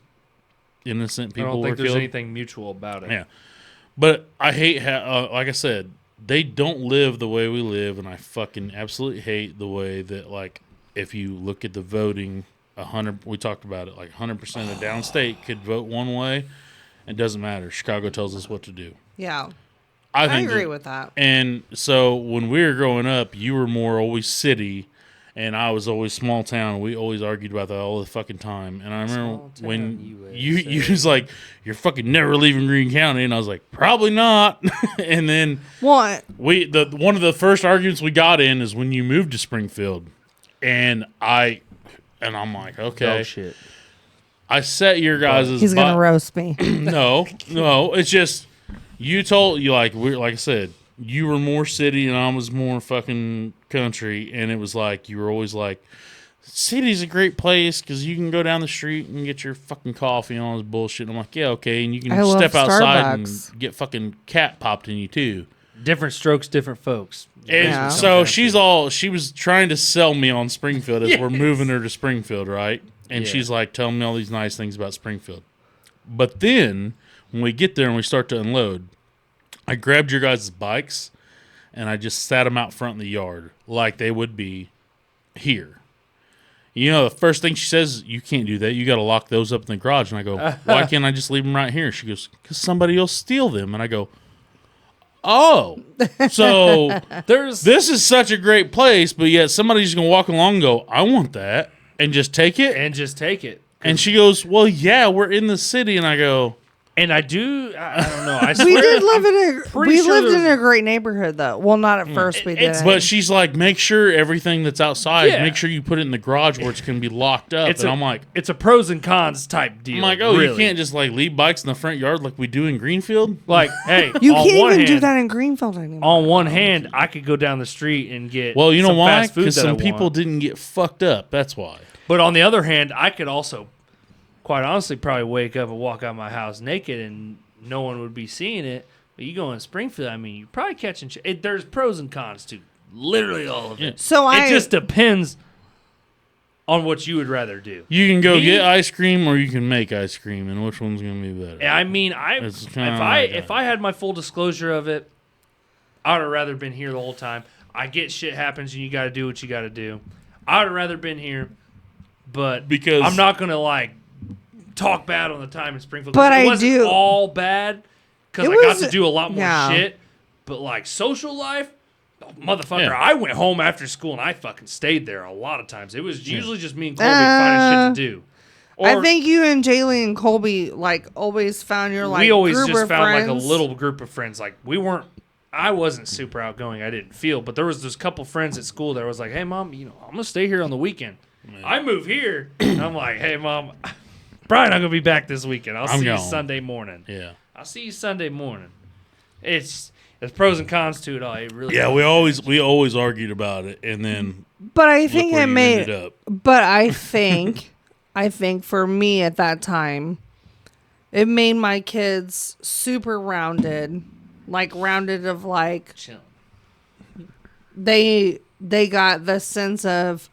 innocent I people don't were think there's killed. anything mutual about it. Yeah, but I hate how, like I said, they don't live the way we live, and I fucking absolutely hate the way that, like, if you look at the voting, 100. We talked about it, like 100% of downstate could vote one way. It doesn't matter. Chicago tells us what to do. Yeah. I I think agree that- with that. And so when we were growing up, you were more always city, and I was always small town. We always argued about that all the fucking time. And I remember Small town when USA. you was like, "You're fucking never leaving Greene County," and I was like, "Probably not." And then What? one of the first arguments we got in is when you moved to Springfield, and I'm like, okay, Oh, shit. I set your guys' He's going to roast me. no, it's just you told you like I said, you were more city and I was more fucking country, and it was like you were always like, city's a great place because you can go down the street and get your fucking coffee and all this bullshit. And I'm like, yeah, okay, and you can I love step outside Starbucks. and get fucking cat popped in you too. Different strokes, different folks. And Yeah. so she was trying to sell me on Springfield as we're Yes. moving her to Springfield, right? And Yeah. she's like telling me all these nice things about Springfield. But then when we get there and we start to unload, I grabbed your guys' bikes and I just sat them out front in the yard like they would be here. You know, the first thing she says, you can't do that. You got to lock those up in the garage. And I go, why can't I just leave them right here? She goes, because somebody will steal them. And I go, oh, so this is such a great place, but yet somebody's going to walk along and go, I want that, and just take it? And just take it. And she goes, well, yeah, we're in the city. And I go, And I don't know. I swear, We did live lived in a great neighborhood though. Well, not at first we did. But she's like, make sure everything that's outside, Yeah. make sure you put it in the garage where it's going to be locked up. And I'm like, it's a pros and cons type deal. I'm like, oh, really. you can't just like leave bikes in the front yard like we do in Greenfield. Like, hey, you on can't one even do hand- that in Greenfield anymore. On one hand, I could go down the street and get Well, you know some why? fast food Because that I some people want. didn't get fucked up. That's why. But on the other hand, I could also, quite honestly, probably wake up and walk out of my house naked and no one would be seeing it. But you go in Springfield, I mean, you're probably catching shit. There's pros and cons to literally all of it. Yeah. So It just depends on what you would rather do. You can go Me? get ice cream or you can make ice cream, and which one's going to be better? I mean, It's if kinda like that. I had my full disclosure of it, I would have rather been here the whole time. I get shit happens and you got to do what you got to do. I would have rather been here, but Because- I'm not gonna like talk bad on the time in Springfield. But it I wasn't do- all bad because It I got was- to do a lot more yeah. shit. But like social life, oh, motherfucker, Yeah. I went home after school and I fucking stayed there a lot of times. It was usually just me and Colby finding shit to do. I think you and Jaylee and Colby like always found your like we always group just of found like friends. a little group of friends. Like I wasn't super outgoing. I didn't feel, but there was this couple friends at school that was like, "Hey, mom, I'm gonna stay here on the weekend." I move here, and I'm like, "Hey, mom, Brian, I'm gonna be back this weekend. I'll see you gone. Sunday morning. Yeah. I'll see you Sunday morning." It's pros and cons to it all. It really Yeah, we always argued about it, and then But I look think where it you made. ended up. But I think, I think for me at that time, it made my kids super rounded, like rounded of like chilling. they got the sense of,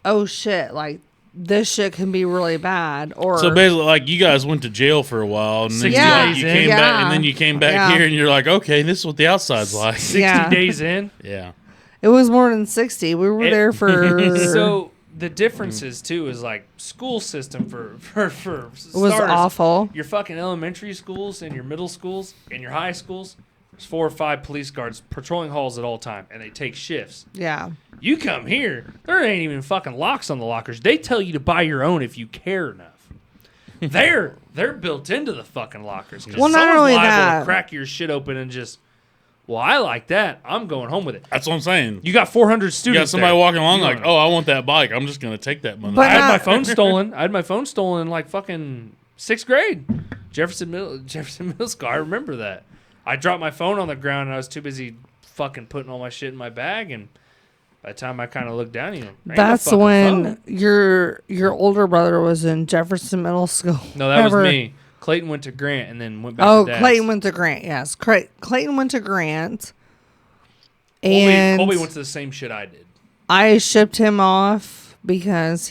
oh shit, like this shit can be really bad. Or So basically, like you guys went to jail for a while, and then 60 days you in. came back, Yeah. and then you came back Yeah. here, and you're like, okay, this is what the outside's like. 60 Yeah. days in. Yeah. it was more than 60. We were there for So the differences too is like school system for it was starters, awful. Your fucking elementary schools and your middle schools and your high schools, there's 4 or 5 police guards patrolling halls at all time, and they take shifts. Yeah. You come here, there ain't even fucking locks on the lockers. They tell you to buy your own if you care enough. They're built into the fucking lockers. 'Cause Well, not someone's only liable that- to crack your shit open and just, well, I like that. I'm going home with it. That's what I'm saying. You got 400 You students. got somebody there. walking along You like, wanna- oh, I want that bike. I'm just gonna take that money. But I had my not- phone stolen. I had my phone stolen in like fucking 6th grade. Jefferson Middle School. I remember that. I dropped my phone on the ground and I was too busy fucking putting all my shit in my bag. And by the time I kind of looked down, ain't no That's fucking when phone. your older brother was in Jefferson Middle School. No, that Ever. was me. Clayton went to Grant and then went back Oh, to Dad's. Clayton went to Grant. Yes, Clayton went to Grant, and Colby went to the same shit I did. I shipped him off because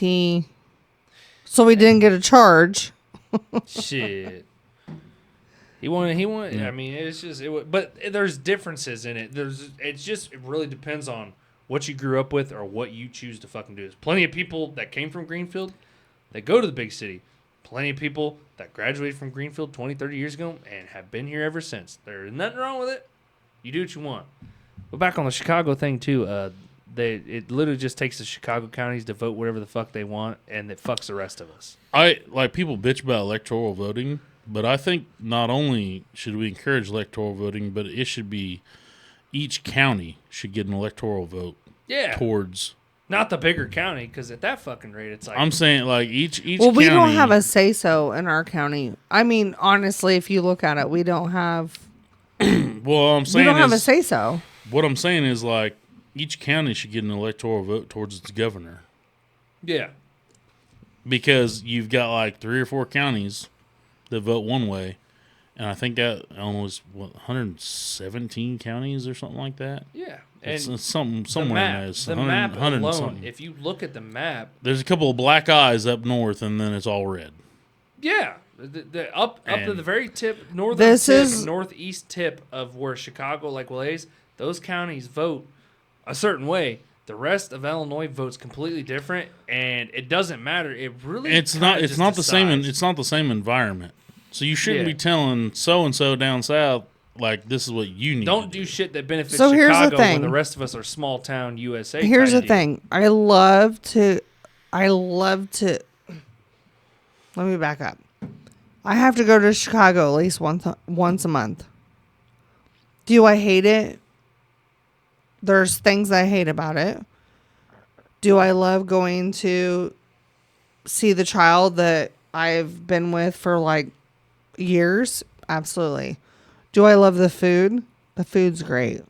so we didn't get a charge. Shit. He wanted. Yeah. I mean, it's just. But there's differences in it. It really depends on what you grew up with or what you choose to fucking do. There's plenty of people that came from Greenfield that go to the big city. Plenty of people that graduated from Greenfield 20, 30 years ago and have been here ever since. There's nothing wrong with it. You do what you want. But back on the Chicago thing too. It literally just takes the Chicago counties to vote whatever the fuck they want, and it fucks the rest of us. People bitch about electoral voting, but I think not only should we encourage electoral voting, but it should be each county should get an electoral vote Yeah. towards. Not the bigger county, because at that fucking rate, it's like I'm saying like each Well, we don't county- have a say so in our county. I mean, honestly, if you look at it, we don't have. Well, I'm saying We don't have a is, say so. what I'm saying is like each county should get an electoral vote towards its governor, yeah. because you've got like 3 or 4 counties that vote one way, and I think that almost 117 counties or something like that. Yeah. It's And something the somewhere in map, there. It's the 100 map 100 and alone, something. if you look at the map, There's a couple of black eyes up north, and then it's all red. yeah, up to And- the very tip, northeast tip of where Chicago, like Willets, those counties vote a certain way. The rest of Illinois votes completely different, and it doesn't matter. It really It's kinda not. It's just not the same. decides. It's not the same environment. So you shouldn't Yeah. be telling so and so down south like this is what you need. Don't to do shit that benefits So here's the Chicago when thing. the rest of us are small town USA. Here's the kinda deal. thing. I love to. Let me back up. I have to go to Chicago at least once a month. Do I hate it? There's things I hate about it. Do I love going to see the child that I've been with for like years? Absolutely. Do I love the food? The food's great.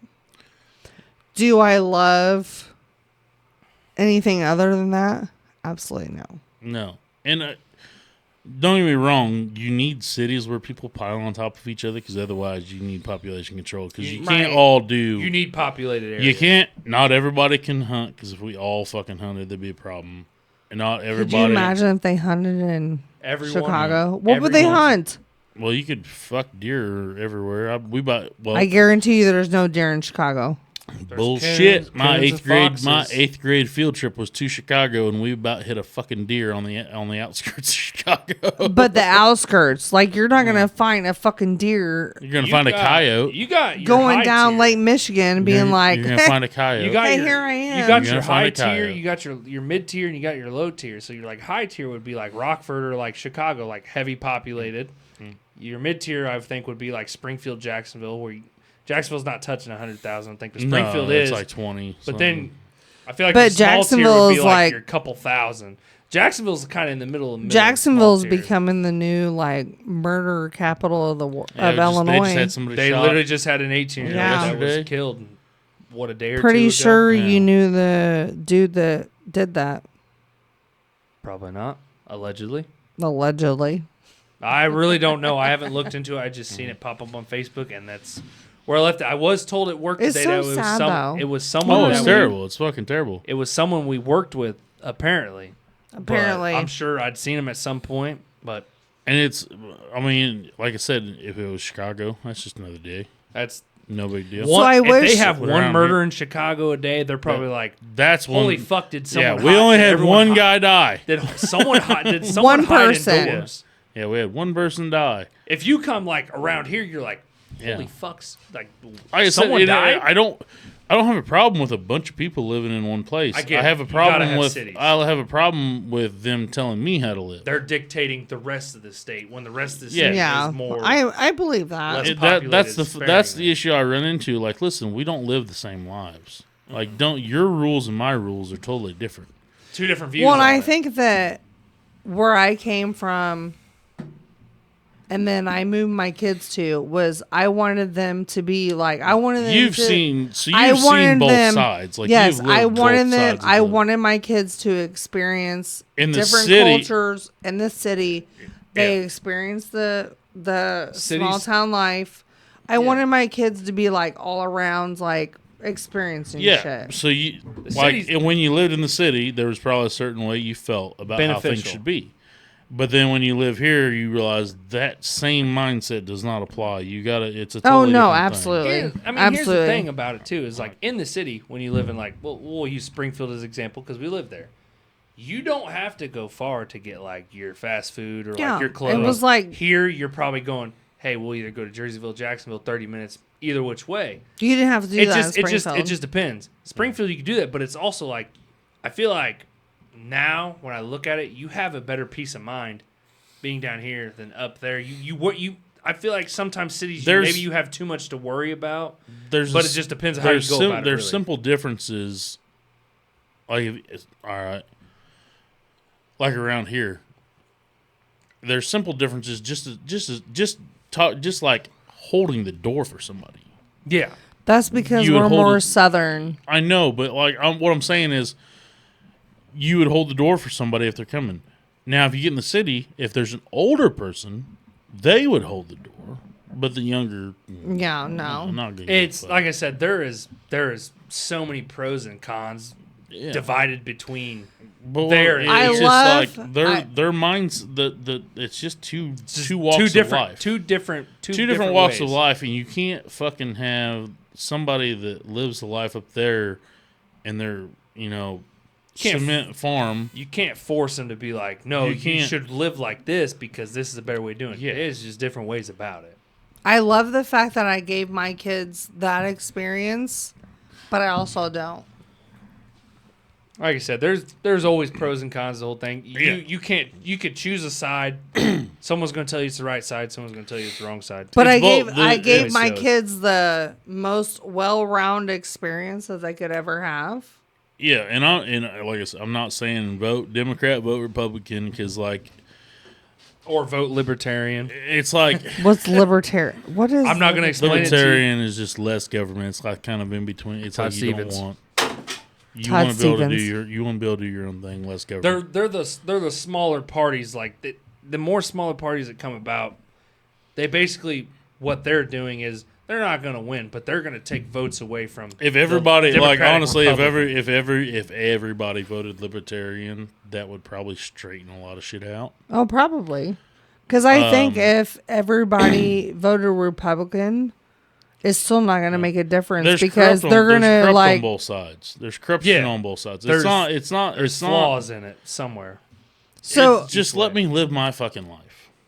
Do I love anything other than that? Absolutely no. No. And don't get me wrong, you need cities where people pile on top of each other because otherwise you need population control because you can't all do... You need populated areas. You can't... Not everybody can hunt because if we all fucking hunted, there'd be a problem. And not everybody... Could you imagine if they hunted in Everyone, Chicago? What would they hunt? Well, you could fuck deer everywhere. I guarantee you there's no deer in Chicago. Bullshit. My cans eighth grade field trip was to Chicago, and we about hit a fucking deer on the outskirts of Chicago. But the outskirts, like you're not gonna find a fucking deer. You're gonna find a coyote. You got your going high down tier. Lake Michigan, and being like, you're gonna find a coyote. You got hey, your, here I am. You got You're your gonna find high a coyote. tier, you got your mid tier, and you got your low tier. So you're like high tier would be like Rockford or like Chicago, like heavy populated. Your mid tier, I think, would be like Springfield, Jacksonville, where Jacksonville's not touching 100,000. I think the Springfield no, is it's like 20. But then I feel like But the small Jacksonville tier would be is like like- your couple thousand. Jacksonville's kind of in the middle of Jacksonville's small tier. becoming the new like murder capital of the of They Illinois. just had somebody They shot. literally just had an 18-year-old Yeah. that was Yesterday. killed. What, a day or two Pretty ago? sure Yeah. you knew the dude that did that. Probably not. Allegedly. Allegedly. I really don't know. I haven't looked into it. I just seen it pop up on Facebook, and that's where I left it. I was told at work It's today so that it was sad, though. it was someone. Oh, that it's we- terrible. It's fucking terrible. It was someone we worked with, apparently. Apparently. But I'm sure I'd seen him at some point, but And it's, I mean, like I said, if it was Chicago, that's just another day. that's No big deal. So I if wish- they have Put one around murder here. in Chicago a day, they're probably like, That's one. "Holy fuck! Did someone?" Yeah, we only had one guy die. Did someone did someone One hide person. indoors? Yeah, we had one person die. If you come like around here, you're like, Yeah. "Holy fucks!" Like Like I said, someone died. I don't have a problem with a bunch of people living in one place. I get I have it. a You gotta problem have with cities. I'll have a problem with them telling me how to live. They're dictating the rest of the state when the rest of the Yeah. state yeah. is more. I believe that. Less That's the populated sparingly. issue I run into. Like, listen, we don't live the same lives. Like, don't your rules and my rules are totally different. Two different views. Well, on I it. think that where I came from and then I moved my kids to was I wanted them to be like I wanted them You've to, seen I wanted seen both them- sides. Like, yes, you've lived I wanted both them sides of I the- wanted my kids to experience In the different city- cultures in the city. They Yeah. experience the small Cities- town life. I wanted my kids to be like all around like experiencing shit. So you The like cities- and when you lived in the city, there was probably a certain way you felt about how things Beneficial. should be. But then when you live here, you realize that same mindset does not apply. You gotta. It's a Oh totally no, different thing. absolutely. Here's the Absolutely. thing about it too is like in the city when you live in like we'll use Springfield as an example because we live there. You don't have to go far to get like your fast food or Yeah, like your it clothes. was like- here you're probably going, hey, we'll either go to Jerseyville, Jacksonville, 30 minutes, either which way. You didn't have to do It that just in it just Springfield. it just depends. Springfield you can do that, but it's also like I feel like now when I look at it, you have a better peace of mind being down here than up there. You I feel like sometimes cities maybe you have too much to worry about. But it just depends on how you go about it. There's really. simple differences. Like, all right, like around here, there's simple differences. Just like holding the door for somebody. Yeah. That's because You would we're hold more it- southern. I know, but like what I'm saying is, you would hold the door for somebody if they're coming. Now, if you get in the city, if there's an older person, they would hold the door, but the younger, Yeah, no. not good. It's like I said, there is so many pros and cons divided between But there. it's I just love- like their minds. It's just two walks two of different life. two different walks ways. of life, and you can't fucking have somebody that lives the life up there in their Can't- cement farm. You can't force them to be like, no, You you can't. should live like this because this is a better way of doing it. Yeah. It's just different ways about it. I love the fact that I gave my kids that experience, but I also don't. Like I said, there's always pros and cons to the whole thing. Yeah. You could choose a side. Someone's going to tell you it's the right side. Someone's going to tell you it's the wrong side. But It's I both. gave my Always shows. kids the most well-rounded experience that they could ever have. Yeah, and like I said, I'm not saying vote Democrat, vote Republican, because like Or vote libertarian. it's like What's libertarian? What is? I'm not going to explain it to you. libertarian is just less government. It's like kind of in between. It's Todd like you Stevens. don't want. You Todd want to be able to do Stevens. you want to be able to do your own thing, less government. They're the smaller parties. Like the more smaller parties that come about, they basically what they're doing is they're not going to win, but they're going to take votes away from. If everybody, the like Democratic honestly, Republic. if everybody voted libertarian, that would probably straighten a lot of shit out. Oh, probably. Because I think if everybody voted Republican, it's still not going to make a difference because they're going to on like. both sides. There's corruption Yeah. on both sides. There's It's not. flaws in it somewhere. So Just let me live my fucking life.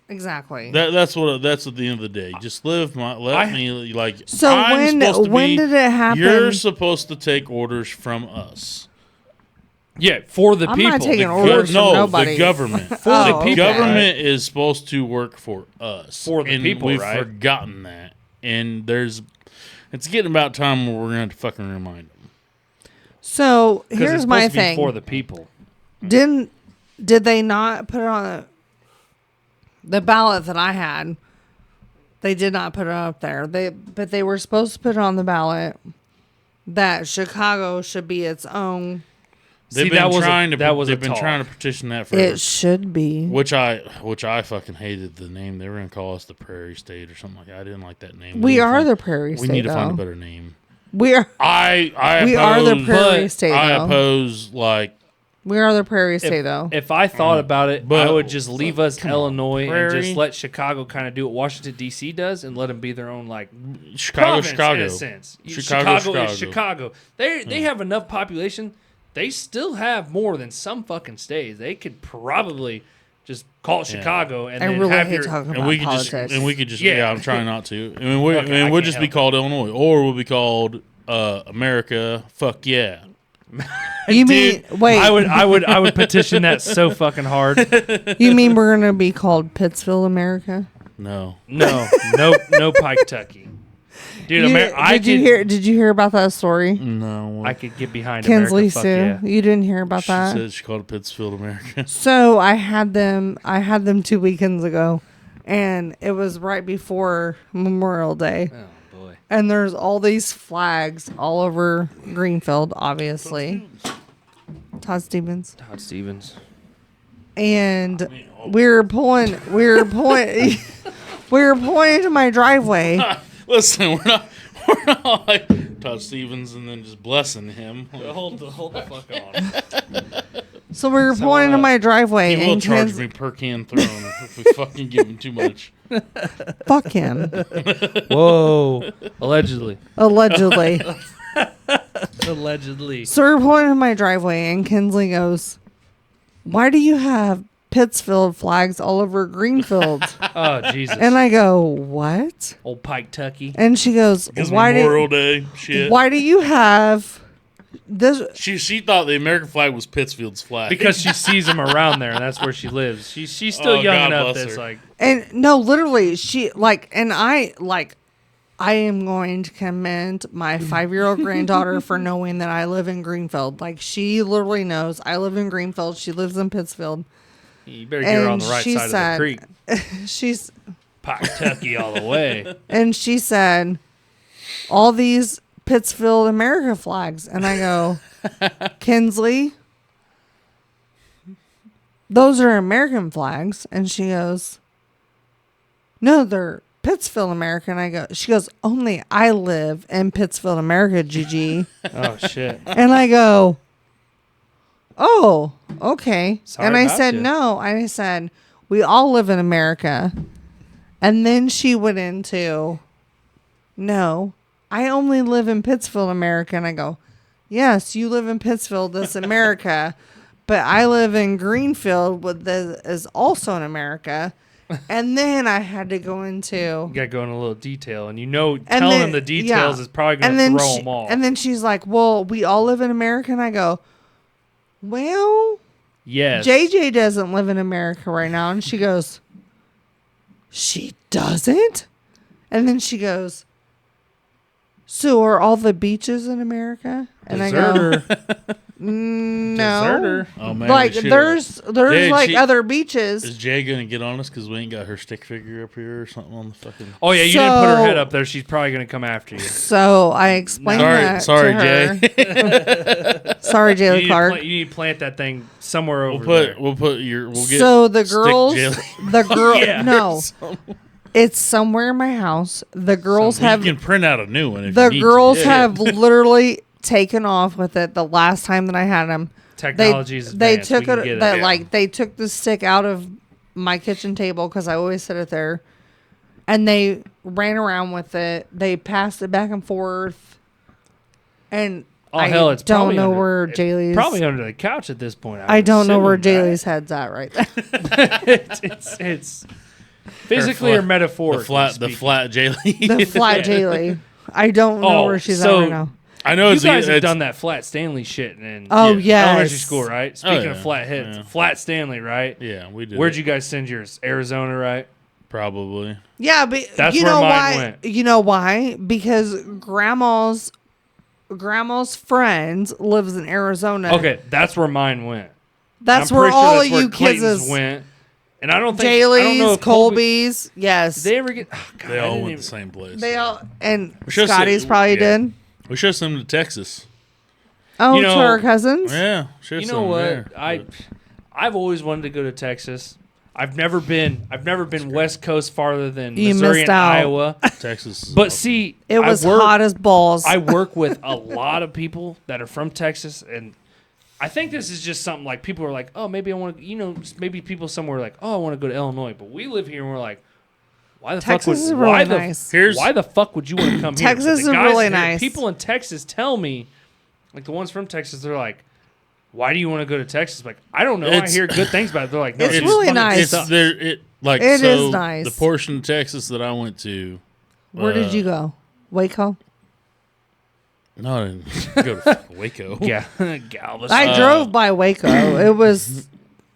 exactly. That's at the end of the day. Just live my. Me like. So I'm supposed to when be- did it happen? You're supposed to take orders from us. Yeah, for the I'm people. not taking The- orders from No, nobody. the government. For the The people, government is supposed to work for us. For the and people, we've right? forgotten that. And it's getting about time where we're going to have to fucking remind them. So 'cause here's it's my supposed to be thing. for the people. Did they not put it on the ballot that I had? They did not put it up there. But they were supposed to put it on the ballot that Chicago should be its own. They've See, been that was a- trying to. that was a They've been talk. trying to petition that for. It should be. Which I fucking hated the name. They were going to call us the Prairie State or something like that. I didn't like that name. We are the Prairie We State. need to though. find a better name. We are. I We oppose, are the Prairie State. I though. oppose like We are the Prairie State, though. If I thought about it, But- I would just leave us come on, Illinois and Prairie. just let Chicago kind of do what Washington D.C. does and let them be their own like Chicago, province, Chicago. in a sense. Chicago. is Chicago. They have enough population. They still have more than some fucking states. They could probably just call it Yeah. Chicago and I then really have hate your. talking And about we could politics. yeah. Yeah. I'm trying not to. I mean, we'll can't just be help called Illinois, or we'll be called America. Fuck yeah. You mean wait? I would petition that so fucking hard. You mean we're gonna be called Pittsfield, America? No. No Pike Tucky. Dude, Did you hear about that story? No. I could get behind Kinsley America. Fuck Sue. yeah. You didn't hear about She that? said she called it Pittsfield, America. So I had them 2 weekends ago, and it was right before Memorial Day. Oh boy. And there's all these flags all over Greenfield, obviously. Todd Stevens. Todd Stevens. And we were pulling to my driveway. Listen, we're not like Todd Stevens and then just blessing him. Hold the fuck on. So we were pulling into my driveway, He will and charge me per can thrown if we fucking give him too much. fuck him, Whoa. Allegedly. allegedly. Allegedly. So we're pulling into my driveway, and Kinsley goes, "Why do you have Pittsfield flags all over Greenfield?" Oh Jesus. And I go, "What?" Old Pike Tucky. And she goes, Because "Why Memorial Day shit. Why do you have this?" She thought the American flag was Pittsfield's flag. Because she sees him around there, and that's where she lives. She's still Oh, young God enough bless that's her. like, And no, literally, she like, and I like, I am going to commend my 5-year-old granddaughter for knowing that I live in Greenfield. Like, she literally knows I live in Greenfield. She lives in Pittsfield. you better get her on And the right she side said- of the creek. She's Pike Tucky all the way. and she said, all these Pittsfield America flags, and I go, Kinsley, those are American flags, and she goes, no, they're Pittsfield America, and I go, she goes, only I live in Pittsfield America, Gigi. Oh shit. And I go, oh, okay. Sorry and I about said, you. no. I said, we all live in America. And then she went into, no, I only live in Pittsfield, America. And I go, yes, you live in Pittsfield, that's America. But I live in Greenfield, which is also in America. And then I had to go into. You gotta go in a little detail, and telling then- them the details yeah. is probably And gonna then throw them off. And then she's like, well, we all live in America. And I go, well, Yes. JJ doesn't live in America right now. And she goes, she doesn't? And then she goes, so are all the beaches in America? And Deserter. I go, no. Deserter. Oh man, Like shit. there's Dude, like she- other beaches. Is Jay gonna get on us because we ain't got her stick figure up here or something on the fucking? Oh yeah, you didn't put her So- head up there. She's probably gonna come after you. So I explained that Sorry, to her. Jay. Sorry, You Jaylee need, Clark. you need to plant that thing somewhere over We'll there. we'll get. So the stick girls, jelly. the girl, Yeah. no, it's somewhere in my house. The girls You have can print out a new one. If the you need girls to. have literally taken off with it. The last time that I had them, Technology is they advanced. took We can it get that Yeah. like they took the stick out of my kitchen table because I always set it there, and they ran around with it. They passed it back and forth, and Oh I hell, it's don't probably know under, where it's Jaylee's. probably under the couch at this point. I don't know where assuming, right? Jaylee's head's at right there. it's physically or flat- metaphorically. the flat Jaylee. The flat Jaylee. I don't know Oh, where she's so- at right now. I know You it's guys have it's- done that flat Stanley shit in Oh, Yeah. elementary yes. school, right? Speaking of yeah, flat hits, yeah. flat Stanley, right? Yeah, we did. Where'd it. you guys send yours? Arizona, right? Probably. Yeah, but That's you where know mine why? went. You know why? Because grandma's friends lives in Arizona. Okay, that's where mine went. That's I'm where pretty sure all that's where you kids Clayton's is. went. And I don't think I don't know Jaylee's, if Colby- Colby's, yes. Did they ever get? Oh, God, They I all didn't went even- the same place. They all and We should've Scotty's said- probably yeah. did. We should have sent them to Texas. Oh, You know- to our cousins. Yeah, should You have know sent 'em what? there. I've always wanted to go to Texas. I've never been West Coast farther than You Missouri missed and out. Iowa. Texas. is But awesome. see, It was I work, hot as balls. I work with a lot of people that are from Texas, and I think this is just something like people are like, oh, maybe I want to, maybe people somewhere are like, oh, I want to go to Illinois, but we live here and we're like, why the Texas fuck is would really why nice. Here's- why the fuck would you want to come here? Texas But is the guys really here- nice. People in Texas tell me, like the ones from Texas, they're like, why do you want to go to Texas? Like, I don't know. I It's- hear good things about it. They're like, no, It's just really fucking nice. It's sucks. there. It like It so is nice. The portion of Texas that I went to. Where did you go? Waco. No, I didn't go to fucking Waco. Yeah, Galveston. I drove by Waco. It was.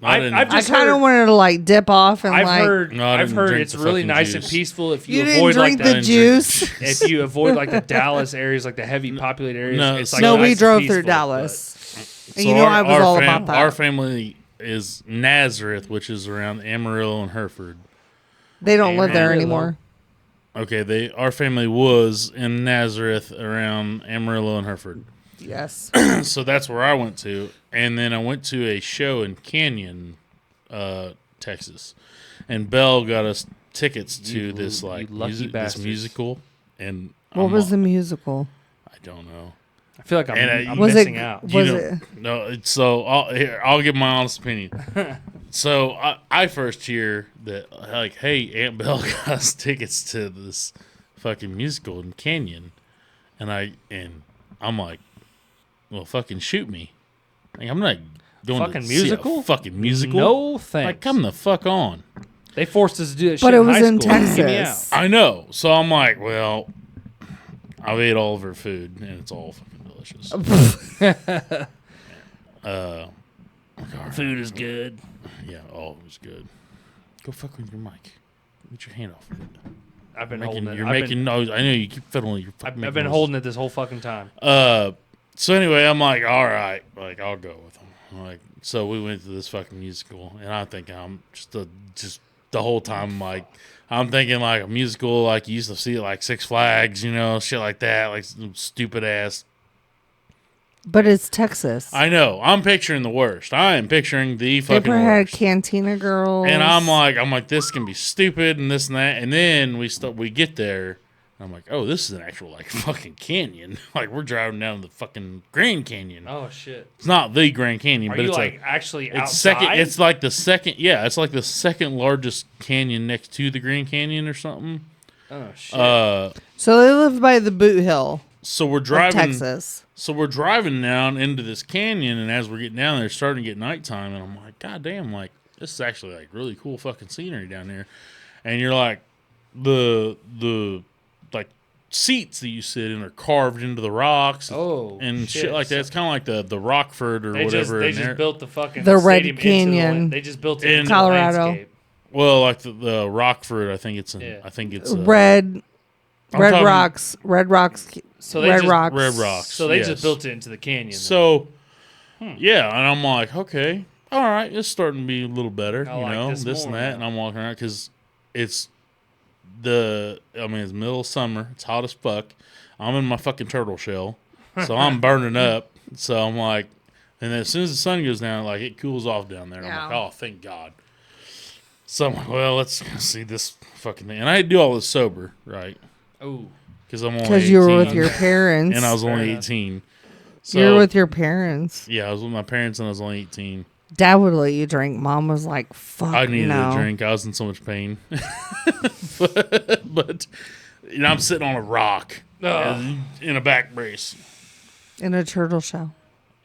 I didn't. I've I just kind of heard- wanted to like dip off and I've like. heard. No, I I've didn't heard drink it's the really fucking nice juice. and peaceful if You you didn't avoid drink like the the juice. if you avoid like the Dallas areas, like the heavy populated areas. No, it's like No, nice we and drove peaceful, through but- Dallas. And you know I was our all about that. Our family is Nazareth, which is around Amarillo and Hereford. They don't live there Amarillo. anymore. Okay, our family was in Nazareth around Amarillo and Hereford. Yes. So that's where I went to, and then I went to a show in Canyon, Texas, and Belle got us tickets to You- this you like lucky this bastards. musical, and What was the musical? I don't know. I feel like I'm, And, I'm Was missing it? out. Was You it? know, no, it's so I'll give my honest opinion. So I first hear that like, hey, Aunt Belle got us tickets to this fucking musical in Canyon, and I'm like, well, fucking shoot me. Like, I'm not going Fucking to see a musical? fucking musical. No thanks. Like, come the fuck on. They forced us to do that But shit it in was high in school. Get me Texas. out. I know. So I'm like, well, I've ate all of her food, and it's all fucking delicious. Food is good. Yeah, all of it was good. Go fuck with your mic. Get your hand off of it. I've been Making, holding it. you're I've making noise. I know you keep fiddling. You're fucking I've making been noise. holding it this whole fucking time. So anyway, I'm like, all right, like I'll go with them. Like, so we went to this fucking musical, and I think I'm just the whole time like I'm thinking like a musical like you used to see at like Six Flags, you know, shit like that, like some stupid ass. But it's Texas. I know. I'm picturing the worst. I am picturing the They fucking had worst. Cantina Girls. And I'm like, this can be stupid and this and that. And then we get there. And I'm like, oh, this is an actual like fucking canyon. Like we're driving down the fucking Grand Canyon. Oh shit! It's not the Grand Canyon, Are but you it's like actually it's outside? second. It's like the second. Yeah, it's like the second largest canyon next to the Grand Canyon or something. Oh shit! So they lived by the Boot Hill So we're of driving. Texas. So we're driving down into this canyon, and as we're getting down there, it's starting to get nighttime, and I'm like, God damn, like this is actually like really cool fucking scenery down there. And you're like, the like seats that you sit in are carved into the rocks and shit like that. So It's kind of like the Rockford or whatever. They just built the fucking The Red stadium Canyon. they just built it In into Colorado. the landscape. Well, like the Rockford, I think it's Red talking- Rocks. Red Rocks. So they Red just Rocks. Red Rocks. So they yes. just built it into the canyon. then. So, yeah, and I'm like, okay, all right, it's starting to be a little better, I like this this and more that, now. and I'm walking around because it's it's middle of summer, it's hot as fuck. I'm in my fucking turtle shell, so I'm burning up. So I'm like, and then as soon as the sun goes down, like it cools off down there. Yeah. I'm like, oh, thank God. So I'm like, well, let's see this fucking thing, and I had to do all this sober, right? Ooh. Because I'm only Because you were 18, with your parents. and I was Fair only enough. 18. So, you were with your parents. Yeah, I was with my parents, and I was only 18. Dad would let you drink. Mom was like, fuck I needed no. a drink. I was in so much pain. but I'm sitting on a rock in a back brace. In a turtle shell.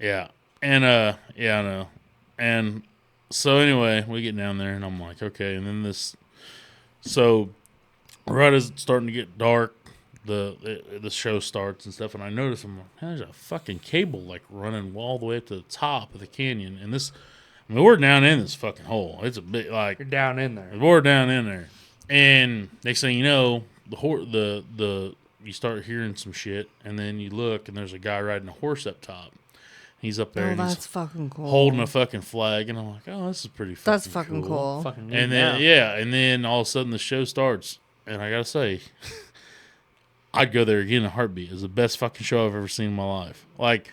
Yeah. And, yeah, I know. And so anyway, we get down there, and I'm like, okay. And then so right as it's starting to get dark, the show starts and stuff, and I notice, I'm like, man, there's a fucking cable, like, running all the way up to the top of the canyon. And we're down in this fucking hole. It's a bit, like... You're down in there. We're down in there. And next thing you know, you start hearing some shit, and then you look, and there's a guy riding a horse up top. He's up there, Oh, and that's he's fucking cool. holding a fucking flag, and I'm like, oh, this is pretty fucking That's fucking cool. Fucking neat And then, now. and then all of a sudden the show starts, and I gotta say, I'd go there again in a heartbeat. It's the best fucking show I've ever seen in my life. Like,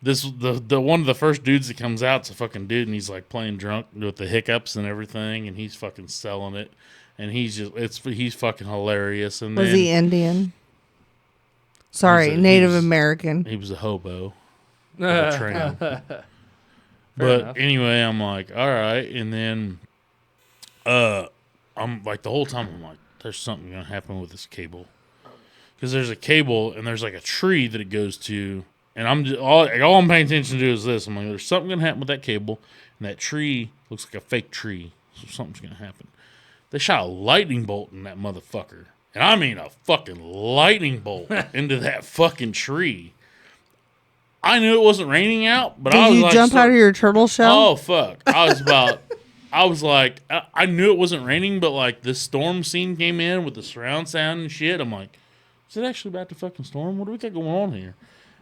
the one of the first dudes that comes out is a fucking dude, and he's like playing drunk with the hiccups and everything, and he's fucking selling it, and he's fucking hilarious. And Was then he Indian? Sorry, he Native was- American. he was a hobo. On a train. Fair But enough. anyway, I'm like, all right, and then I'm like, the whole time I'm like, there's something gonna happen with this cable, because there's a cable and there's like a tree that it goes to, and I'm just, all I'm paying attention to is this. I'm like, there's something gonna happen with that cable, and that tree looks like a fake tree, so something's gonna happen. They shot a lightning bolt in that motherfucker, and I mean a fucking lightning bolt into that fucking tree. I knew it wasn't raining out, but I Did was you like, jump out of your turtle shell? oh fuck! I was like, I knew it wasn't raining, but like this storm scene came in with the surround sound and shit. I'm like, is it actually about to fucking storm? What do we got going on here?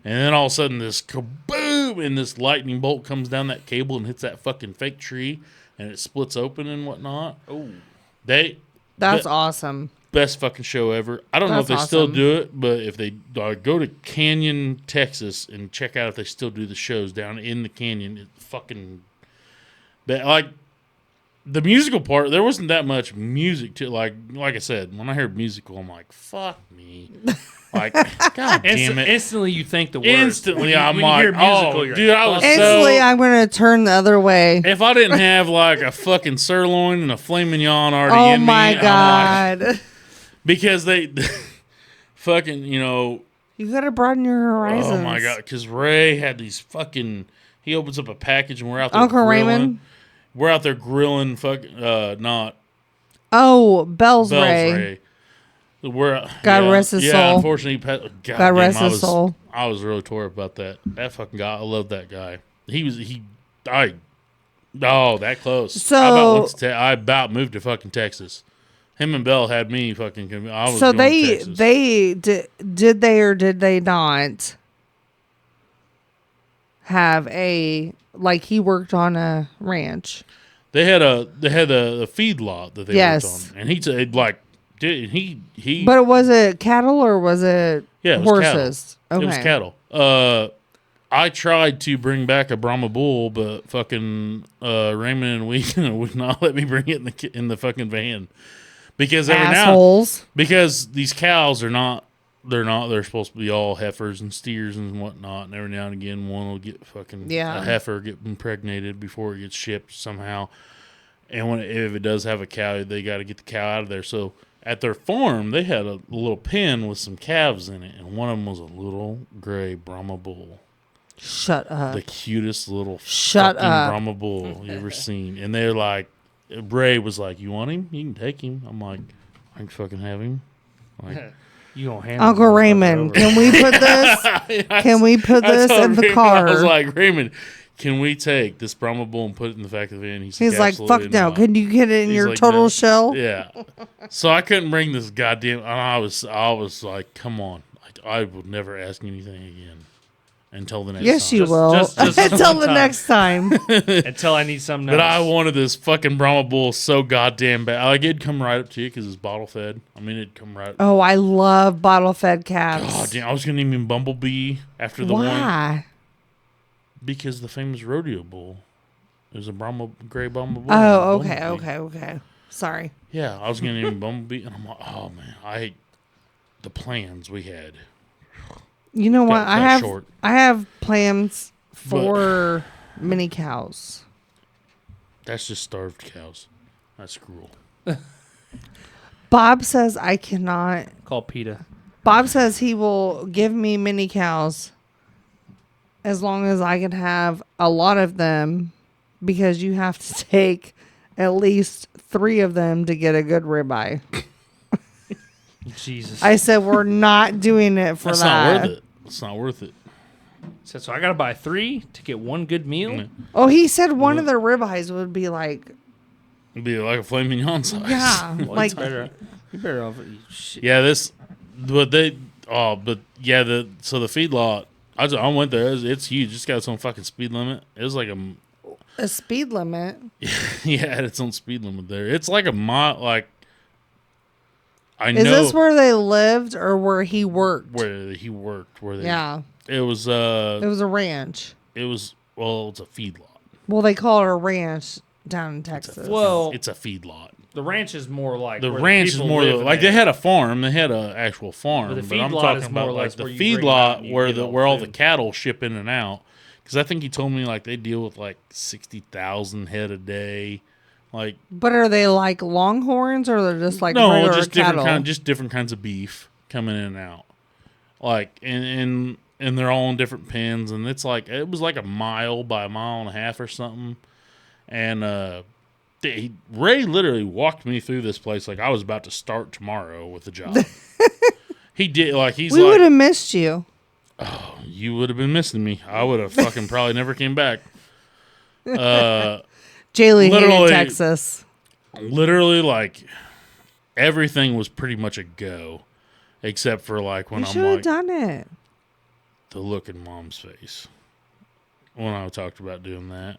And then all of a sudden, this kaboom, and this lightning bolt comes down that cable and hits that fucking fake tree, and it splits open and whatnot. Oh. That's awesome. Best fucking show ever. I don't know if they That's still awesome. do it, but if they go to Canyon, Texas, and check out if they still do the shows down in the canyon, it fucking like the musical part. There wasn't that much music to like I said. When I heard musical, I'm like, fuck me. Like, god damn it. Instantly, you think the worst. Instantly, when you, I'm when you like, hear musical, oh, you're dude, like, I was fuck. Instantly, I'm going to turn the other way. If I didn't have like a fucking sirloin and a filet mignon already Oh in me, my I'm like, God. because they fucking, You got to broaden your horizons. oh my god, because Ray had these fucking. He opens up a package and we're out there. Uncle grilling. Raymond? We're out there grilling. Not Oh, Bell's Bell's Ray. Ray. We're God rest his yeah, soul. unfortunately, God God rest his soul. I was really tore up about that. That fucking guy. I love that guy. That close. So- I about moved to fucking Texas. Him and Bell had me fucking. I was So going to Texas. they did they or did they not have he worked on a ranch? They had a feed lot that they Yes. worked on, and he said like, dude, he. But was it cattle or was it Yeah, it was horses? cattle. Okay. It was cattle. I tried to bring back a Brahma bull, but fucking Raymond and we would not let me bring it in the fucking van because Assholes. because these cows they're supposed to be all heifers and steers and whatnot, and every now and again one will get fucking Yeah. a heifer get impregnated before it gets shipped somehow, and if it does have a cow, they got to get the cow out of there. So at their farm, they had a little pen with some calves in it, and one of them was a little gray Brahma bull. Shut up. The cutest little Shut fucking up. Brahma bull you ever seen. And they're like, Ray was like, you want him? You can take him. I'm like, I can fucking have him. Like, You gonna handle Uncle Raymond, can we put this? Can we put this in the car? I was like, Raymond, can we take this Brahma bull and put it in the back of the van? He's like, fuck no. not. Can you get it in He's your like, total no. shell? Yeah. So I couldn't bring this goddamn. I was like, come on. I will never ask anything again until the next time. Yes, you will. just Until one the time. next time. Until I need something else. But I wanted this fucking Brahma bull so goddamn bad. Like, it'd come right up to you because it's bottle fed. I mean, it'd come right. Oh, I love bottle fed calves. God damn, I was gonna name him Bumblebee after the one Why? because the famous rodeo bull. It was a gray Brahma bull. Oh, Bumblebee. okay. Sorry. Yeah, I was gonna name him Bumblebee, and I'm like, oh man, I hate the plans we had. You know what? Got short. I have plans for mini cows. That's just starved cows. That's cruel. Bob says I cannot. Call PETA. Bob says he will give me mini cows as long as I can have a lot of them, because you have to take at least 3 of them to get a good ribeye. Jesus. I said we're not doing it for That's that. not worth it. It's not worth it. So I gotta buy 3 to get 1 good meal. Yeah. Oh, he said one of the ribeyes would be like, It'd be like a filet mignon size. yeah, Well, like you better off. Shit. Yeah, but the feedlot. I went there. It's huge. It's got its own fucking speed limit. It was like a speed limit. yeah, it had its own speed limit there. It's like a mile. Like I Is know this where they lived or where he worked? where he worked. Yeah, it was. it was a ranch. It was it's a feedlot. Well, they call it a ranch down in Texas. Well, It's a feedlot. the ranch is more like The where ranch is people more live like and they had a farm. They had an actual farm. But the But I'm feedlot talking is more about like like the where you bring it out and feedlot you where get all where all the food. cattle ship in and out. Because I think he told me like they deal with like 60,000 head a day. Like But are they like longhorns or they're just like no, regular just cattle? different kinds of beef coming in and out. Like and they're all in different pens, and it was like a mile by a mile and a half or something. And Ray literally walked me through this place like I was about to start tomorrow with the job. He did we would have missed you. You would have been missing me. I would have fucking probably never came back. Jaylee Literally- hated Texas. Literally, like everything was pretty much a go, except for like when You I'm should have like done it. the look in Mom's face when I talked about doing that.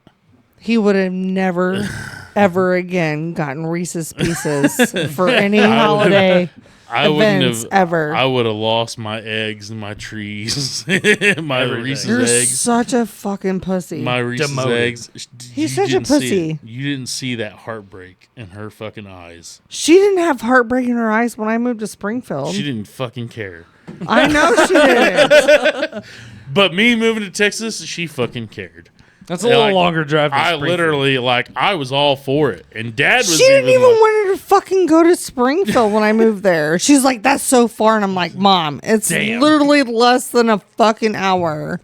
He would have never, ever again gotten Reese's Pieces for any holiday I wouldn't events have ever. I would have lost my eggs and my trees, my Everything. Reese's You're eggs. such a fucking pussy. My Reese's Demoted. eggs. He's You such a didn't see it. pussy. You didn't see that heartbreak in her fucking eyes. She didn't have heartbreak in her eyes when I moved to Springfield. She didn't fucking care. I know she didn't. But me moving to Texas, she fucking cared. That's a little Like, longer drive. To I Springfield. literally I was all for it, and Dad was. She didn't even like, want her to fucking go to Springfield when I moved there. She's like, that's so far. And I'm like, Mom, it's Damn. literally less than a fucking hour.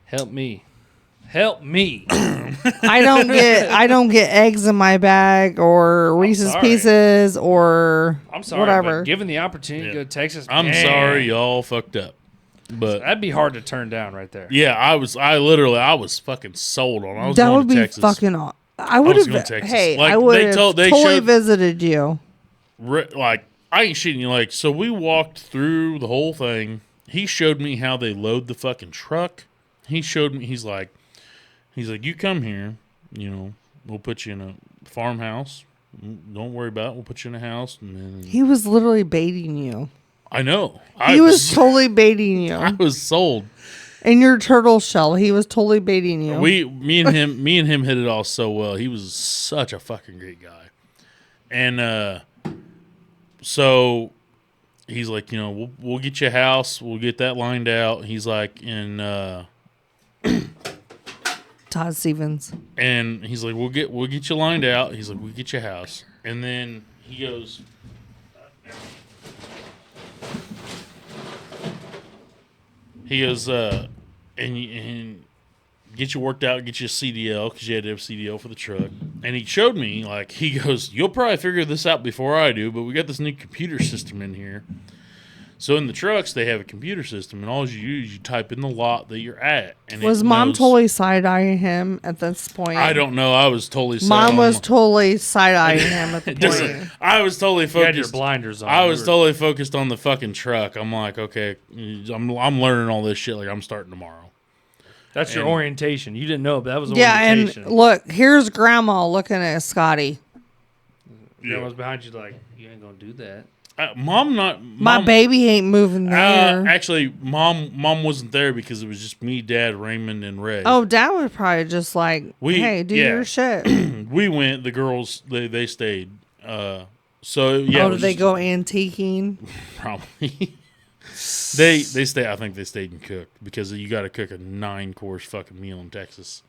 Help me. Help me. I don't get eggs in my bag or Reese's sorry. Pieces or I'm sorry, whatever. but given the opportunity to Yeah. go to Texas, I'm man, sorry, y'all fucked up, but That'd be hard to turn down right there. yeah, I was fucking sold on. I was that going would to be Texas. fucking. I would was going have. to Texas. Hey, Like, I would they have totally totally showed- visited you. Like I ain't shitting you. Like so, we walked through the whole thing. He showed me how they load the fucking truck. He showed me. He's like, you come here. You know, we'll put you in a farmhouse. Don't worry about it. We'll put you in a house, and then He was literally baiting you. I know. He was totally baiting I you. was sold. In your turtle shell, he was totally baiting you. Me and him hit it all so well. He was such a fucking great guy. And so he's like, you know, we'll get you a house. We'll get that lined out. He's like, Todd Stevens. and he's like, we'll get you lined out. He's like, we'll get you a house. And then he goes, and get you worked out, get you a CDL, because you had to have CDL for the truck. And he showed me, like, he goes, you'll probably figure this out before I do, but we got this new computer system in here. So in the trucks, they have a computer system, and all you do is you type in the lot that you're at. And Was it Mom knows- totally side-eyeing him at this point? I don't know. I was totally. Mom was totally side-eyeing him at the Listen, point. I was totally You had your focused. blinders on. I You was were- totally focused on the fucking truck. I'm like, okay, I'm learning all this shit. Like I'm starting tomorrow. That's your and- orientation. You didn't know, but that was Yeah, orientation. and look, here's Grandma looking at Scotty. Grandma's behind you, like, you ain't gonna do that. My baby ain't moving there. Actually, mom wasn't there because it was just me, Dad, Raymond, and Ray. Oh, Dad was probably just like, hey, do your shit. We went. The girls, they stayed. So yeah. Oh, it did was they just- go antiquing? Probably. They stay. I think they stayed and cooked because you got to cook a 9-course fucking meal in Texas.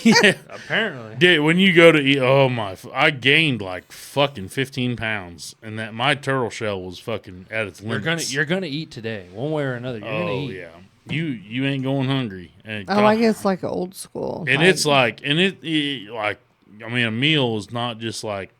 Yeah. Apparently. Dude, when you go to eat, I gained like fucking 15 pounds, and that my turtle shell was fucking at its limits. You're gonna eat today, one way or another. You're gonna eat. Yeah, you ain't going hungry. And Oh, I guess like old school. and it's like, I mean, a meal is not just like,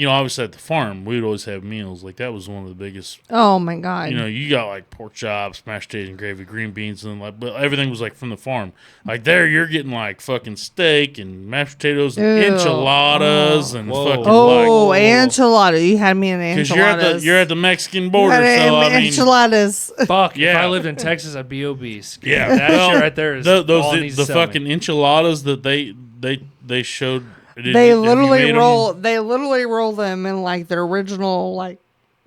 obviously at the farm we'd always have meals. Like that was one of the biggest. Oh my God. You got like pork chops, mashed potatoes and gravy, green beans, and but everything was like from the farm. Like there, you're getting like fucking steak and mashed potatoes and Ew. enchiladas and Whoa. fucking Oh, like. enchilada. You had me in Because enchiladas. you're at the Mexican You border, had so I mean, enchiladas. Fuck. If Yeah. I lived in Texas, I'd be obese. yeah, That well, shit right there is those all it needs the to sell fucking me. enchiladas that they showed. They Have you literally made 'em? roll. They literally roll them in like the original like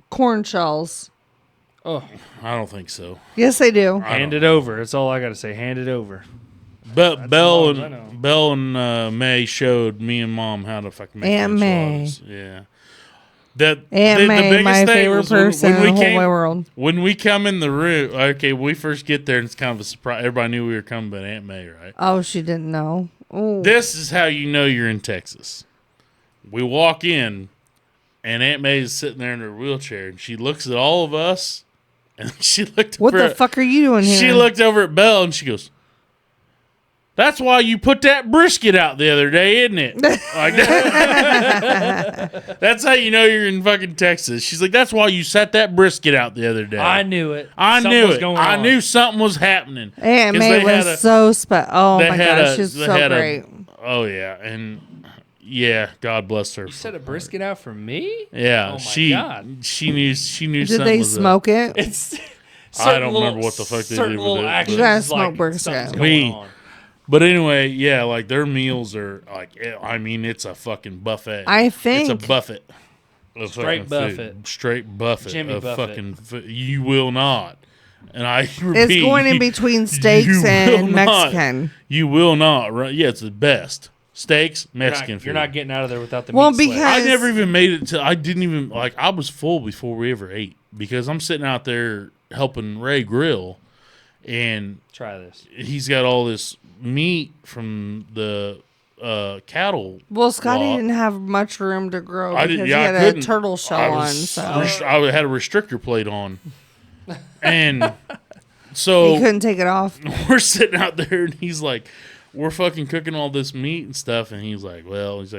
corn shells. Oh, I don't think so. Yes, they do. hand it over. That's all I gotta say. Hand it over. But Belle as long as I know. and Belle and May showed me and Mom how to fucking make Aunt May. enchiladas. Yeah. That Aunt the May, biggest my thing favorite was person in we the whole came, wide world. when we come in the room. Okay, we first get there and it's kind of a surprise. Everybody knew we were coming, but Aunt May, right? Oh, she didn't know. Oh, This is how you know you're in Texas. We walk in, and Aunt May is sitting there in her wheelchair, and she looks at all of us, and she looked. what over the fuck are you doing here? She looked over at Belle, and she goes, "That's why you put that brisket out the other day, isn't it?" Like that. That's how you know you're in fucking Texas. She's like, "That's why you set that brisket out the other day." I knew it. I Something knew was it. going I on. knew something was happening. Aunt 'Cause May they had was so special. Oh they my had gosh, a- she's they so had a- great. Oh yeah, and yeah, God bless her. You set a brisket out for me? Yeah, Oh my she God. she knew Did something they was up. smoke it? It's. I don't remember what the fuck they did with it, You gotta smoke brisket. Going on. But anyway, yeah, like their meals are like, I mean, it's a fucking buffet. I think it's a buffet. of Straight fucking food. buffet. Straight buffet. Jimmy of Buffett. fucking you will not. And I repeat, it's going in between steaks you will and not. Mexican. You will not. Right? Yeah, it's the best. Steaks, You're Mexican not, food. you're not getting out of there without the Well, meat sweat. because- I never even made it to. I didn't even like. I was full before we ever ate because I'm sitting out there helping Ray grill, and Try this. he's got all this meat from the cattle. Well, Scotty lot. didn't have much room to grow I because didn't. he Yeah, had I a couldn't. turtle shell I on. was So I had a restrictor plate on, and so he couldn't take it off. we're sitting out there, and he's like, we're fucking cooking all this meat and stuff, and he's like,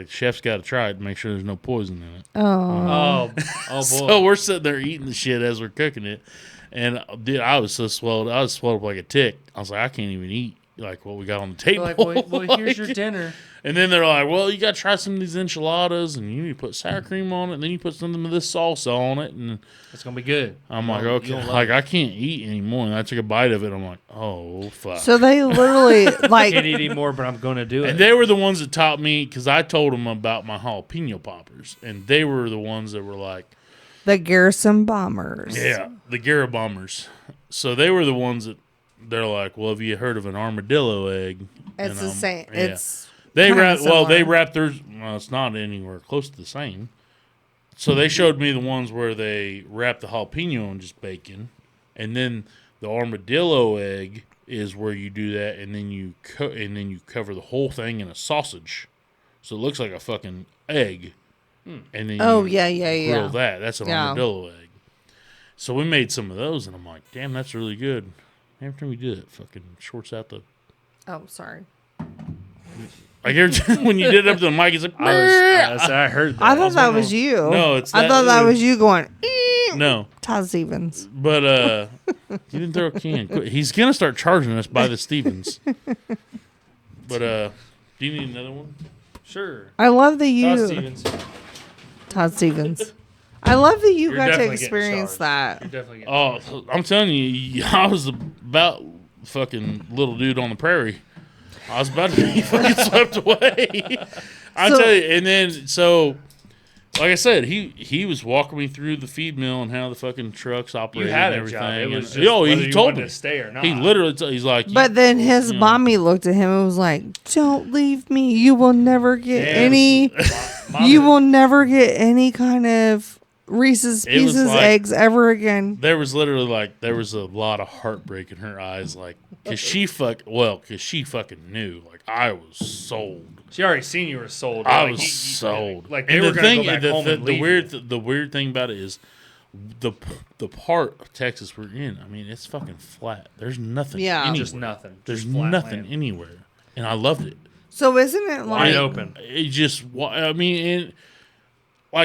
chef's got to try it to make sure there's no poison in it. Oh, Oh boy. So we're sitting there eating the shit as we're cooking it, and dude, I was so swelled. I was swelled up like a tick. I was like, I can't even eat like what we got on the table. Like, well, here's your Like, dinner. And then they're like, well, you got to try some of these enchiladas, and you need to put sour cream on it, and then you put some of this salsa on it, and It's gonna be good. I'm You'll- like, okay, you'll love like it. I can't eat anymore. And I took a bite of it. I'm like, oh fuck. so they literally I can't like eat anymore, but I'm gonna do it. And they were the ones that taught me because I told them about my jalapeno poppers, and they were the ones that were like, the Garrison Bombers. yeah, the Gara bombers. So they were the ones that they're like, well, have you heard of an armadillo egg? It's the same. Yeah. It's They kinda wrap. Well, they similar. wrap theirs. Well, it's not anywhere close to the same. So they showed me the ones where they wrap the jalapeno in just bacon, and then the armadillo egg is where you do that, and then you cover the whole thing in a sausage, so it looks like a fucking egg. And then Oh, you yeah. grill that. That's an Yeah. armadillo egg. So we made some of those, and I'm like, damn, that's really good. Every time we do it, fucking shorts out the. Oh, sorry. Like every time when you did it up to the mic, it's like. I heard that. I thought that was you. No, it's I thought that was you going. No, Todd Stevens. but you didn't throw a can. He's gonna start charging us by the Stevens. But do you need another one? Sure. I love that you. Todd Stevens. Todd Stevens. I love that you You're got to definitely getting experience charged. that. You're definitely getting Oh, I'm telling you, I was about fucking little dude on the prairie. I was about to be fucking swept away. I tell you, and then like I said, he was walking me through the feed mill and how the fucking trucks operate You had and a everything. job. It was just he whether you told wanted me to stay or not. He literally, he's like, But then his you know. mommy looked at him and was like, "Don't leave me. You will never get Yeah, any. Mom You did- will never get any kind of Reese's It was Pieces like- eggs ever again." there was literally there was a lot of heartbreak in her eyes, cause she fucking knew, I was sold. She already seen you were sold. I Like, was sold. Like they And were the going to thing, go back home and leave. the weird thing about it is, the part of Texas we're in. I mean, it's fucking flat. There's nothing. Yeah. anywhere. Just nothing. There's Just flat nothing land. anywhere, and I loved it. So isn't it Wide like open. It just, I mean,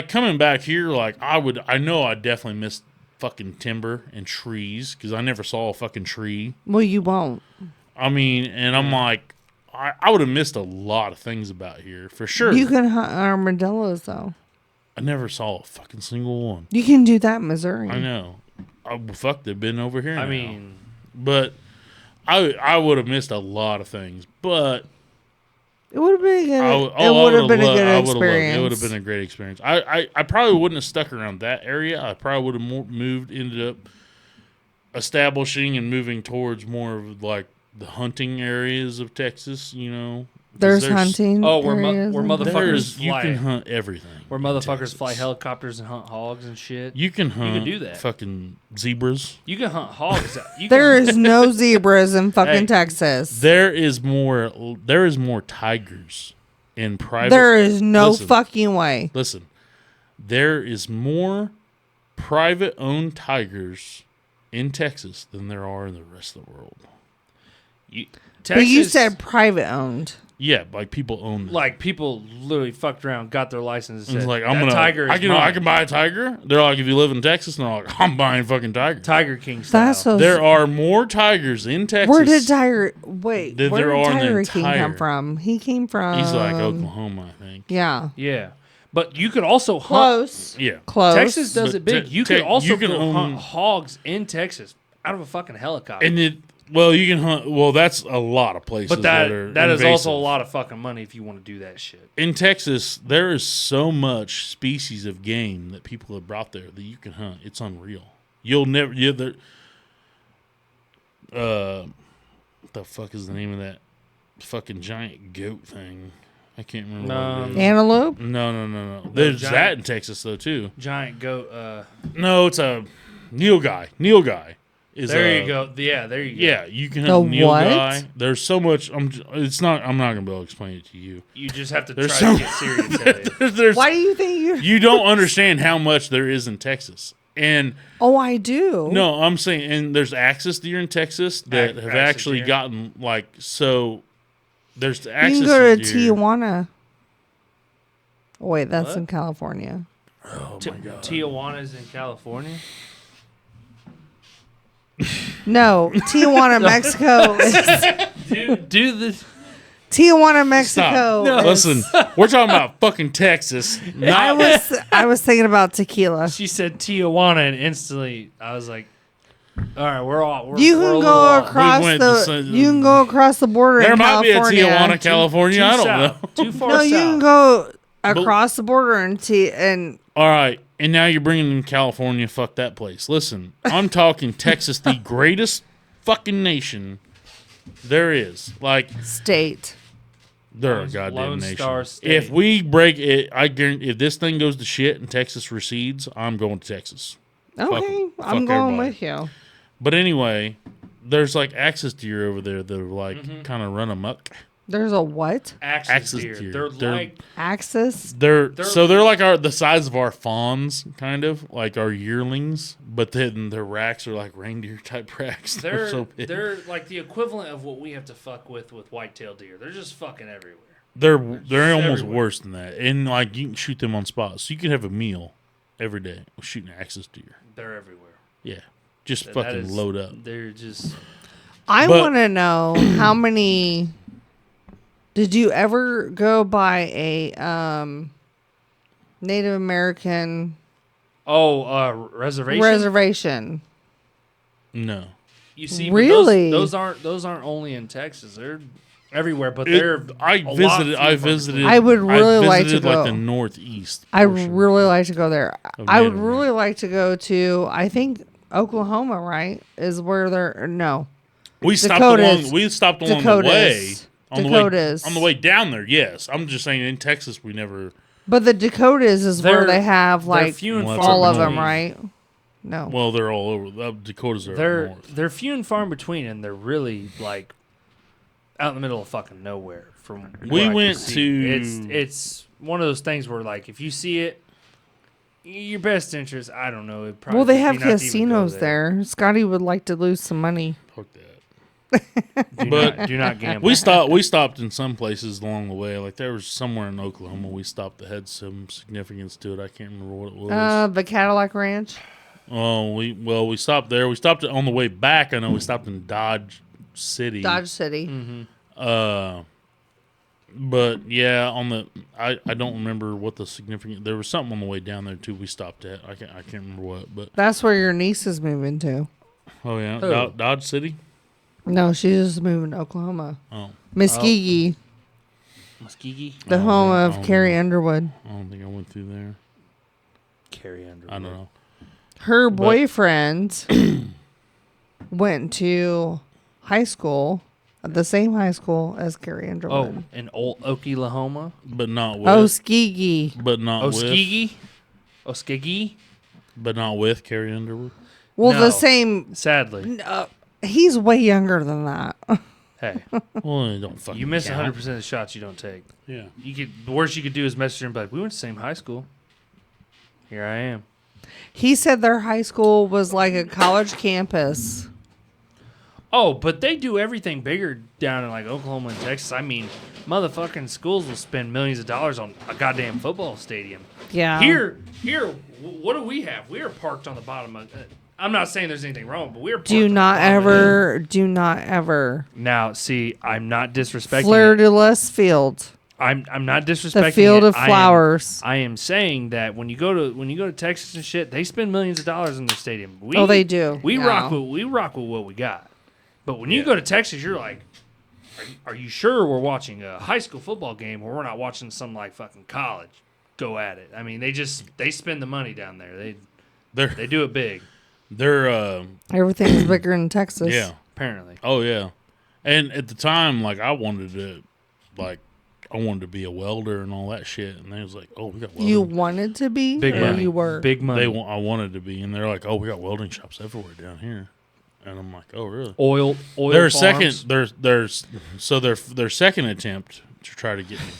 coming back here, I know I definitely missed fucking timber and trees because I never saw a fucking tree. Well, you won't. I mean, and I'm like, I would have missed a lot of things about here for sure. You can hunt armadillos though. I never saw a fucking single one. You can do that in Missouri. I know. They've been over here. I now. mean, but I would have missed a lot of things. But It would have been good. I It would have been a good It experience. would have been a great experience. I probably wouldn't have stuck around that area. I probably would have ended up establishing and moving towards more of the hunting areas of Texas. You know, 'Cause There's hunting. Oh, where areas and- motherfuckers you fly. can hunt everything. where in motherfuckers Texas. fly helicopters and hunt hogs and shit. You can hunt. do that. Fucking zebras. You can hunt hogs. There is no zebras in fucking Hey, Texas. There is more tigers in private. There is no Listen. fucking way. Listen, there is more private owned tigers in Texas than there are in the rest of the world. But you said private owned. Yeah, people own them. people literally fucked around, got their license, and It's said, I'm gonna tiger is I mine." can buy a tiger. They're like, if you live in Texas, and they're like, I'm buying fucking tiger. Tiger King style. That's so. There are more tigers in Texas. Where did Tiger? Wait, There where did are in the Tiger King entire- come from? He came from. He's like Oklahoma, I think. Yeah, Yeah, but you could also hunt. close. Yeah. Close. Texas does But it big. te- You could te- also you can go own- hunt hogs in Texas out of a fucking helicopter. And you can hunt. Well, that's a lot of places. but that is also a invasive. lot of fucking money if you want to do that shit. In Texas, there is so much species of game that people have brought there that you can hunt. It's unreal. You'll never. What the fuck is the name of that fucking giant goat thing? I can't remember. What it is. Antelope. No. There's giant- that in Texas though too. Giant goat. No, it's a Nilgai. Nilgai is. There you go. Yeah, there you go. Yeah, you can The hunt Nilgai. what? There's so much. I'm not gonna be able to explain it to you. You just have to There's try so- to get serious at it. There's, Why do you think you? you don't understand how much there is in Texas. And Oh, I do. no, I'm saying, and there's axis deer in Texas that have Axis actually deer. gotten so. There's you axis can go to deer. Tijuana. Oh, wait, that's What? in California. Oh my god. Tijuana's in California. No, Tijuana, Mexico. Do the Tijuana, Mexico. Stop. is- Listen, we're talking about fucking Texas. Not I was thinking about tequila. She said Tijuana, and instantly I was like, "All right, we're all." You we're a can little go off. across We went the. to San- You can go across the border. there in might California. be a Tijuana, California. I don't know. South, too far No, south. you can go across the border and All right, and now you're bringing in California. Fuck that place. Listen, I'm talking Texas, the greatest fucking nation there is. state. They're a Lone- goddamn Lone nation. Star State. If we break it, I guarantee. If this thing goes to shit and Texas recedes, I'm going to Texas. Okay, fuck I'm going everybody. with you. But anyway, there's axis deer over there that are kind of run amok. There's a what? Axis deer. They're like Axis? They're like the size of our fawns, kind of like our yearlings, but then their racks are like reindeer type racks. they're so big. they're like the equivalent of what we have to fuck with white-tailed deer. They're just fucking everywhere. They're almost everywhere. worse than that, and like you can shoot them on spot, so you can have a meal every day with shooting axis deer. They're everywhere. Yeah, just That fucking is- load up. They're just I But- want to know how many. Did you ever go by a Native American reservation. No, You see, but Really? those aren't only in Texas. They're everywhere, but they're I visited. I would really like to visited, go. like the northeast. I portion. really like to go there. Of I would Native really like to go to. I think Oklahoma, right, is where they're no. We stopped Dakotas. along. We stopped along Dakotas. the way. Dakotas. On the way down there, yes. I'm just saying in Texas we never. But the Dakotas is where They're- they have they're like few and Well, far all of between. them, right? No. Well, they're all over. The Dakotas are up They're north. they're few and far in between, and they're really like out in the middle of fucking nowhere. From what We I can went see. to- it's one of those things where like if you see it, your best interest. I don't know. It'd probably Well, they just have be not to even go casinos there. Scotty would like to lose some money. Fuck that. Do not gamble. We stopped in some places along the way. Like there was somewhere in Oklahoma we stopped that had some significance to it. I can't remember what it was. The Cadillac Ranch. We stopped there. We stopped on the way back. I know we stopped in Dodge City. Dodge City. But yeah, I don't remember what the significant. There was something on the way down there too. We stopped at. I can't remember what. But That's where your niece is moving to. oh yeah, Who? Dodge City. No, she's just moving to Oklahoma. Oh, Muskegee, Muskegee, the Oh, home yeah. of Oh, Carrie yeah. Underwood. I don't think I went through there. Carrie Underwood. I don't know. Her But- boyfriend went to high school at the same high school as Carrie Oh, Underwood. in old Oklahoma. But not with. Muskegee. But not with. Oskegee. But not with Carrie Underwood. Well, No. the same. Sadly, He's way younger than that. hey, Well, it don't fucking. you miss count. 100% of the shots you don't take. Yeah. The worst you could do is message her and be like, "We went to the same high school. Here I am." He said their high school was like a college campus. Oh, but they do everything bigger down in like Oklahoma and Texas. I mean, motherfucking schools will spend millions of dollars on a goddamn football stadium. Yeah. Here, what do we have? We are parked on the bottom of. I'm not saying there's anything wrong, but we're. Do not ever Now, see, I'm not disrespecting. Fleur it. de Lis Field, I'm not disrespecting the field it. of flowers. I am saying that when you go to Texas and shit, they spend millions of dollars in their stadium. Oh, they do. We Yeah. rock with what we got. But when you go to Texas, you're like, are you sure we're watching a high school football game or we're not watching some like fucking college go at it? I mean, they spend the money down there. They do it big. They're Everything's bigger in Texas. yeah. Apparently. Oh yeah. And at the time, like I wanted to be a welder and all that shit, and they was like, "Oh, we got welding." You wanted to be, Big or money. you were. Big money. I wanted to be, and they're like, "Oh, we got welding shops everywhere down here," and I'm like, "Oh, really?" Oil Their farms. second, their second attempt to try to get me,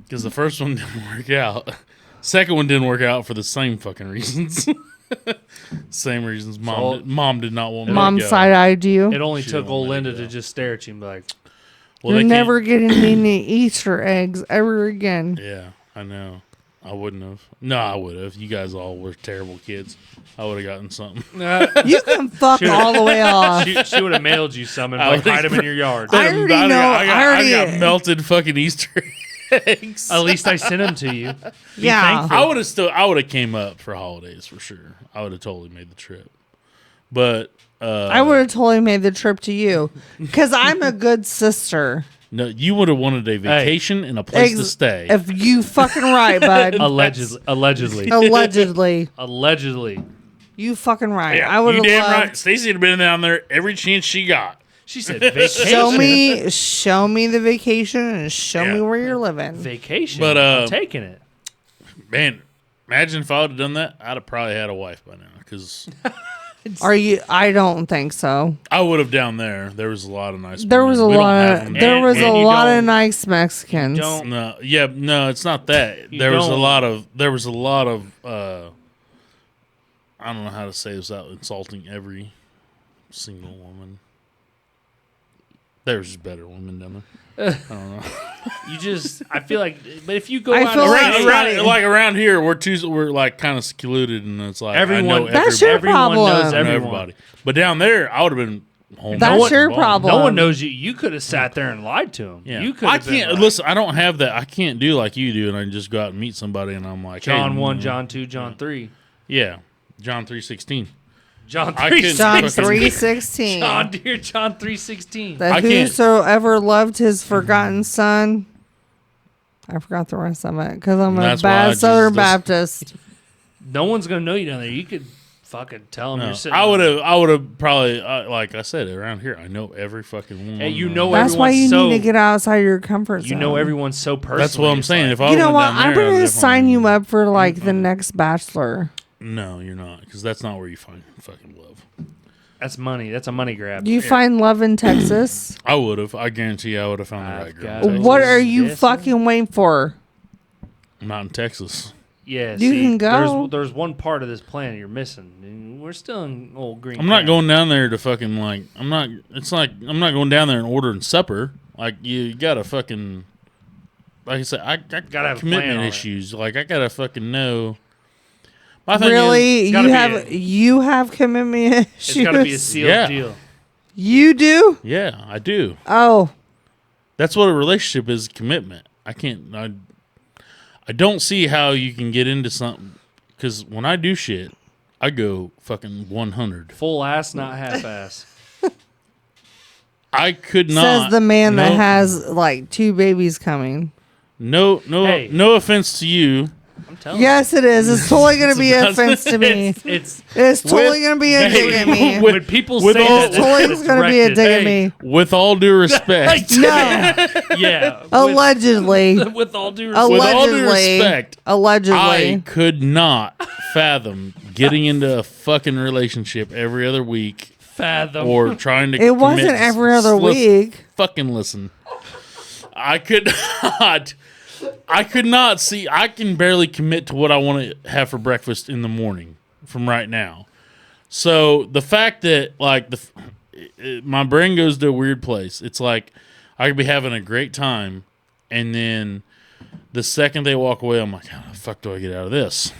because the first one didn't work out. Second one didn't work out for the same fucking reasons. Same reasons. Mom did not want me. Mom to go. side-eyed you. It only She took don't old let it Linda to go. just stare at you and be like, Well, You're they can't- never getting me any Easter eggs ever again. Yeah, I know. I wouldn't have. No, I would have. You guys all were terrible kids. I would have gotten something. You can fuck all the way off. she would have mailed you some and I like was- hide them in your yard. I already know. I got melted fucking Easter eggs. At least I sent them to you. Be Yeah. thankful. I would have came up for holidays for sure. I would have totally made the trip. But I would have totally made the trip to you because I'm a good sister. no, you would have wanted a vacation and a place to stay. If you fucking right, bud. Allegedly. Allegedly. You fucking right. yeah, I would you have damn loved. right. Stacey would have been down there every chance she got. She said vacation. Show me the vacation and show me Yeah. where you're living. Vacation. But, I'm taking it. Man, imagine if I would have done that. I'd have probably had a wife by now. Because Are you? I don't think so. I would have down there. There was a lot of nice. There was a women. We don't lot have of them there down was there. a you lot of don't- nice Mexicans. don't- No, yeah, no, it's not that. You There was a don't- lot of. There was a lot of. I don't know how to say this without insulting every single woman. There's just better women down there. I don't know. I feel like, but if you go I out feel and like- Like around here, we're like kind of secluded, and it's like Everyone- I know That's your everyone problem. knows I know everyone. everybody. But down there, I would have been home. That's No one- your no problem. No one knows you. You could have sat there and lied to him. Yeah. You could. I can't listen. I don't have that. I can't do like you do, and I just go out and meet somebody, and I'm like, John hey, 1, John 2, John 3. yeah, John 3:16. John I 3. couldn't- John fucking- 3:16. John, dear John 3:16. That I can't- whosoever loved his forgotten son. I forgot the rest of it because I'm a That's why bad I Southern just- Baptist. No one's gonna know you down there. You could fucking tell them No, you're sitting. I would have probably like I said around here. I know every fucking woman. Hey, you know That's why you everyone's need so- to get outside your comfort zone. You know everyone's so personal. That's what I'm saying. If I You know went what? down there, I'm I'd going to definitely- sign you up for like the next Bachelor. No, you're not, because that's not where you find fucking love. That's money. That's a money grab. Do you find love in Texas? I would have. I guarantee I would have found the I've right girl. got in it. Texas. What are you Yes, fucking waiting for? I'm not in Texas. Yeah, You can go. There's one part of this planet you're missing. And we're still in old green. I'm not County. going down there to fucking like. I'm not. It's like I'm not going down there and ordering supper. Like you gotta fucking. Like I said, I Gotta have a plan commitment on it. issues. Like I gotta fucking know. My thing Really? is, gotta be You have commitment issues? It's got to be a sealed Yeah. deal. You do? yeah, I do. Oh, That's what a relationship is. Commitment. I can't. I don't see how you can get into something because when I do shit, I go fucking 100. Full ass, not half ass. I could not. says the man that no- has like 2 babies coming. No Hey. offense to you. I'm telling Yes, it is. It's totally going to be an It's- offense to me. you. It's It's totally with- going to be a dig at me. with- when people with say all- that. It's totally it's going to be a directed. dig at me. With all due respect, No, Yeah. allegedly. With all due respect. with all due Allegedly. respect, Allegedly. I could not fathom getting into a fucking relationship every other week Fathom. or trying to. It wasn't commit- every other listen- week. Fucking listen. I could not. I could not see. I can barely commit to what I want to have for breakfast in the morning from right now. So the fact that like my brain goes to a weird place. It's like I could be having a great time, and then the second they walk away, I'm like, how the fuck do I get out of this?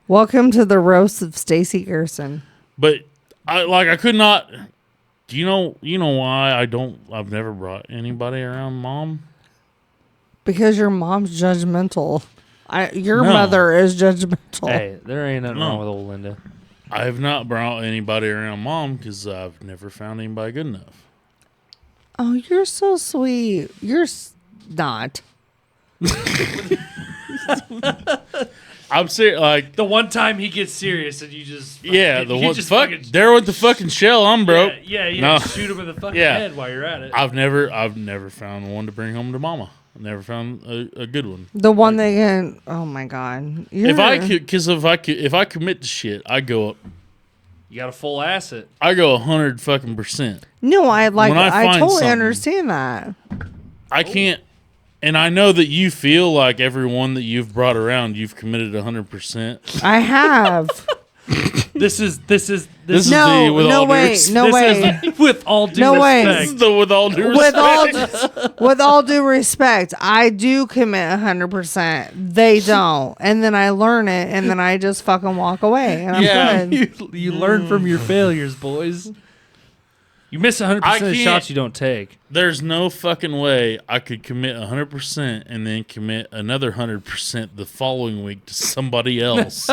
Welcome to the roast of Stacy Garrison. But I could not. Do you know why I've never brought anybody around mom? Because your mom's judgmental. Your No. mother is judgmental. Hey, there ain't nothing No. wrong with old Linda. I have not brought anybody around mom because I've never found anybody good enough. Oh, you're so sweet. You're not. I'm serious. Like, The one time he gets serious and you just yeah, the you one just fuck fucking- there with the fucking shell. I'm broke. Yeah, No. shoot him in the fucking Yeah. head while you're at it. I've never found one to bring home to mama. I've never found a good one. The one that can. Oh my god. If I could, because if I commit to shit, I go You got a full ass it. 100 fucking percent. No, I like. When I I find totally something- understand that. I can't. And I know that you feel like everyone that you've brought around, you've committed 100%. I have. This is This no, is the with no all due way, respect. no this way. is with all due No way. This respect. is the with all due With respect. all, with all due respect, I do commit 100%. They don't, and then I learn it, and then I just fucking walk away, and I'm Yeah. good. You learn from your failures, boys. You miss 100% of the can't- shots you don't take. There's no fucking way I could commit 100% and then commit another 100% the following week to somebody else,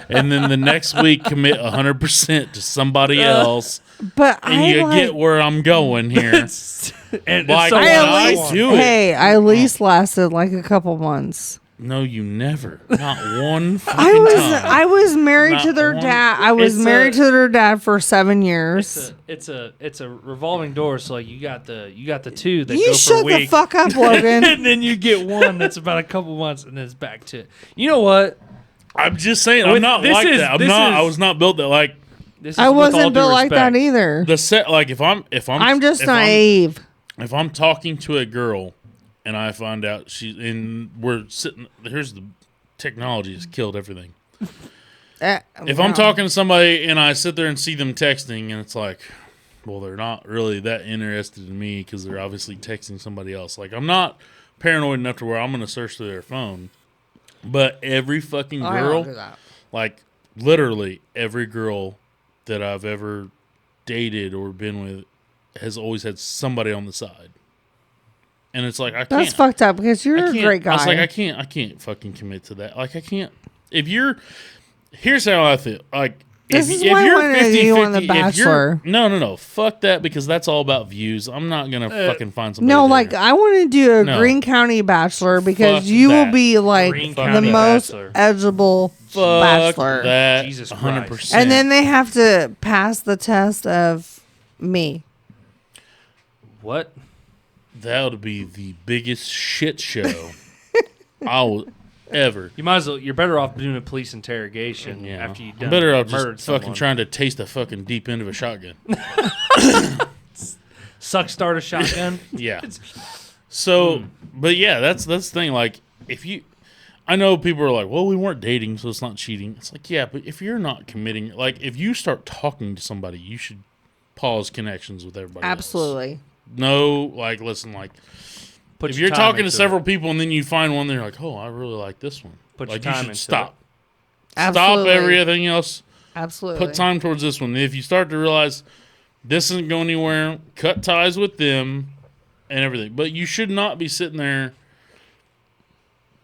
and then the next week commit 100% to somebody else, But and I you like, get where I'm going here. And Like, so I what at I least want. do it. hey, I at least lasted like a couple months. No, you never. Not one fucking I time. was married Not to their one- dad. I was It's married a- to their dad for 7 years. It's a revolving door. So like you got the two that You go for a shut the week, fuck up, Logan. and then you get one that's about a couple months, and then it's back to it. You know what? I'm just saying, I'm With- not this like is- that. this I is- was not built that. Like, This is I with all wasn't due built like that respect. either. The set, like I'm just naive. If I'm talking to a girl and I find out we're sitting, here's the technology has killed everything. If I'm talking to somebody and I sit there and see them texting and it's like, well, they're not really that interested in me because they're obviously texting somebody else. Like, I'm not paranoid enough to where I'm going to search through their phone. But every fucking I girl, don't do that. like literally every girl that I've ever dated or been with has always had somebody on the side. And it's like, I can't. That's fucked up because you're a great guy. I was like, I can't fucking commit to that. Like, I can't. Here's how I feel. Like, This if is why I you're wanted 50, you on The 50, if you're- Bachelor. no, fuck that because that's all about views. I'm not gonna fucking find somebody. No, there. like I want to do a No. Green County Bachelor because Fuck you will that. be like Green the County most Bachelor. eligible fuck bachelor. that. Jesus 100%. And then they have to pass the test of me. What? that would be the biggest shit show I will ever. You might as well. You're better off doing a police interrogation Yeah, after you've I'm done better off murdered just fucking someone. trying to taste the fucking deep end of a shotgun. Start a shotgun. Yeah. So, but yeah, that's the thing. Like, I know people are like, well, we weren't dating, so it's not cheating. It's like, yeah, but if you're not committing, like, if you start talking to somebody, you should pause connections with everybody else. Absolutely. No, like, listen, like, Put if your you're time talking to into several it. people and then you find one, they're like, oh, I really like this one. Put like, your you time should into stop. Absolutely. Stop everything else. Absolutely. Put time towards this one. If you start to realize this isn't going anywhere, cut ties with them and everything. But you should not be sitting there.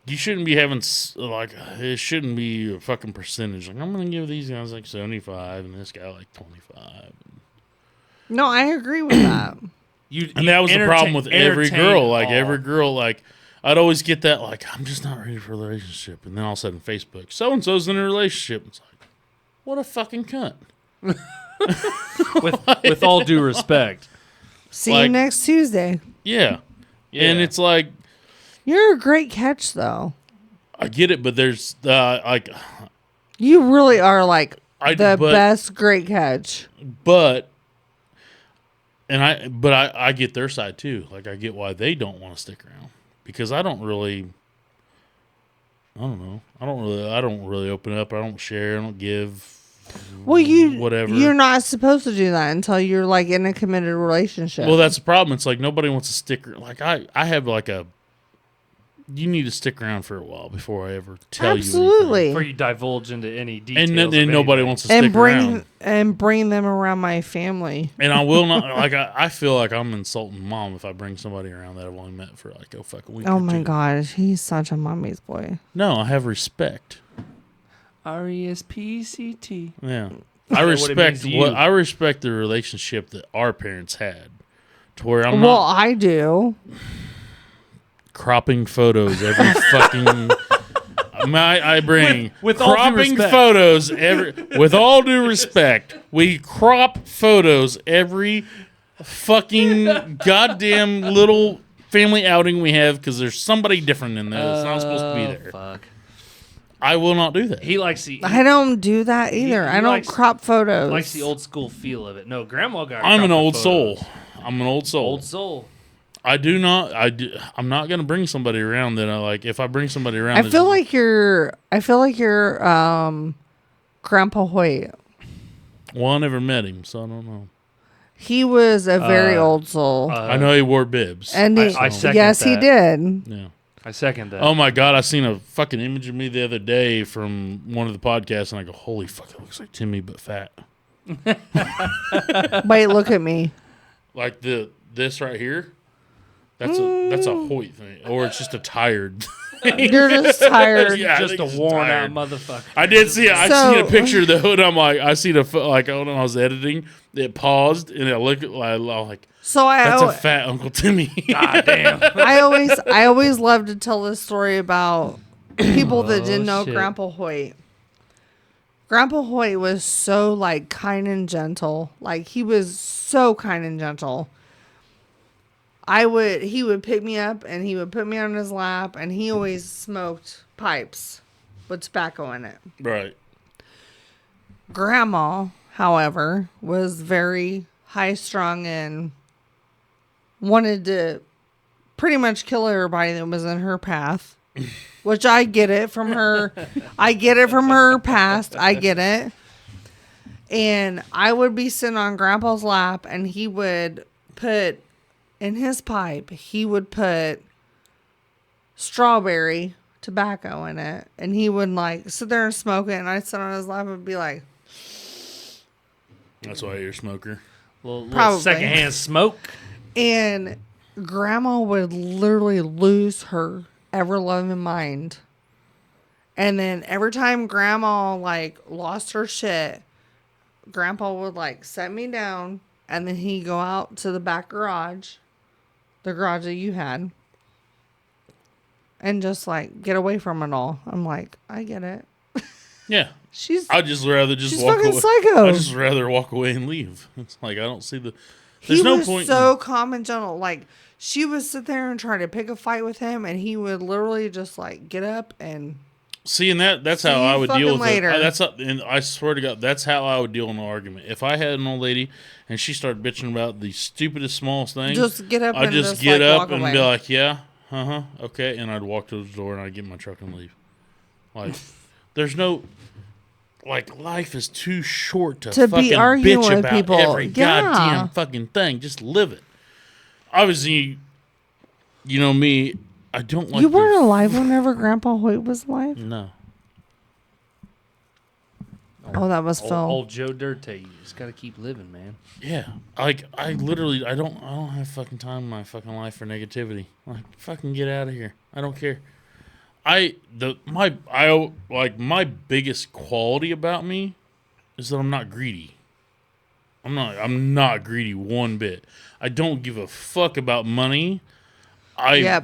You shouldn't be having, like, it shouldn't be a fucking percentage. Like, I'm going to give these guys like 75 and this guy like 25. No, I agree with that. And that was the problem with every girl. Like, all. every girl, like, I'd always get that, like, I'm just not ready for a relationship. And then all of a sudden, Facebook, so-and-so's in a relationship. It's like, what a fucking cunt. with all due respect. See you Like- next Tuesday. Yeah. And Yeah. it's like, You're a great catch, though. I get it, but there's, like, You really are like the but- best great catch. But I get their side too. Like, I get why they don't want to stick around because I don't know. I don't really open up. I don't share. I don't give. Well, whatever. You're not supposed to do that until you're like in a committed relationship. Well, that's the problem. It's like nobody wants to stick. Like I have like a. You need to stick around for a while before I ever tell you. Absolutely. Before you divulge into any details. And then of nobody anything. wants to stick around. And bring them around my family. And I will not. Like I feel like I'm insulting mom if I bring somebody around that I've only met for like a fucking week. Oh or my two. gosh, he's such a mommy's boy. No, I have respect. RESPCT. Yeah. that I what it respect means to you? I respect the relationship that our parents had. To where I'm Well, not I do. cropping photos every fucking I bring With all due cropping respect. photos every with all due respect. We crop photos every fucking goddamn little family outing we have because there's somebody different in there that's not supposed to be there. Fuck. I will not do that. He likes the. I don't do that either. he I don't likes- crop photos. likes the old school feel of it. No, Grandma got. I'm an cropped old photos. soul. I'm an old soul. Old soul. I'm not gonna bring somebody around that I like. If I bring somebody around, I that's- feel like you're Grandpa Hoyt. well, I never met him, so I don't know. He was a very old soul. I know he wore bibs. and he, I second yes, he that. did. Yeah. I second that. Oh my god, I seen a fucking image of me the other day from one of the podcasts, and I go, "Holy fuck, it looks like Timmy but fat." Wait, look at me. Like this right here. That's a Hoyt thing, or it's just a tired. You're just tired. Yeah, I Just think a he's worn tired. out motherfucker. I did see it. I So- seen a picture though, and I'm like, I seen like when I was editing, it paused, and I look like So that's a fat Uncle Timmy. God damn. I always love to tell this story about people that didn't know shit. Grandpa Hoyt. Grandpa Hoyt was so like kind and gentle. Like he was so kind and gentle. He would pick me up and he would put me on his lap and he always smoked pipes with tobacco in it. Right. Grandma however, was very high-strung and wanted to pretty much kill everybody that was in her path, which I get it from her. I get it from her past. I get it. And I would be sitting on Grandpa's lap, and he would put in his pipe, he would put strawberry tobacco in it, and he would like sit there and smoke it, and I'd sit on his lap and be like, That's why you're a smoker. Little Probably. secondhand smoke. and Grandma would literally lose her ever-loving mind. And then every time Grandma like lost her shit, Grandpa would like set me down, and then he'd go out to the back garage, the garage that you had, and just like get away from it all. I'm like, I get it. Yeah. She's I'd just rather she's walk fucking away. psycho. I'd just rather walk away and leave. It's like I don't see the. He There's no was point. so calm and gentle. Like she would sit there and try to pick a fight with him, and he would literally just like get up and. See, and that's See how you I would deal fucking with later. it. And I swear to God, that's how I would deal in an argument. If I had an old lady and she started bitching about the stupidest, smallest things, Just get up I'd and just just get like, up walk and away. be like, yeah, okay, and I'd walk to the door and I'd get in my truck and leave. Like, there's no. Like, life is too short to To be fucking arguing bitch with about people. every Yeah. goddamn fucking thing. Just live it. Obviously, you know me, I don't like You to- weren't alive whenever Grandpa Hoyt was alive? No. Oh, that was Phil. Old Joe Dirte. You just got to keep living, man. Yeah, like I literally, I don't have fucking time in my fucking life for negativity. Like, fucking get out of here. I don't care. My biggest quality about me is that I'm not greedy. I'm not greedy one bit. I don't give a fuck about money. I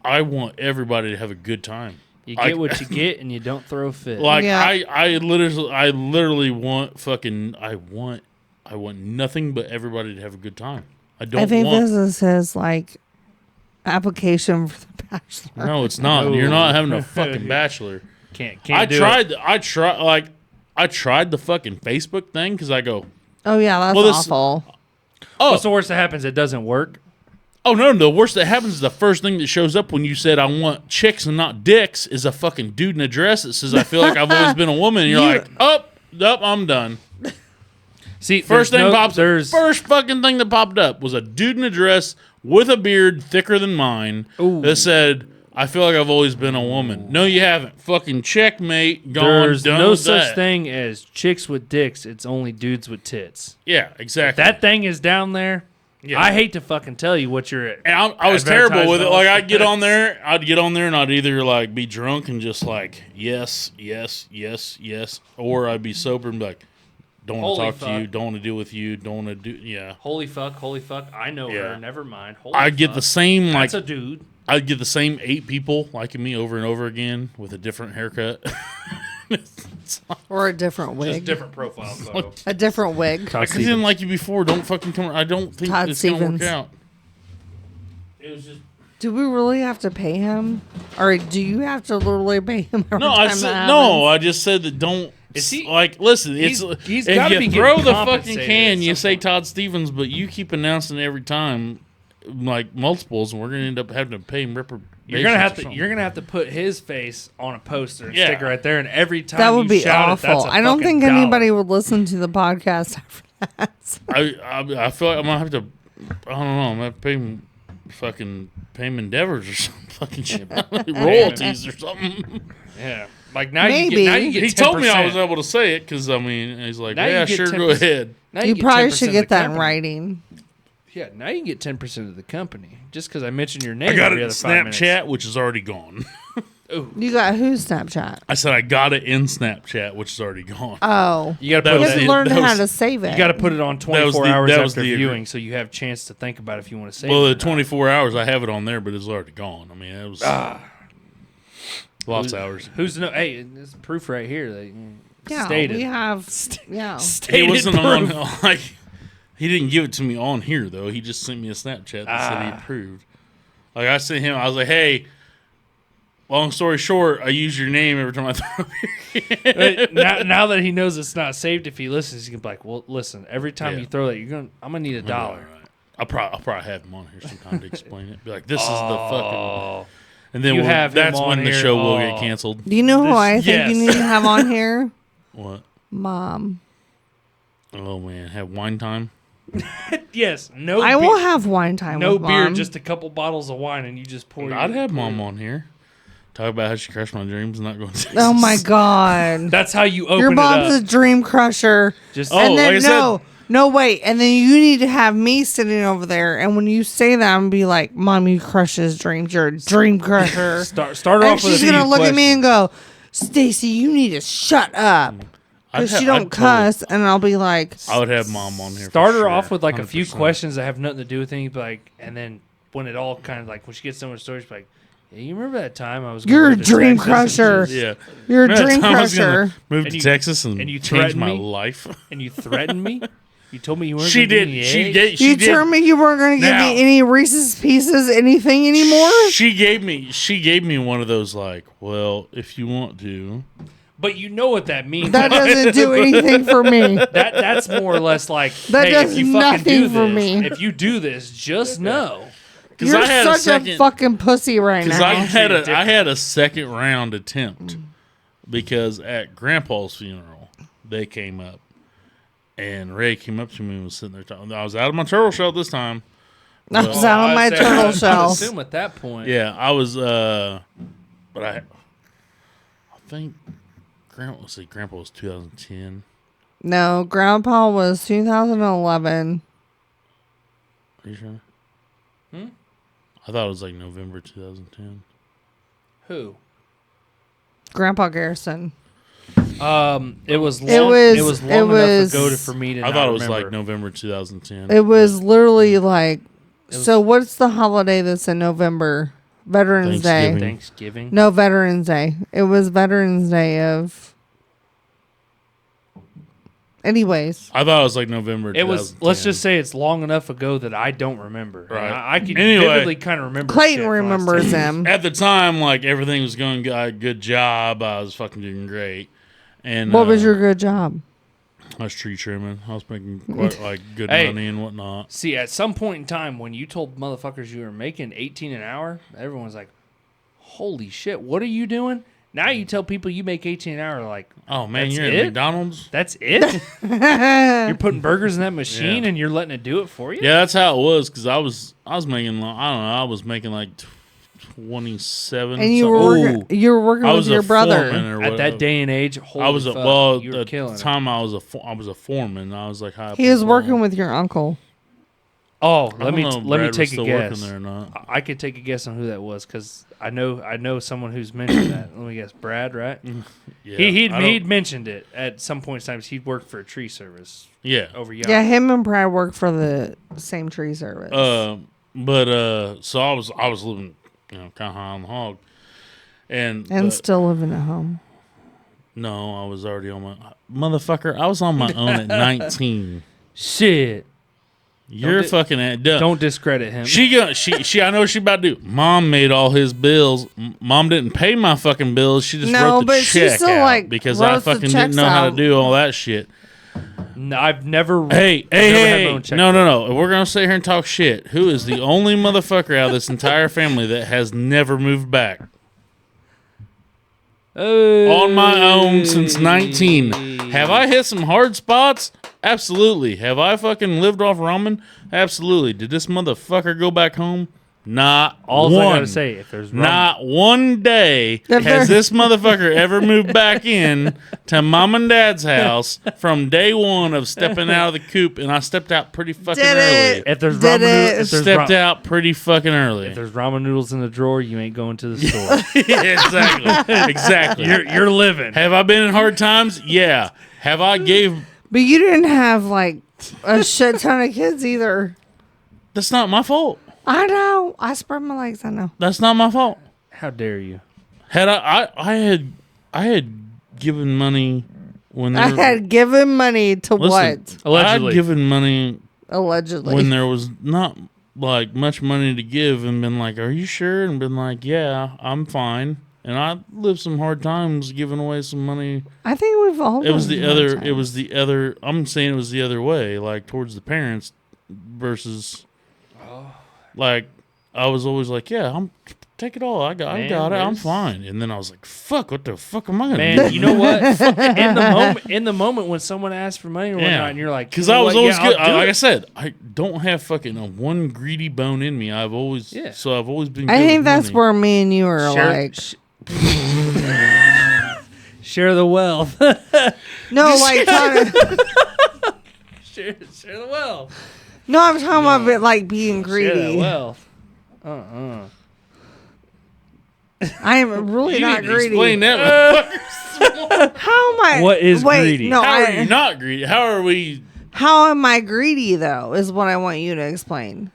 want everybody to have a good time. You get what you get, and you don't throw a fit. Like Yeah. I literally want fucking I want nothing but everybody to have a good time. I don't I think want this is his like application for the Bachelor. No, it's not. No. You're not having a fucking bachelor. Can't I do tried it. I tried the fucking Facebook thing cuz I go, Oh yeah, that's Well, this- awful. What's the worst that happens? It doesn't work. "Oh no, the worst that happens is the first thing that shows up when you said I want chicks and not dicks is a fucking dude in a dress that says I feel like I've always been a woman." And you're like, "Oh, I'm done." See, First thing pops up. There's First fucking thing that popped up was a dude in a dress with a beard thicker than mine that said, "I feel like I've always been a woman." No, you haven't. Fucking checkmate. Gone. there's done no with such that. thing as chicks with dicks. It's only dudes with tits. Yeah, exactly. That thing is down there. Yeah. I hate to fucking tell you what you're. And I was terrible with it. Like I'd get on there. there, and I'd either like be drunk and just like yes, or I'd be sober and be like, don't want to Holy talk to fuck. you, don't want to deal with you, don't want to do. Yeah, Holy fuck! I know Yeah. her. Never mind. Holy I'd get fuck. the same like That's a dude. I'd get the same 8 people liking me over and over again with a different haircut. Or a different wig. Just different profile photo. A different wig. Todd I didn't Stevens. like you before. Don't fucking come. I don't think Todd it's gonna Stevens. work out. It was just. Do we really have to pay him? Or do you have to literally pay him every No, I time said that no. happens? I just said that don't. Is he- like listen? he's- It's he's if gotta you be throw getting the fucking compensated can, at you some say point. Todd Stevens, but you keep announcing every time, like multiples, and we're gonna end up having to pay him reparations. You're gonna have or to. something. You're gonna have to put his face on a poster and Yeah. stick it right there. And every time That would you be shout awful. It, that's a I don't fucking think anybody dollar. would listen to the podcast after that. I feel like I'm gonna have to. I don't know. I'm gonna have to pay him fucking pay him endeavors or some fucking shit, royalties or something. Yeah. Like now Maybe. you get He 10%. told me I was able to say it because I mean he's like, Now you yeah, get sure, 10%. go ahead. Now You get probably 10% should of get the that in company. writing. Yeah, now you can get 10% of the company just because I mentioned your name. I got every it in other 5 minutes. Snapchat, which is already gone. You got whose Snapchat? I said I got it in Snapchat, which is already gone. Oh. You got to That put You was have it. to the- learn that how was- to save it. You got to put it on 24 the- hours that was after the viewing, so you have a chance to think about if you want to save it. Well, or the not. 24 hours I have it on there, but it's already gone. I mean, it was lots of hours. Who's to know? Hey, there's proof right here. That, Yeah, stated. we have. Yeah. He Stated wasn't proof. on like. He didn't give it to me on here though. He just sent me a Snapchat that said he approved. Like I sent him, I was like, "Hey, long story short, I use your name every time I throw beer. now that he knows it's not saved, if he listens, he can be like, "Well, listen. Every time you throw that, I'm gonna need $1." Right. I'll probably have him on here sometime to explain it. Be like, this is the fucking. And then that's when the show will get canceled. Do you know who I think you need to have on here? What? Mom. Oh man, have wine time. Yes, no. I will have wine time. No with beer, Mom. just a couple bottles of wine, and you just pour. I'd have Mom on here. Talk about how she crushed my dreams and not going to Texas. Oh my God. That's how you open Your it mom's up. a dream crusher. Just and then like I said. No, wait. And then you need to have me sitting over there. And when you say that, I'm going to be like, Mom, you crush his dreams. You're a dream crusher. start her and off with a she's going to look at me question. and go, Stacy, you need to shut up. Because she don't cuss. And I'll be like, I would have Mom on here. Start for her sure, off with like a few 100%. questions that have nothing to do with anything, like, and then when it all kind of like when she gets so much stories, she's like, "Yeah, you remember that time I was? You're a going to dream Texas crusher. Yeah. You're a Remember that dream time I was gonna crusher. Move And to you- Texas and you change threatened my me? life. And you threatened me. You told me you weren't. She gonna did. give me She eggs. did. You told me you weren't going to give Now- me any Reese's Pieces, anything anymore? She gave me one of those like, well, if you want to. But you know what that means. That doesn't do anything for me. That's more or less like, That hey, does if you fucking nothing do for this, me. if you do this, just know. Because You're I had such a second. fucking pussy right Because now. I had a second round attempt because at Grandpa's funeral they came up and Ray came up to me and was sitting there talking. I was out of my turtle shell this time. I was out on my I'd say- turtle I'd shell. assume at that point. Yeah, I was. But I think Grandpa was 2010. No, Grandpa was 2011. Are you sure? I thought it was like November 2010. Who? Grandpa Garrison. It was long, was- it was it long was- enough ago for me to I not thought it was remember. like November 2010. It was literally like. was- So what's the holiday that's in November? Veterans Day. Thanksgiving. Thanksgiving. No, Veterans Day. It was Veterans Day of. Anyways, I thought it was like November. It was. 2010. Let's just say it's long enough ago that I don't remember. Right. And I can Anyway, vividly kind of remember. Clayton shit from last remembers time. him. At the time, like everything was going good job. I was fucking doing great. And What was your good job? I was tree trimming. I was making quite like good Hey. money and whatnot. See, at some point in time, when you told motherfuckers you were making 18 an hour, everyone's like, "Holy shit, what are you doing?" Now you tell people you make 18 an hour, like, Oh man, That's you're at it? McDonald's. that's it? You're putting burgers in that machine Yeah. and you're letting it do it for you? Yeah, that's how it was. Because I was making. I don't know. I was making like 27. And you something. were working I with was your a brother. foreman or At whatever. that day and age, holy I was fuck, well. you were At killing the it. time, I was a foreman. I was like high up He on was the working wall. with your uncle. Oh, I let don't me know if let me Brad was take a still guess. working there or not. I could take a guess on who that was because I know someone who's mentioned that. Let me guess, Brad, right? Yeah, He'd mentioned it at some point in time. He'd worked for a tree service yeah. over yonder. Yeah, him and Brad work for the same tree service. So I was living, kind of high on the hog, and Still living at home. no, I was already on my motherfucker. I was on my own at 19. Shit. You're fucking at dumb. Don't discredit him. She I know what she about to do. Mom made all his bills. Mom didn't pay my fucking bills. She just No, wrote the but she check still, out like, because I wrote the fucking checks didn't know how to out. do all that shit. No, I've never. Hey, never had my hey, own checkbook. no. If we're gonna sit here and talk shit, who is the only motherfucker out of this entire family that has never moved back? On my own since 19. Have I hit some hard spots? Absolutely. Have I fucking lived off ramen? Absolutely. Did this motherfucker go back home? Not All one. I gotta say, if there's Not one day If there- has this motherfucker ever moved back in to mom and dad's house from day one of stepping out of the coop, and I stepped out pretty fucking Did early. it. if there's Did ramen, it. if there's Stepped out pretty fucking early. if there's ramen noodles in the drawer, you ain't going to the store. Exactly. You're living. Have I been in hard times? Yeah. Have I gave? But you didn't have like a shit ton of kids either. That's not my fault. I know. I spread my legs. I know. That's not my fault. How dare you? Had I had given money when I there, had given money to listen, what? I Allegedly. had given money Allegedly. when there was not like much money to give, and been like, "Are you sure?" And been like, "Yeah, I'm fine." And I lived some hard times giving away some money. I think we've all. It was the done other. that. It was the other. I'm saying it was the other way, like towards the parents versus. Like I was always like, yeah, I'm take it all. I got it. I'm fine. And then I was like, fuck, what the fuck am I gonna do? Man, you know what? in the moment when someone asks for money or whatnot, and you're like, because I was always good. Like I said, I don't have fucking one greedy bone in me. I've always been. I good think with that's money. where me and you are like. Share the wealth. No, like share the wealth. no, I'm talking about it like being greedy. Share the wealth. I am really You not need to greedy. explain that. How am I? What is wait, greedy? No, How are you not greedy? How are we? How am I greedy though? Is what I want you to explain.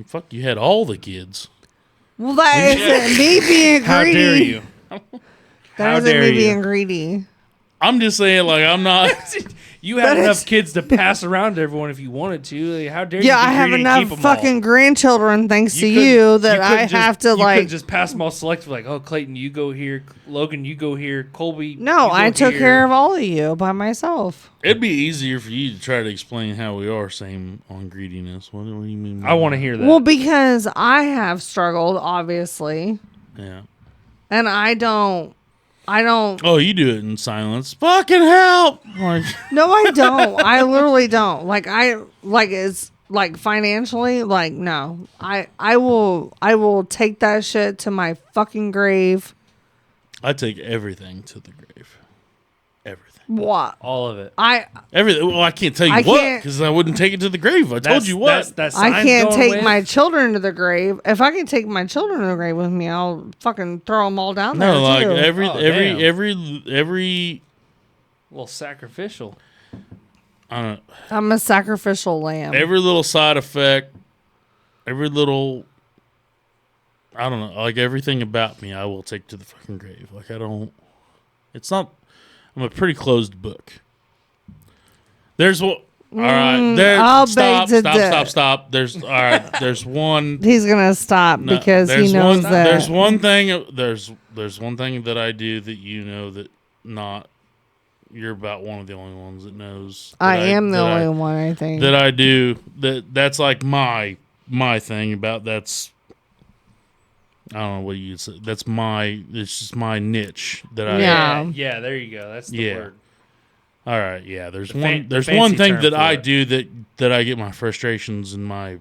Fuck, you had all the kids. Well, that isn't me being greedy. How dare you? That How isn't dare me you. being greedy. I'm just saying, like, I'm not. You had But enough it's- kids to pass around to everyone if you wanted to. Like, how dare you? Yeah, be I have greedy and enough keep 'em all? fucking grandchildren thanks to couldn't- you that I couldn't have to you like. couldn't just pass them all selectively. Like, oh, Clayton, you go here. Logan, you go here. Colby, No, you go I took here. care of all of you by myself. It'd be easier for you to try to explain how we are same on greediness. What do you mean? I want to hear that. Well, because I have struggled, obviously, Yeah. and I don't. Oh, you do it in silence. Fucking help! Like, No, I don't. I literally don't. It's like financially, like no. I will take that shit to my fucking grave. I take everything to the grave. Everything. What? all of it. Everything. Well, I can't tell you I what can't- because I wouldn't take it to the grave. I told you what. I can't take my children to the grave. If I can take my children to the grave with me, I'll fucking throw them all down there No, like too. every. Well, sacrificial. I don't know. I'm a sacrificial lamb. Every little side effect, every little, I don't know, like everything about me, I will take to the fucking grave. Like it's not. I'm a pretty closed book. There's what. All right, there. I'll Stop. beg to Stop. There's all right. There's one. He's gonna stop No, because he there's knows one, that. There's one thing. There's one thing that I do that you know that not. You're about one of the only ones that knows. That I am the that only one, I think. that I do. That's like my thing about that's. I don't know what you say. That's my. It's just my niche that I. Yeah. Yeah, there you go. That's the Yeah. word. All right. Yeah. There's The one. the There's fancy one thing term that for I it. do that I get my frustrations and my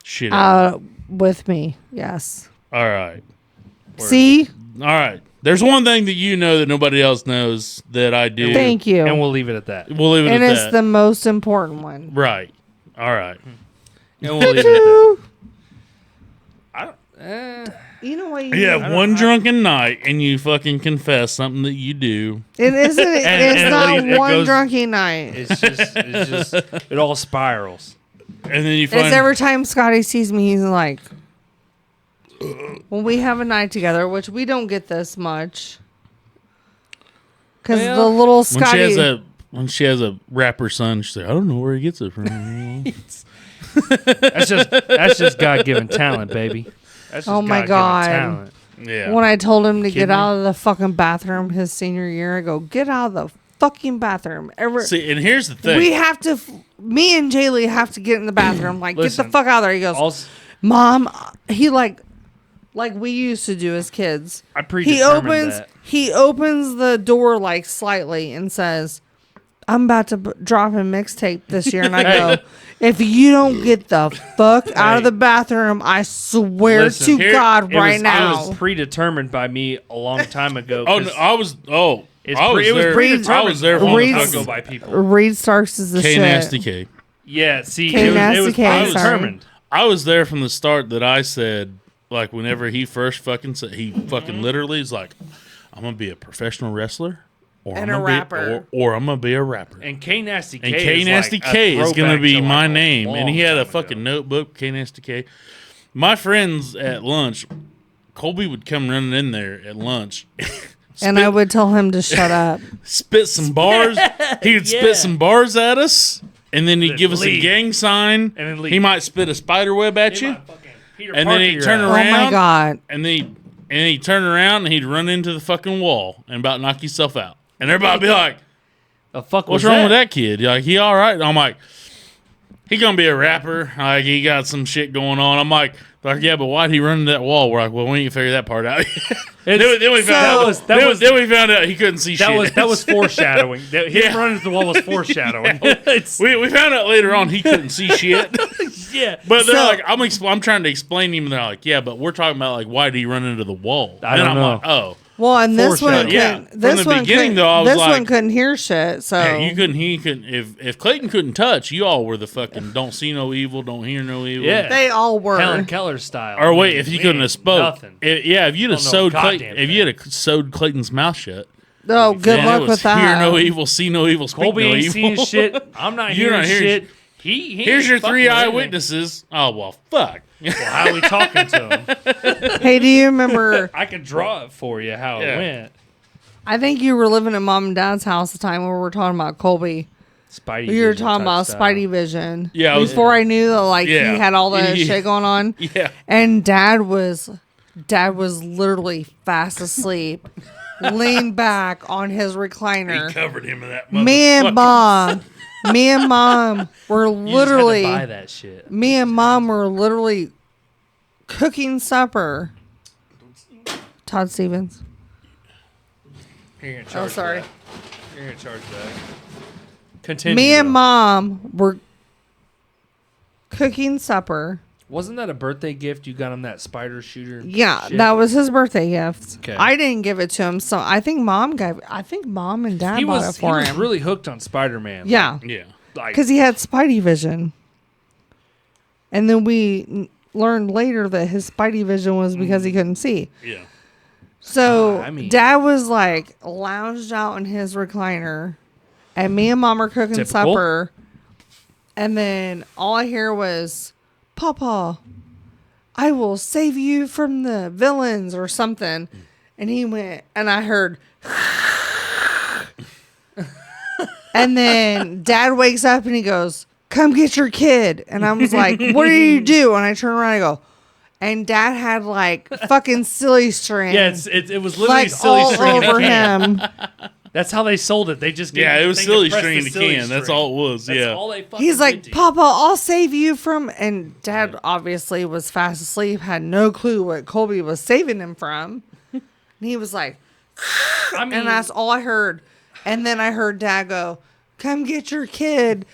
shit. out of. With me, yes. All right. See, All right. There's one thing that you know that nobody else knows that I do. thank you. And we'll leave it at that. We'll leave it And at it's that. the most important one. Right. All right. And we'll leave it at that. I don't. You know what? You have one drunken night and you fucking confess something that you do. It isn't. It's and not it one goes- drunken night. It's just. It all spirals. And then you find. It's every time Scotty sees me, he's like, when we have a night together, which we don't get this much, because Well, the little when Scotty. she has a rapper son, she's like, I don't know where he gets it from. That's just God given talent, baby. That's just Oh my God-given God. talent. Yeah. When I told him to Kidding get out of the fucking bathroom his senior year, I go, get out of the fucking bathroom. See, and here's the thing. We have to, me and Jaylee have to get in the bathroom. Like, get Listen, the fuck out of there. He goes, Also, Mom, he like we used to do as kids. I predetermined that. He opens the door like slightly and says, I'm about to drop a mixtape this year. And I go, if you don't get the fuck out of the bathroom, I swear Listen, to here- God It right was, now. It was predetermined by me a long time ago. Oh, no, I was. Oh, It's I was it was there. predetermined. I was there a long Reed's- time for ago the by people. Reed Starks is the K shit. Nasty K. Yeah, see, K it was Nasty K, predetermined. I was there from the start that I said, like, whenever he first fucking said, he fucking literally is like, I'm going to be a professional wrestler. Or And I'm a gonna rapper. or I'm going to be a rapper. And K Nasty K. And K Nasty is like K a is going to throwback be to my like a name. And he long had a time fucking ago. notebook, K Nasty K. My friends at lunch, Colby would come running in there at lunch. And I would tell him to shut up. spit some bars. He would Yeah. spit some bars at us. And then he'd Then give us a leave. gang sign. And then leave. He might spit a spider web at you. Peter And then Parker he'd your turn ass. Oh around. my God. And then he'd and he'd turn around and he'd run into the fucking wall and about knock himself out. And everybody'd be like, The fuck what's was wrong with that kid? Like, he all right? And I'm like, he gonna be a rapper. Like, he got some shit going on. I'm like, yeah, but why'd he run into that wall? We're like, well, we ain't figure that part out. Then we found out he couldn't see shit. That was foreshadowing. Him running into the wall was foreshadowing. We found out later on he couldn't see shit. Yeah. But they're like, I'm trying to explain to him, and they're like, yeah, but we're talking about, like, why did he run into the wall? I don't know. Like, oh. Well, and this one, Yeah, this from the one beginning, though, I was this like, one couldn't hear shit. So yeah, he couldn't. If Clayton couldn't touch, you all were the fucking don't see no evil, don't hear no evil. Yeah. they all were. Helen Keller style. Or wait, if you couldn't have spoke, Nothing. if you'd have Don't know a sewed goddamn if you had sewed Clayton's mouth shut, Oh, good then luck it was with that. hear no evil, see no evil, speak Colby no ain't evil. seeing shit. I'm not You're hearing not hearing shit. He Here's ain't your fucking 3 with anything. eyewitnesses. Oh well, fuck. Well, how are we talking to him? Hey, do you remember? I could draw it for you how Yeah. it went. I think you were living at mom and dad's house at the time when we were talking about Colby. Spidey. We were vision talking type about style. Spidey vision. Yeah, I was- Before I knew that, like Yeah. he had all the Yeah. shit going on. Yeah. And dad was literally fast asleep, leaned back on his recliner. Covered him in that. Me and mom were You just had to literally. buy that shit. Me and mom were literally cooking supper. Todd Stevens. You're gonna charge sorry. that. You're gonna charge that. Continue. Me and though. mom were cooking supper. Wasn't that a birthday gift? You got him that spider shooter. Yeah, shit? that was his birthday gift. Okay. I didn't give it to him, so I think mom and dad He bought was, it for he him. was really hooked on Spider-Man. Yeah, Yeah. Like, because he had Spidey vision. And then we learned later that his Spidey vision was because he couldn't see. Yeah. So I mean- dad was like lounged out in his recliner, and me and mom are cooking Typical. supper. And then all I hear was, "Papa, I will save you from the villains," or something. And he went, and I heard, and then dad wakes up and he goes, "Come get your kid." And I was like, "What do you do?" And I turn around and I go, and dad had like fucking silly string. yeah, it was literally like silly all string in a over can. him. That's how they sold it. They just Yeah, it was they silly compressed string in the silly can. That's string. all it was. That's Yeah. all they fucking He's did like, to you. "Papa, I'll save you from," and dad obviously was fast asleep, had no clue what Colby was saving him from. And he was like, I mean, and that's all I heard. And then I heard dad go, "Come get your kid."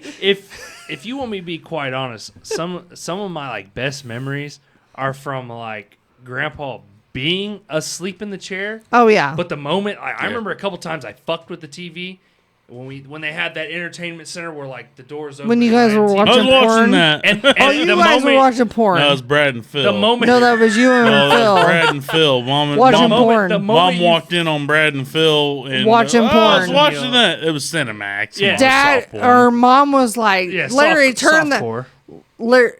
if you want me to be quite honest, some of my like best memories are from like grandpa being asleep in the chair. Oh yeah. But the moment I remember a couple times I fucked with the TV when they had that entertainment center where like the doors open. When you guys and were I had I was watching watching porn? that. And Oh, you the guys were moment, watching porn. No, it was Brad and Phil. the moment, No, that was you and No, that Phil. was Brad and Phil. Watching Mom, porn. the Mom moment you- walked in on Brad and Phil and Watching I was porn. watching that. It was Cinemax. Yeah. Dad Soft porn. or mom was like, yeah, "Larry, turn that." softcore.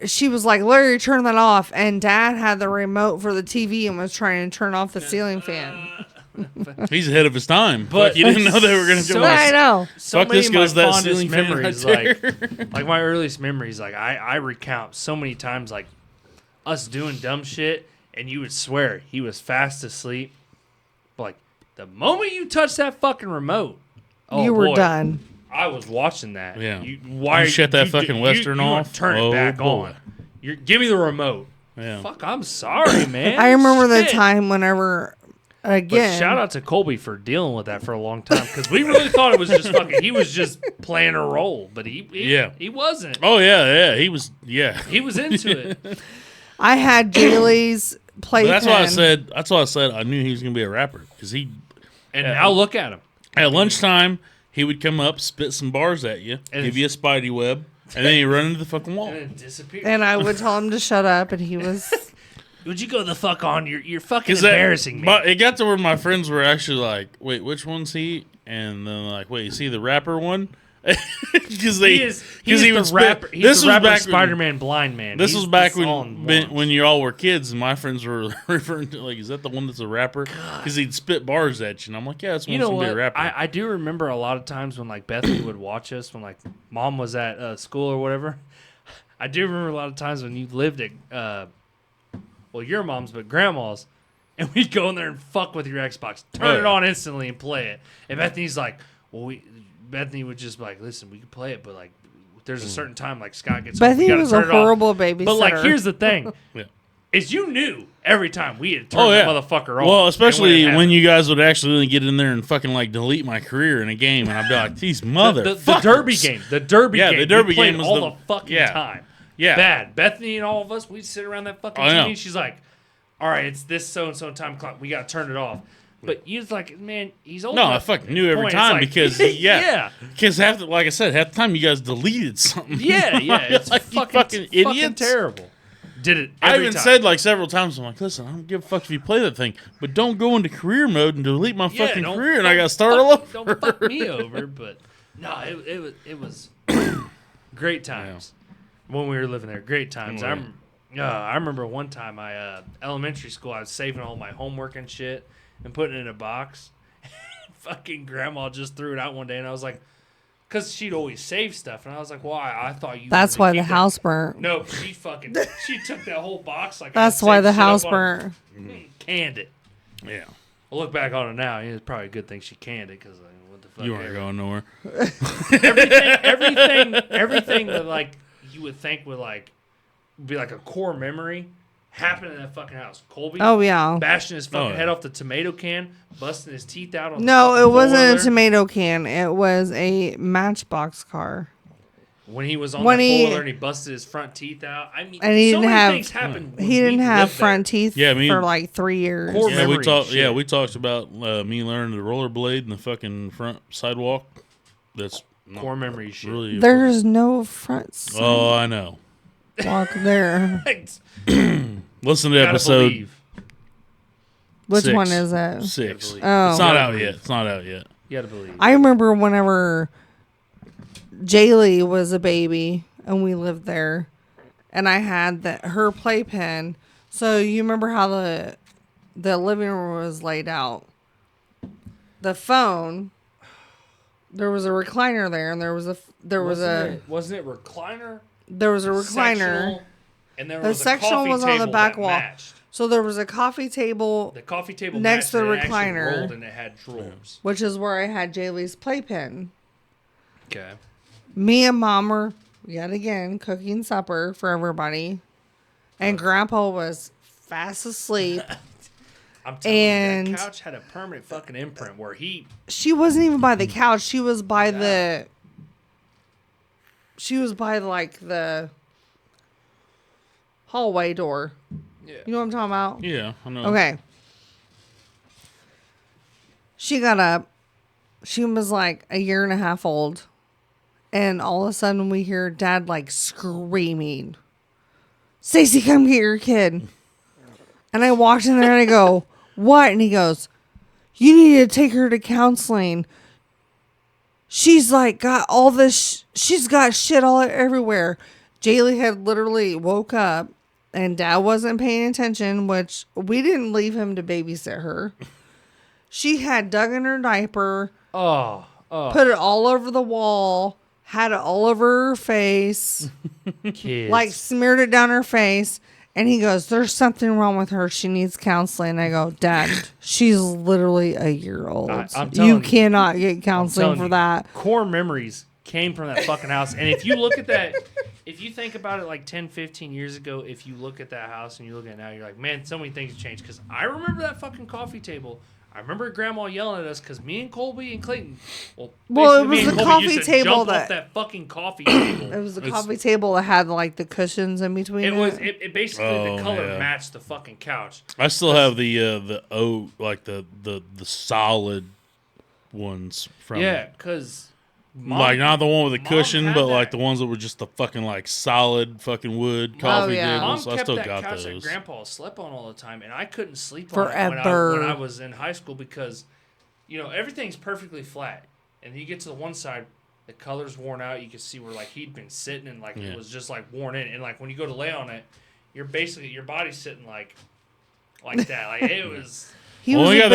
She was like, "Larry, turn that off." And dad had the remote for the TV and was trying to turn off the ceiling fan. He's ahead of his time. But- But you didn't know they were going to So do But I it. know. So Fuck many this of my goes that fondest ceiling fan memories, right like my earliest memories, like I recount so many times, like us doing dumb shit, and you would swear he was fast asleep. But like the moment you touched that fucking remote, oh You were boy, done. I was watching that. Yeah. Why You shut that fucking Western you off? Turn it Oh, back boy. on. Give me the remote. Yeah. Fuck, I'm sorry, man. I remember the Shit. time whenever, But again, shout out to Colby for dealing with that for a long time because we really thought it was just fucking. He was just playing a role, but he wasn't. Oh, yeah. He was, yeah. He was into it. I had Jaylee's But playpen. that's why I said I knew he was going to be a rapper. Because And now look at him. at lunchtime, he would come up, spit some bars at you, And give you a spidey web, and then he'd run into the fucking wall. And it disappeared. And I would tell him to shut up, and he was. Would you go the fuck on? You're fucking 'Cause that- embarrassing me. But it got to where my friends were actually like, "Wait, which one's he?" And then like, "Wait, you see the rapper one?" Because he is the rapper. He's the rapper Spider-Man blind man. This He's was back the song when you all were kids, and my friends were referring to like, "Is that the one that's a rapper?" Because he'd spit bars at you, and I'm like, "Yeah, that's one You that's know gonna be a what? rapper." I do remember a lot of times when like Bethany would watch us when like mom was at school or whatever. I do remember a lot of times when you lived at well, your mom's, but grandma's. And we'd go in there and fuck with your Xbox. Turn it on instantly and play it. And Bethany's like, Bethany would just be like, listen, we can play it, but like, there's a certain time like Scott gets home. Bethany was a horrible babysitter. But like, here's the thing. Is you knew every time we had turned the motherfucker on. Well, especially when you guys would actually get in there and fucking like delete my career in a game, and I'd be like, these motherfuckers. The Derby game. The Derby game. The Derby game was all the fucking time. Yeah. Bad. Bethany and all of us, we'd sit around that fucking TV. She's like, all right, it's this so-and-so time clock. We got to turn it off. But you was like, man, he's old. No, I fucking knew every time because, Because like I said, half the time you guys deleted something. Yeah. It's like, fucking idiots. Fucking terrible. Did it I every even time. said like several times, I'm like, listen, I don't give a fuck if you play that thing, but don't go into career mode and delete my fucking career, and I got to start all over. Don't fuck me over, but no, it was great times when we were living there. Great times. I remember one time elementary school, I was saving all my homework and shit and putting it in a box. Fucking grandma just threw it out one day, and I was like, because she'd always save stuff, and I was like, well, I thought you. That's why the house burnt. No, she took that whole box like. That's why the house burnt. Canned it. Yeah. I look back on it now. It's probably a good thing she canned it because what the fuck. You weren't going nowhere. everything that like you would think would like be like a core memory happened in that fucking house. Colby. Oh yeah. Bashing his fucking head off the tomato can, busting his teeth out on. No, it wasn't a tomato can. It was a Matchbox car. When he was on that four-wheeler and he busted his front teeth out. I mean, and he so didn't many have. things happened. He didn't have front teeth for like 3 years. We talked about me learning to rollerblade in the fucking front sidewalk. That's core memory shit. Really There's no front sidewalk. Oh, I know. Walk there. Listen to episode. Which 6. one is it? 6. Oh, it's not out yet. It's not out yet. You gotta believe. I remember whenever Jaylee was a baby and we lived there, and I had her playpen. So you remember how the living room was laid out? The phone. There was a recliner there, and wasn't it recliner? There was a recliner. Sectional, and there was the sectional was on the back wall. Matched. So there was a coffee table. The coffee table next to the recliner, recliner, rolled and it had drawers, which is where I had Jaylee's playpen. Okay. Me and Mom were yet again cooking supper for everybody, and Grandpa was fast asleep. I'm telling you, that couch had a permanent fucking imprint where She wasn't even by the couch. She was by the. She was by like the hallway door. Yeah. You know what I'm talking about? Yeah, I know. Okay. She got up. She was like a year and a half old. And all of a sudden we hear Dad like screaming, "Stacy, come get your kid." And I walked in there and I go, "What?" And he goes, "You need to take her to counseling. She's like got all this, she's got shit all everywhere." Jaylee had literally woke up and Dad wasn't paying attention, which we didn't leave him to babysit her. She had dug in her diaper, put it all over the wall, had it all over her face, like smeared it down her face. And he goes, "There's something wrong with her. She needs counseling." I go, "Dad, she's literally a year old. You cannot get counseling for that." Core memories came from that fucking house. And if you look at that, if you think about it like 10, 15 years ago, if you look at that house and you look at it now, you're like, man, so many things have changed. Because I remember that fucking coffee table. I remember Grandma yelling at us because me and Colby and Clayton, it was the coffee table off that fucking coffee table. It was the coffee table that had like the cushions in between. It basically the color matched the fucking couch. I still have the solid ones from because like not the one with the cushion, but like the ones that were just the fucking like solid fucking wood coffee tables. Mom I still kept got that couch those. that Grandpa slept on all the time, and I couldn't sleep forever on it when I was in high school because, everything's perfectly flat, and you get to the one side, the color's worn out. You can see where like he'd been sitting and like it was just like worn in, and like when you go to lay on it, your body's sitting like that. Like it was. When we got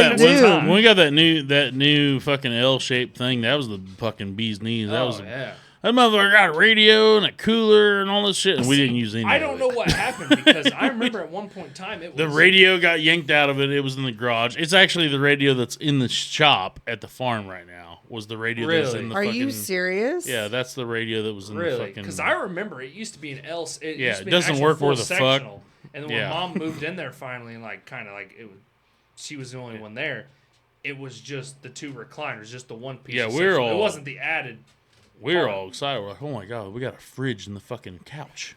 that new fucking L-shaped thing, that was the fucking bee's knees. That That motherfucker got a radio and a cooler and all this shit, and we didn't use any. I don't know what happened because I remember at one point in time it was The radio got yanked out of it. It was in the garage. It's actually the radio that's in the shop at the farm right now. Was the radio that's Really? in the Are fucking... you serious? Yeah, that's the radio that was in the really fucking... because I remember it used to be an L. It Yeah, used to it be doesn't an work actual worth a fuck. sectional. And then when Yeah. Mom moved in there finally, and like kind of like it was, she was the only one there. It was just the 2 recliners, just the one piece. Yeah, of we're sectional. all- It wasn't the added. We were part. all excited. We're like, oh my God, we got a fridge in the fucking couch.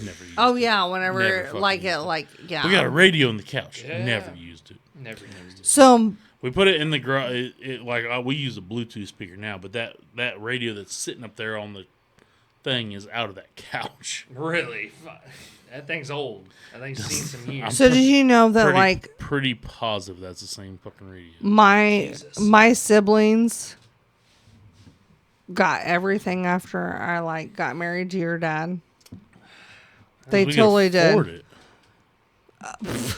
Never used Oh it. yeah, Never whenever fucking like used it, like yeah. We got a radio in the couch. Yeah. Never used it. Never used it. So We put it in the garage. We use a Bluetooth speaker now, but that radio that's sitting up there on the thing is out of that couch. Really, that thing's old. That thing's seen some years. did you know that Pretty positive that's the same fucking radio. my Jesus. my siblings got everything after I got married to your dad. They We could totally afford did. it.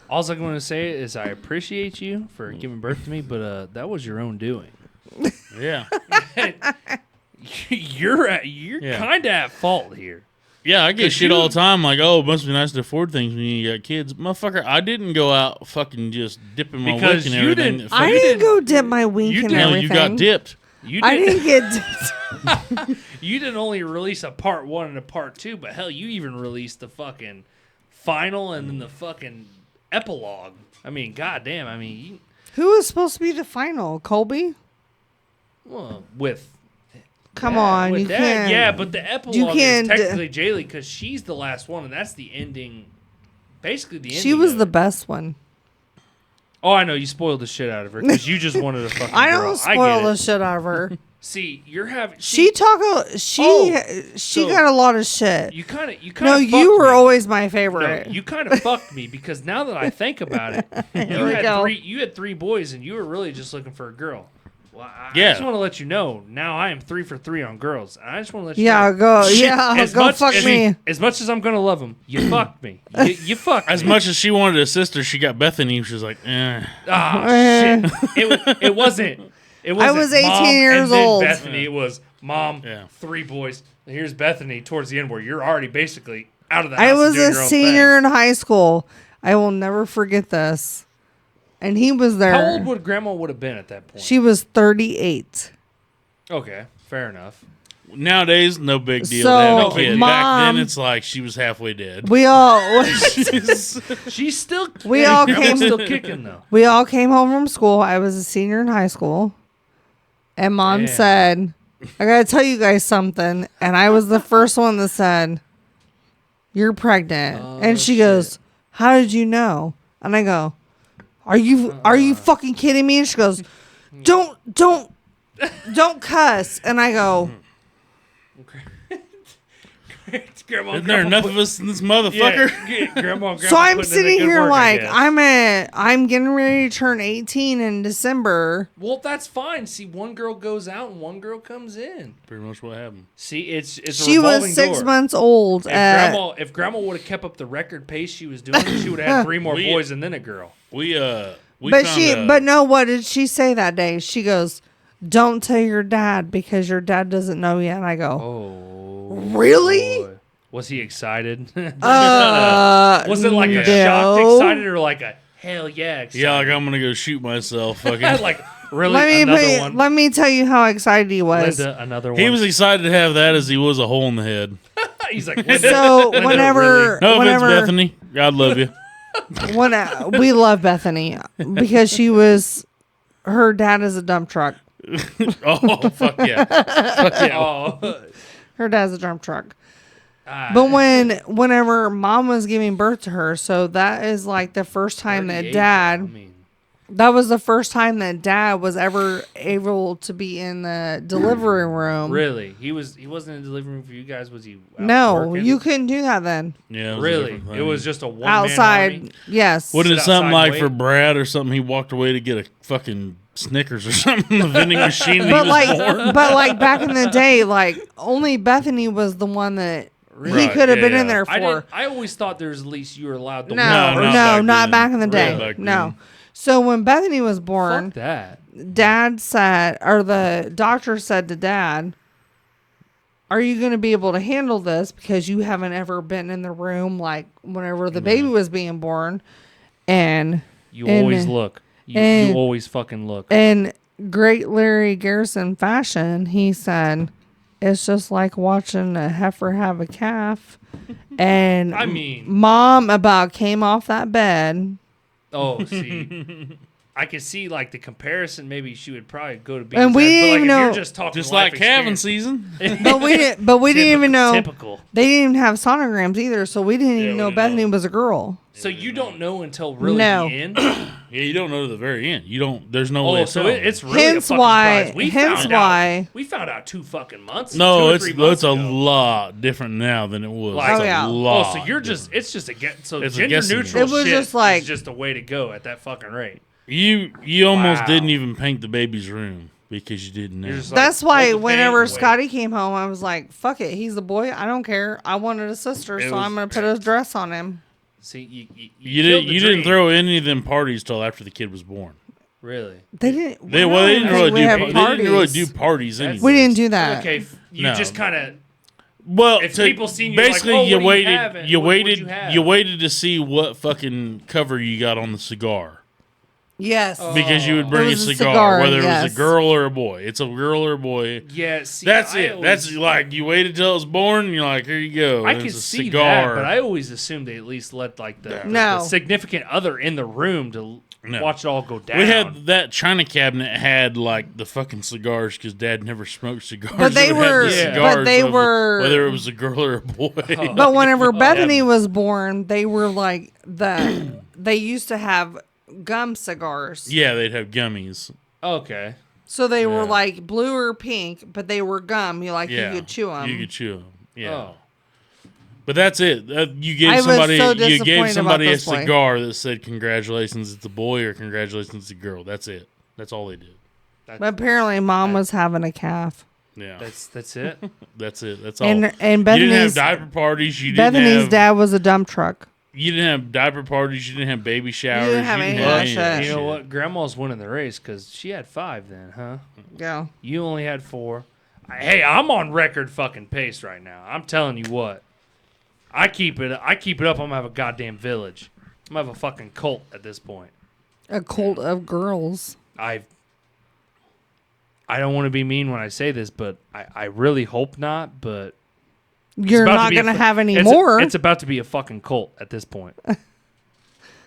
All I'm going to say is I appreciate you for giving birth to me, but that was your own doing. Yeah. You're Yeah. kind of at fault here. Yeah, I get 'Cause shit you- all the time. Like, oh, it must be nice to afford things when you got kids. Motherfucker, I didn't go out fucking just dipping my Because wick and you everything. didn't- I You didn't didn't- go dip my wink you and didn't- No, everything. you got dipped. You I didn't, didn't get. you didn't only release a part 1 and a part 2, but hell, you even released the fucking final and then the fucking epilogue. I mean, goddamn. I mean, Who was supposed to be the final? Colby? with Come Dad, on, with you Dad, can't. yeah, but the epilogue can't is technically Jaylee because she's the last one, and that's the ending. Basically, the ending. She was of the it. best one. Oh, I know you spoiled the shit out of her because you just wanted a fucking. I girl. don't I spoil get the it. shit out of her. See, you're having. She Oh, so- got a lot of shit. You kind of. No, you were always my favorite. No, you kind of fucked me because now that I think about it, Here we go. You had 3 boys and you were really just looking for a girl. Well, I Yeah. just want to let you know now I am 3 for 3 on girls. And I just want to let you Yeah, know. go. Yeah, go fuck me. As much as I'm gonna love them, you fucked me. You fucked As me. much as she wanted a sister, she got Bethany. She was like, eh. Ah, Eh. shit. It wasn't. It wasn't. I was 18 Mom years and then old. Bethany. It was Mom, Yeah. 3 boys. And here's Bethany towards the end where you're already basically out of the house. I and was doing a your own senior thing. in high school. I will never forget this. And he was there. How old would Grandma would have been at that point? She was 38. Okay, fair enough. Nowadays, no big deal. So, to have a kid. Back Mom- then, it's like she was halfway dead. We all She's still. We all Grandma's came- still kicking though. we all came home from school. I was a senior in high school. And Mom Damn. said, I gotta tell you guys something. And I was the first one that said, you're pregnant. Oh, and she shit. goes, how did you know? And I go, are you fucking kidding me? And she goes, don't cuss. And I go, Grandma, Isn't there enough of us in this motherfucker? Yeah, Grandma. so I'm putting in sitting good here work, I like guess. I'm getting ready to turn 18 in December. Well, that's fine. See, one girl goes out and one girl comes in. Pretty much what happened. See, it's a She revolving was 6 door. months old. If Grandma would have kept up the record pace she was doing, she would have had 3 more We- boys and then a girl. We but found, but no, what did she say that day? She goes, "Don't tell your dad because your dad doesn't know yet." And I go, Oh, "Really? boy. Was he excited? Was it like a shocked excited or like a hell yeah excited? yeah, like I'm gonna go shoot myself. Fucking. like really another one. Let me tell you how excited he was. Linda, another one. He was excited to have that as he was a hole in the head. He's like, Linda, So Linda, whenever, No offense, whenever, Bethany. God love you. we love Bethany because her dad is a dump truck. Oh fuck yeah. Fuck yeah. Oh, Her dad's a dump truck. But whenever Mom was giving birth to her, so that is like the first time that 38, Dad. I mean, That was the first time that Dad was ever able to be in the delivery room. really, he wasn't in the delivery room for you guys. Was he? Out No, working? you couldn't do that then. Yeah. It was a Really, different it thing. was just a one Outside, yes. What is it Sit something outside like for wait. Brad or something? He walked away to get a fucking Snickers or something in the vending machine. And he was born. but like back in the day, like only Bethany was the one that he Right, could have yeah, been in yeah. there for. I always thought there's at least you were allowed to. No, not not back back then. in the day. Back then. No. So when Bethany was born, Fuck that. Dad said, or the doctor said to Dad, are you going to be able to handle this because you haven't ever been in the room like whenever the baby was being born? And You always look. You always fucking look. In great Larry Garrison fashion, he said, it's just like watching a heifer have a calf. And I mean, Mom about came off that bed. oh, see. I could see like the comparison. Maybe she would probably go to be. And we didn't but, like, even if know. You're just talking Just life like calving experience. season. But we didn't even know. Typical. They didn't even have sonograms either, so we didn't even we know didn't Bethany know. was a girl. So you don't know until really No. the end. Yeah, you don't know to the very end. You don't. There's no way. Oh, of so telling. it's really Hence a fucking why- surprise. We hence found why- out. We found out 2 fucking months. no. 2 or It's 3 months a ago. lot different now than it was. Like- It's Oh, a yeah. lot. Oh, so you're just. It's just a get. So It's a gender guessing neutral. It was shit just like- is just a way to go at that fucking rate. You almost Wow. didn't even paint the baby's room because you didn't know. You're just like, That's why hold the whenever paint away. Scotty came home, I was like, fuck it. He's a boy. I don't care. I wanted a sister, It so was- I'm going to put a dress on him. See, you You killed the didn't dream. throw any of them parties till after the kid was born. Really. They didn't. They why didn't do really we do. have They didn't really parties? do parties anyway. We didn't do that. Okay, you No. just kind of. Well, If to- people seen you like, basically "Oh, you what do you waited, have?" And you what would waited, you have? you waited to see what fucking cover you got on the cigar Yes. because you would It bring a was a cigar, cigar, whether it was yes. a girl or a boy. It's a girl or a boy. Yeah, see, That's I it. always- That's like you waited till it was born. And you're like, here you go. I And could it's a see cigar. that, but I always assumed they at least let like the No. significant other in the room to No. watch it all go down. We had that china cabinet had like the fucking cigars because Dad never smoked cigars. But they It would have were- the Yeah. cigars but they of were- whether it was a girl or a boy. But whenever Bethany was born, they were like they used to have gum cigars. Yeah, they'd have gummies. Okay. So they were Yeah. like blue or pink, but they were gum. Yeah, You could chew them. You could chew them. Yeah. Oh. But that's it. You gave I was somebody so you gave disappointed somebody about a this boy. cigar that said congratulations it's a boy or congratulations it's a girl. That's it. That's all they did. But apparently, Mom was having a calf, Yeah. That's it. That's it. That's all. and you didn't have Bethany's diaper parties. You didn't Bethany's have, dad was a dump truck. You didn't have diaper parties. You didn't have baby showers. didn't have any of that shit. You know what? Grandma's winning the race because she had 5 then, huh? Yeah. You only had 4. Hey, I'm on record fucking pace right now. I'm telling you what. I keep it up. I'm gonna have a goddamn village. I'm gonna have a fucking cult at this point. A cult of girls. I don't want to be mean when I say this, but I really hope not. But it's You're about not be a going to fu- have any it's more. It's about to be a fucking cult at this point.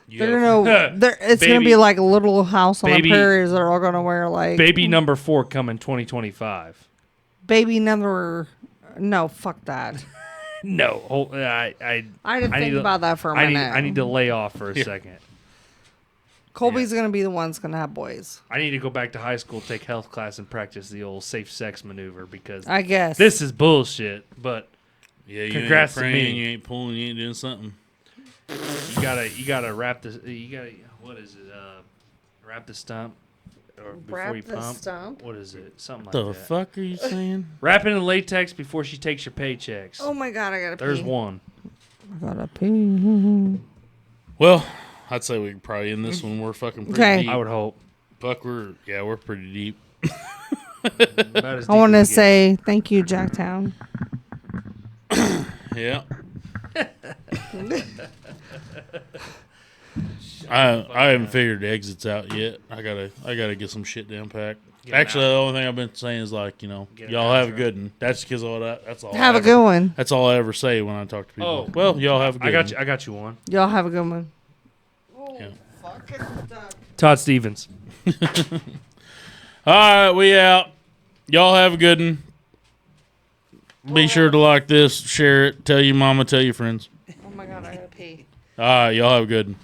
They're gonna, it's going to Baby- be like a little house on baby- the prairies. They're all going to wear like Baby number 4 coming 2025. baby number. No, fuck that. No, I I didn't I need think to- about that for a I minute. need to lay off for a second. Colby's going to be the one's going to have boys. I need to go back to high school, take health class, and practice the old safe sex maneuver because I guess. this is bullshit. But Yeah, you Congrats to ain't praying, me. you ain't pulling, you ain't doing something. you gotta wrap this. You gotta what is it? Wrap the stump or before Wrap you the pump. stump? What is it? Something like The that. fuck are you saying? Wrap it in latex before she takes your paychecks. Oh my God, I got to pee. There's one. I got to pee. Well, I'd say we could probably end this one. We're fucking pretty Okay. deep. I would hope. Fuck, we're pretty deep. About as I deep want to as it say thank you, Jacktown. Yeah. I haven't figured the exits out yet. I gotta get some shit down packed. Get Actually, out. the only thing I've been saying is like, y'all Get have a outro. good one. That's because all that. That's all. Have I a good one. That's all I ever say when I talk to people. Oh. Well, y'all have a good I got one. you. I got you one. Y'all have a good one. Yeah. Todd Stevens. All right, we out. Y'all have a good one. Be sure to like this, share it, tell your mama, tell your friends. Oh my God, I got to pee. All right, y'all have a good one.